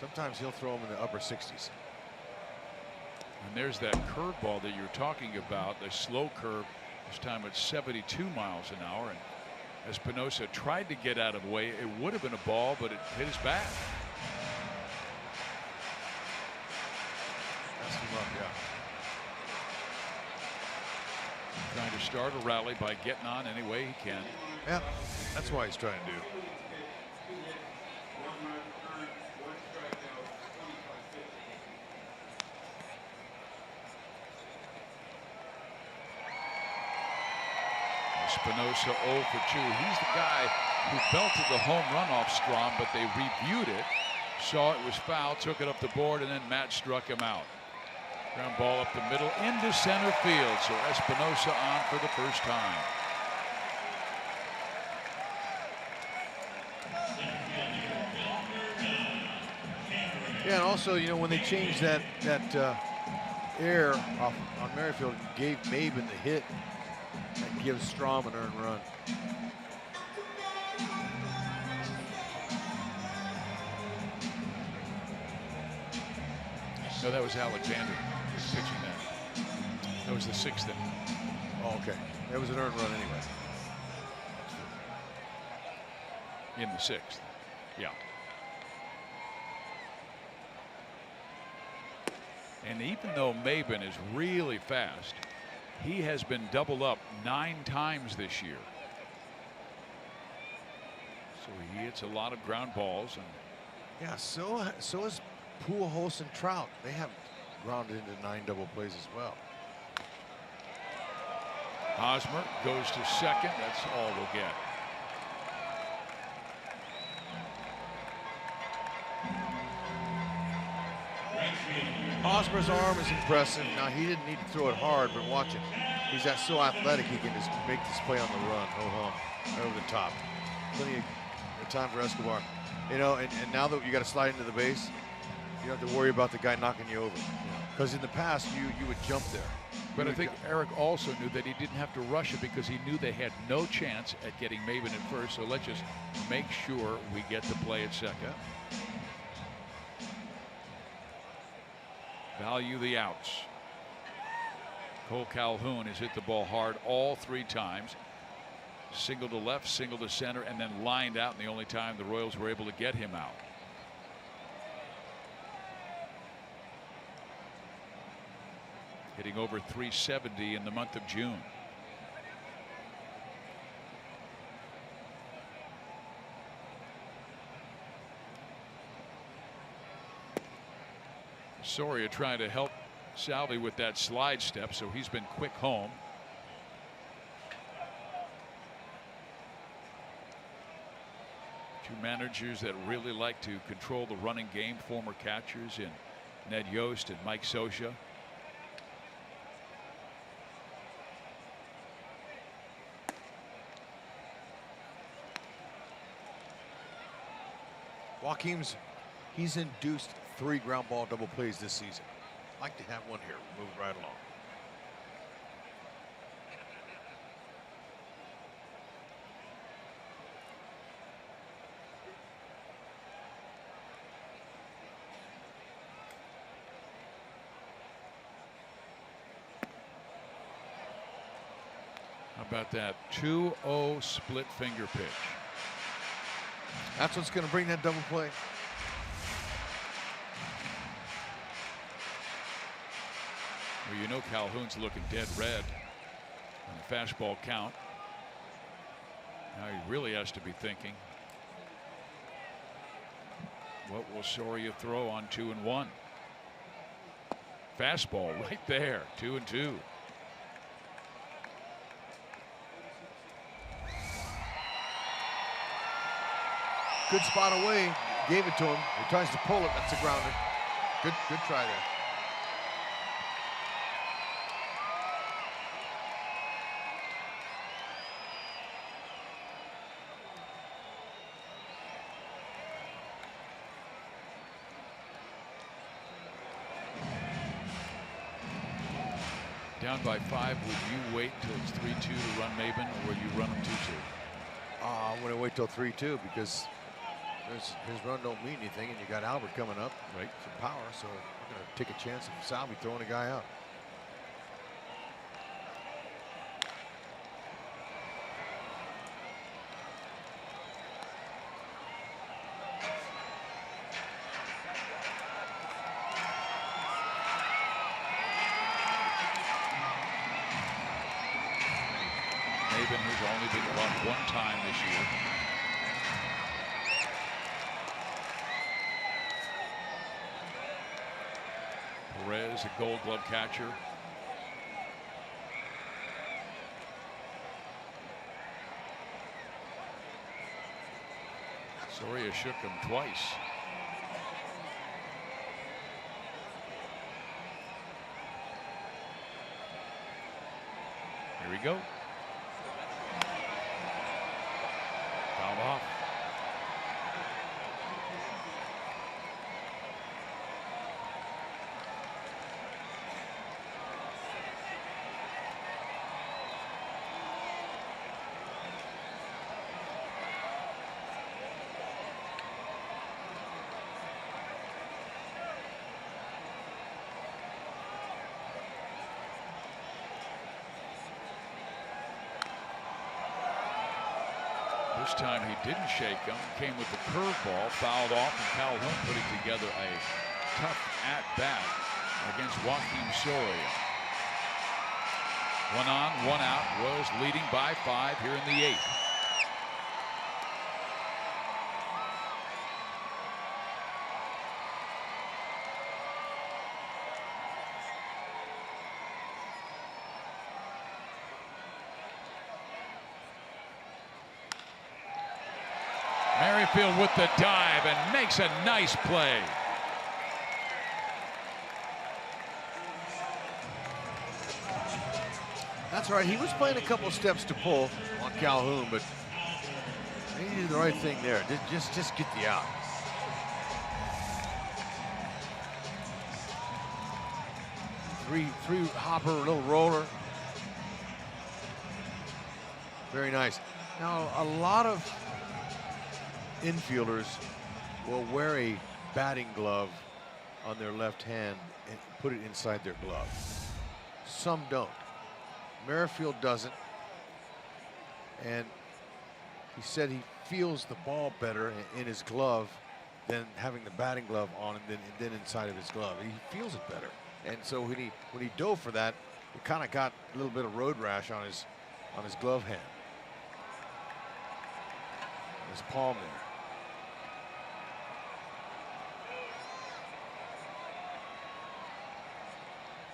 Sometimes he'll throw them in the upper 60s. And there's that curveball that you're talking about, the slow curve. This time it's 72 miles an hour, and Espinosa tried to get out of the way. It would have been a ball, but it hit his back. That's him up, yeah. Trying to start a rally by getting on any way he can. Yeah, that's why he's trying to do. Espinosa 0 for 2. He's the guy who belted the home run off Strom, but they reviewed it, saw it was foul, took it up the board, and then Matt struck him out. Ground ball up the middle into center field. So Espinosa on for the first time. Yeah, and also, you know, when they changed that air off on Merrifield and gave Maben the hit, that gives Strom an earned run. No, that was Alexander pitching that. That was the 6th inning. Oh, okay. That was an earned run anyway. In the 6th. Yeah. And even though Maben is really fast, he has been doubled up 9 times this year. So he hits a lot of ground balls. And yeah, so is Pujols and Trout. They have grounded into 9 double plays as well. Hosmer goes to second. That's all we'll get. Hosmer's arm is impressive. Now, he didn't need to throw it hard, but watch it. He's so athletic, he can just make this play on the run. No hum. Over the top. Plenty of time for Escobar. You know, and now that you got to slide into the base, you don't have to worry about the guy knocking you over. Because in the past, you would jump there. But I think Eric also knew that he didn't have to rush it because he knew they had no chance at getting Maben at first. So let's just make sure we get the play at second. Value the outs. Cole Calhoun has hit the ball hard all 3 times. Single to left, single to center, and then lined out. And the only time the Royals were able to get him out. Hitting over 370 in the month of June. Soria trying to help Salvi with that slide step, so he's been quick home. Two managers that really like to control the running game, former catchers in Ned Yost and Mike Scioscia. Joaquim's, he's induced 3 ground ball double plays this season. Like to have one here. Move right along. How about that 2-0 split finger pitch? That's what's going to bring that double play. Well, you know Calhoun's looking dead red on the fastball count. Now he really has to be thinking, what will Soria throw on 2-1? Fastball right there, 2-2. Good spot away. Gave it to him. He tries to pull it. That's a grounder. Good try there. Down by 5, would you wait till it's 3-2 to run Maben, or would you run him 2-2? I'm going to wait till 3-2 because his run don't mean anything, and you got Albert coming up, right, for power, so we're going to take a chance of Salvi throwing a guy out. has only been run one time this year. Perez, a Gold Glove catcher. Soria shook him twice. Here we go. Fouled off. This time he didn't shake him, came with the curveball, fouled off, and Calhoun putting together a tough at-bat against Joaquin Soria. 1 on, 1 out. Royals leading by 5 here in the 8th. Merrifield with the dive and makes a nice play. That's right. He was playing a couple steps to pull on Calhoun, but he did the right thing there. Just get the out. Three hopper, little roller. Very nice. Now a lot of infielders will wear a batting glove on their left hand and put it inside their glove. Some don't. Merrifield doesn't, and he said he feels the ball better in his glove than having the batting glove on and then inside of his glove. He feels it better, and so when he dove for that, it kind of got a little bit of road rash on his glove hand, his palm there.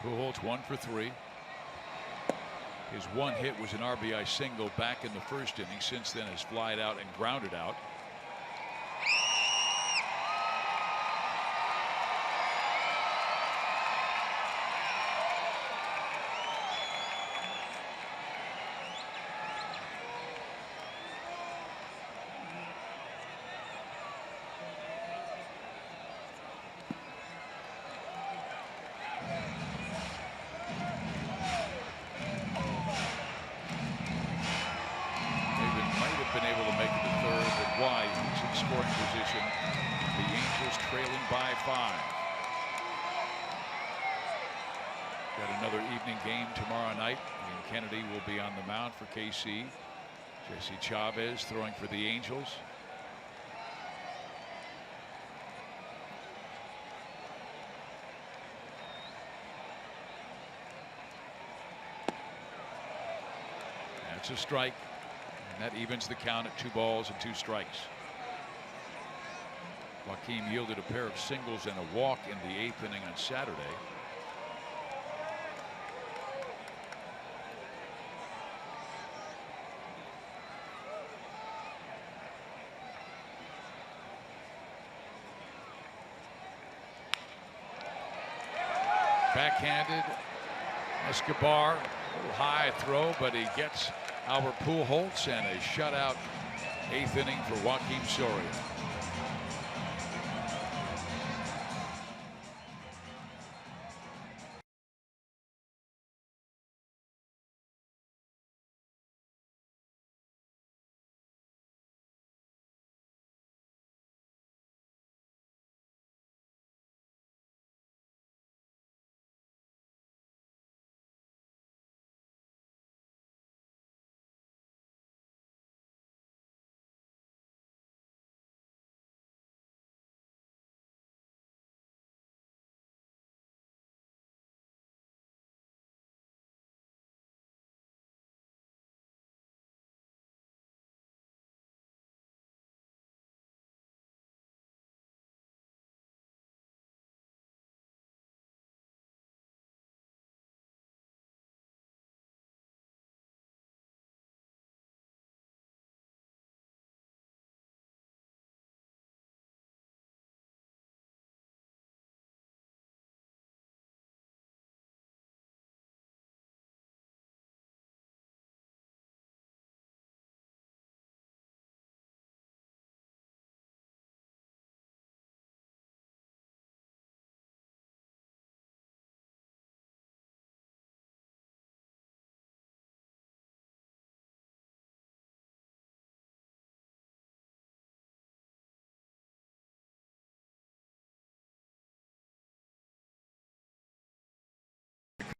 Pujols 1 for 3. His one hit was an RBI single back in the first inning. Since then has flied out and grounded out. Game tomorrow night, and Kennedy will be on the mound for KC. Jesse Chavez throwing for the Angels. That's a strike, and that evens the count at 2 balls and 2 strikes. Joaquin yielded a pair of singles and a walk in the 8th inning on Saturday. Backhanded Escobar, a little high throw, but he gets Albert Pujols, and a shutout 8th inning for Joaquin Soria.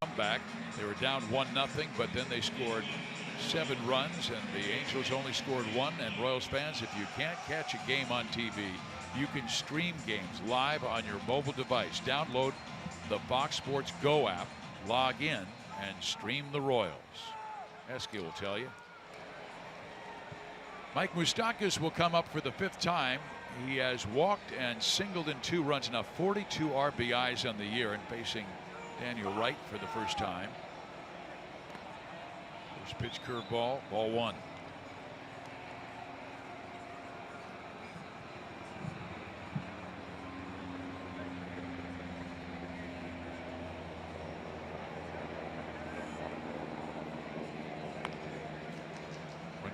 comeback. They were down 1-0, but then they scored 7 runs, and the Angels only scored 1. And Royals fans, if you can't catch a game on TV, you can stream games live on your mobile device. Download the Fox Sports Go app, log in, and stream the Royals. Esky will tell you. Mike Moustakas will come up for the 5th time. He has walked and singled in 2 runs, now 42 RBIs on the year, and facing Daniel Wright for the first time. First pitch curveball, ball 1.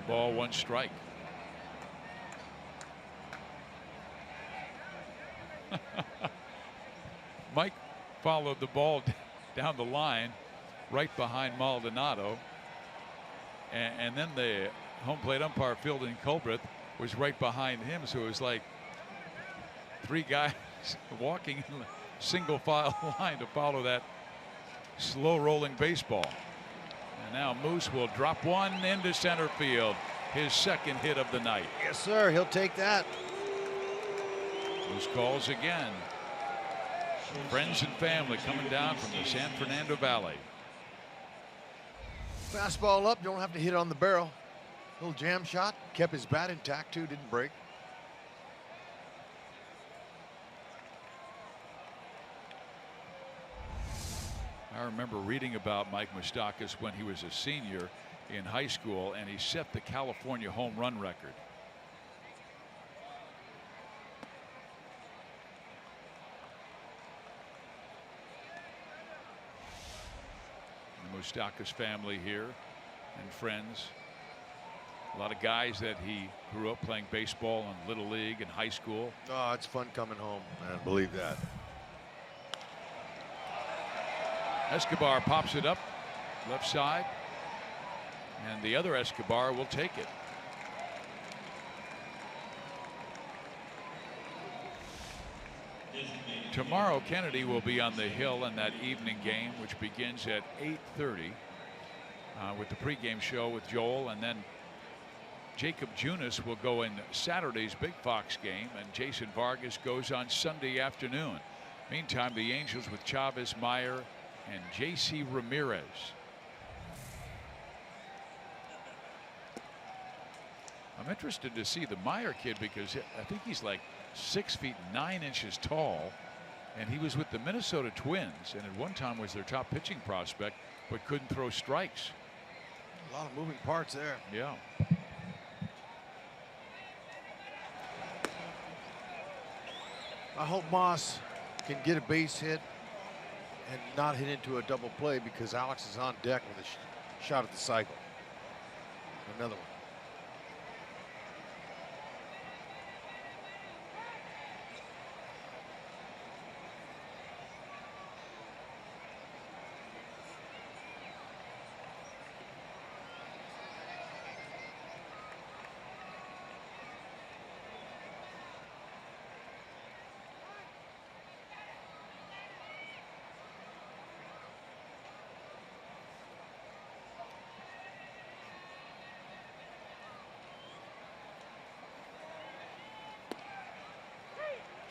Ball 1 strike. Mike followed the ball down the line right behind Maldonado, and then the home plate umpire Fielding Culbreth was right behind him, so it was like 3 guys walking in a single file line to follow that slow rolling baseball. And now Moose will drop one into center field. His 2nd hit of the night. Yes, sir. He'll take that. Moose calls again. Friends and family coming down from the San Fernando Valley. Fastball up. Don't have to hit it on the barrel. Little jam shot. Kept his bat intact, too. Didn't break. I remember reading about Mike Moustakas when he was a senior in high school, and he set the California home run record. The Moustakas family here and friends. A lot of guys that he grew up playing baseball in Little League and high school. Oh, it's fun coming home, man. Believe that. Escobar pops it up left side, and the other Escobar will take it. Tomorrow Kennedy will be on the hill in that evening game, which begins at 8:30 with the pregame show with Joel, and then Jacob Junis will go in Saturday's Big Fox game, and Jason Vargas goes on Sunday afternoon. Meantime, the Angels with Chavez, Meyer, and J.C. Ramirez. I'm interested to see the Meyer kid because I think he's like 6 feet 9 inches tall, and he was with the Minnesota Twins and at one time was their top pitching prospect, but couldn't throw strikes. A lot of moving parts there. Yeah. I hope Moss can get a base hit and not hit into a double play, because Alex is on deck with a shot at the cycle. Another one.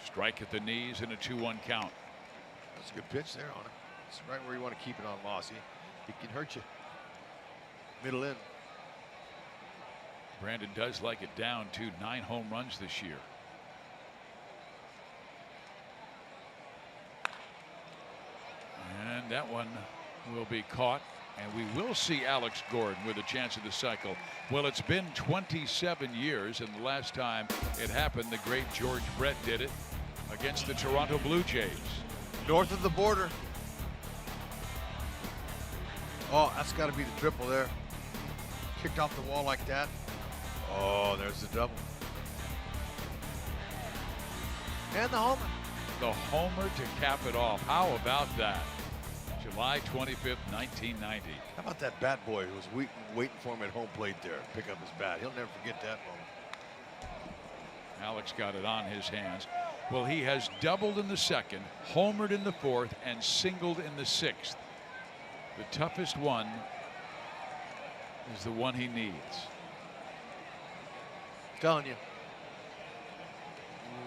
Strike at the knees and a 2-1 count. That's a good pitch there on him. It's right where you want to keep it on Moss. He can hurt you. Middle in. Brandon does like it down to 9 home runs this year. And that one will be caught, and we will see Alex Gordon with a chance of the cycle. Well, it's been 27 years, and the last time it happened, the great George Brett did it against the Toronto Blue Jays. North of the border. Oh, that's got to be the triple there. Kicked off the wall like that. Oh, there's the double. And the homer. The homer to cap it off. How about that? July 25th, 1990. How about that bat boy who was waiting for him at home plate there? Pick up his bat. He'll never forget that moment. Alex got it on his hands. Well, he has doubled in the 2nd, homered in the 4th, and singled in the 6th. The toughest one is the one he needs. Telling you.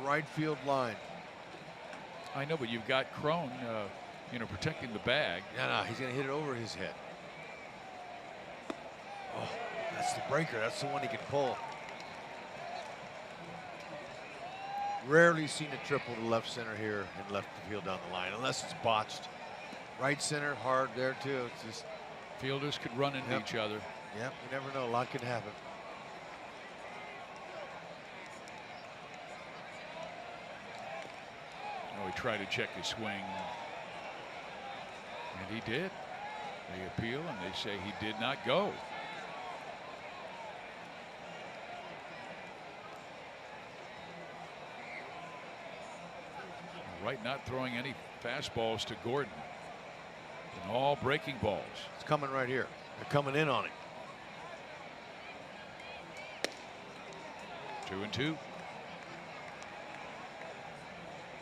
Right field line. I know, but you've got Crone, protecting the bag. No, he's going to hit it over his head. Oh, that's the breaker. That's the one he can pull. Rarely seen a triple to left center here and left the field down the line, unless it's botched. Right center, hard there too. It's just fielders could run into each other. Yep, you never know. A lot can happen. Oh, he tried to check his swing, and he did. They appeal and they say he did not go. Wright not throwing any fastballs to Gordon. And all breaking balls. It's coming right here. They're coming in on him. 2-2.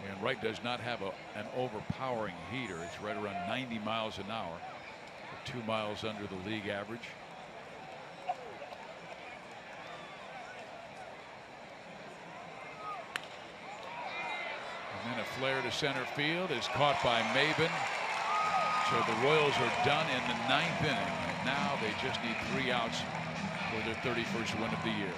And Wright does not have an overpowering heater. It's right around 90 miles an hour. 2 miles under the league average. And then a flare to center field is caught by Maben. So the Royals are done in the 9th inning. And now they just need 3 outs for their 31st win of the year.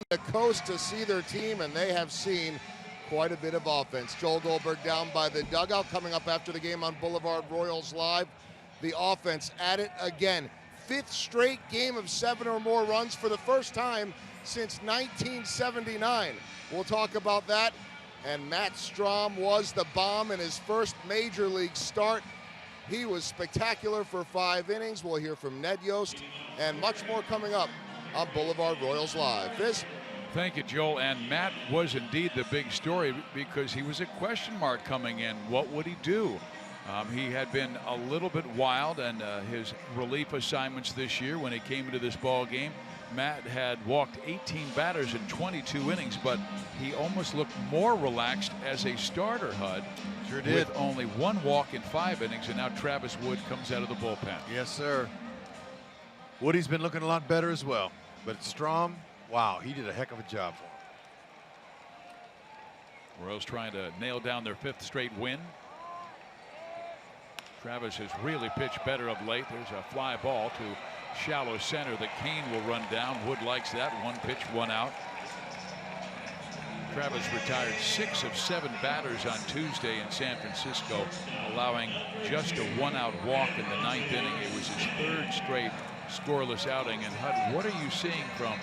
The coast to see their team, and they have seen quite a bit of offense. Joel Goldberg down by the dugout. Coming up after the game on Boulevard Royals Live, the offense at it again. 5th straight game of 7 or more runs for the first time since 1979. We'll talk about that. And Matt Strahm was the bomb in his first major league start. He was spectacular for 5 innings. We'll hear from Ned Yost and much more coming up on Boulevard Royals Live. Fizz? Thank you, Joel. And Matt was indeed the big story because he was a question mark coming in. What would he do? He had been a little bit wild, and his relief assignments this year when he came into this ball game, Matt had walked 18 batters in 22 innings, but he almost looked more relaxed as a starter, Hud. Sure did. With only 1 walk in 5 innings, and now Travis Wood comes out of the bullpen. Yes, sir. Woody's been looking a lot better as well. But Strahm, wow, he did a heck of a job for him. Royals trying to nail down their 5th straight win. Travis has really pitched better of late. There's a fly ball to shallow center that Kane will run down. Wood likes that. 1 pitch, 1 out. Travis retired 6 of 7 batters on Tuesday in San Francisco, allowing just a 1-out walk in the 9th inning. It was his 3rd straight scoreless outing. And Hud, what are you seeing from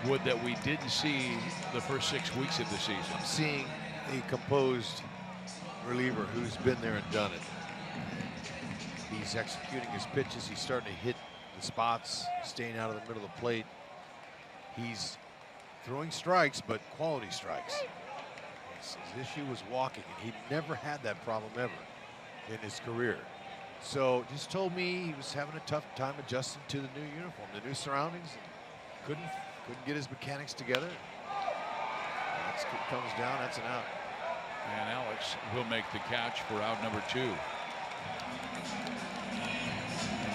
Wood that we didn't see the first 6 weeks of the season? I'm seeing a composed reliever who's been there and done it. He's executing his pitches. He's starting to hit the spots, staying out of the middle of the plate. He's throwing strikes, but quality strikes. His issue was walking, and he never had that problem ever in his career. So just told me he was having a tough time adjusting to the new uniform, the new surroundings. Couldn't get his mechanics together. That's comes down. That's an out. And Alex will make the catch for out number 2. And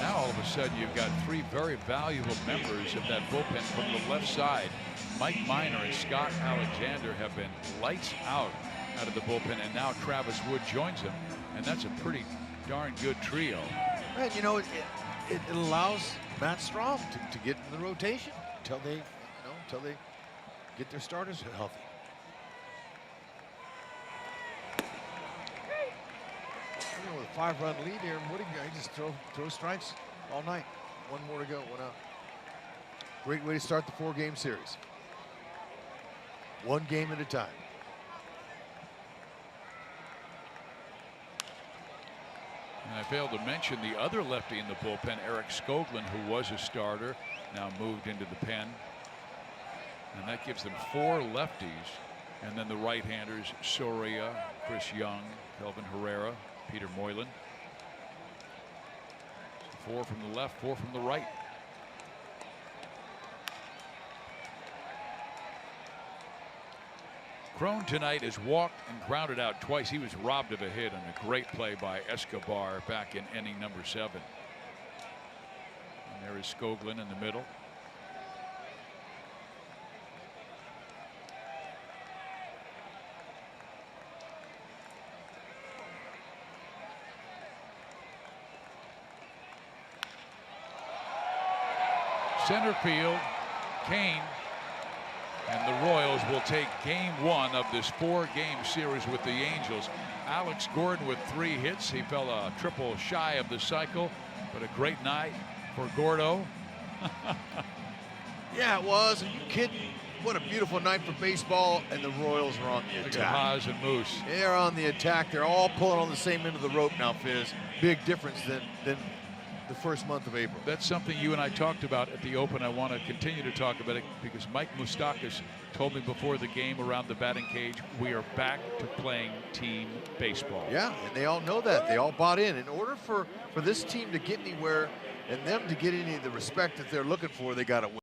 now all of a sudden you've got 3 very valuable members of that bullpen from the left side. Mike Minor and Scott Alexander have been lights out of the bullpen, and now Travis Wood joins them, and that's a pretty darn good trio. And you know, it allows Matt Strom to get in the rotation until they get their starters healthy. You know, with a 5-run lead here, what do you just throw strikes all night? 1 more to go, 1 out. Great way to start the 4-game series. 1 game at a time. And I failed to mention the other lefty in the bullpen, Eric Skoglund, who was a starter, now moved into the pen. And that gives them 4 lefties. And then the right-handers, Soria, Chris Young, Kelvin Herrera, Peter Moylan. 4 from the left, 4 from the right. Crone tonight has walked and grounded out twice. He was robbed of a hit on a great play by Escobar back in inning number 7. And there is Skoglund in the middle. Center field, Kane. And the Royals will take game 1 of this 4-game series with the Angels. Alex Gordon with 3 hits. He fell a triple shy of the cycle, but a great night for Gordo. Yeah, it was. Are you kidding? What a beautiful night for baseball, and the Royals are on the Look attack. at Haas and Moose. They're on the attack. They're all pulling on the same end of the rope now, Fizz. Big difference than the first month of April. That's something you and I talked about at the Open. I want to continue to talk about it because Mike Moustakas told me before the game around the batting cage, we are back to playing team baseball. Yeah, and they all know that. They all bought in. In order for this team to get anywhere and them to get any of the respect that they're looking for, they got to win.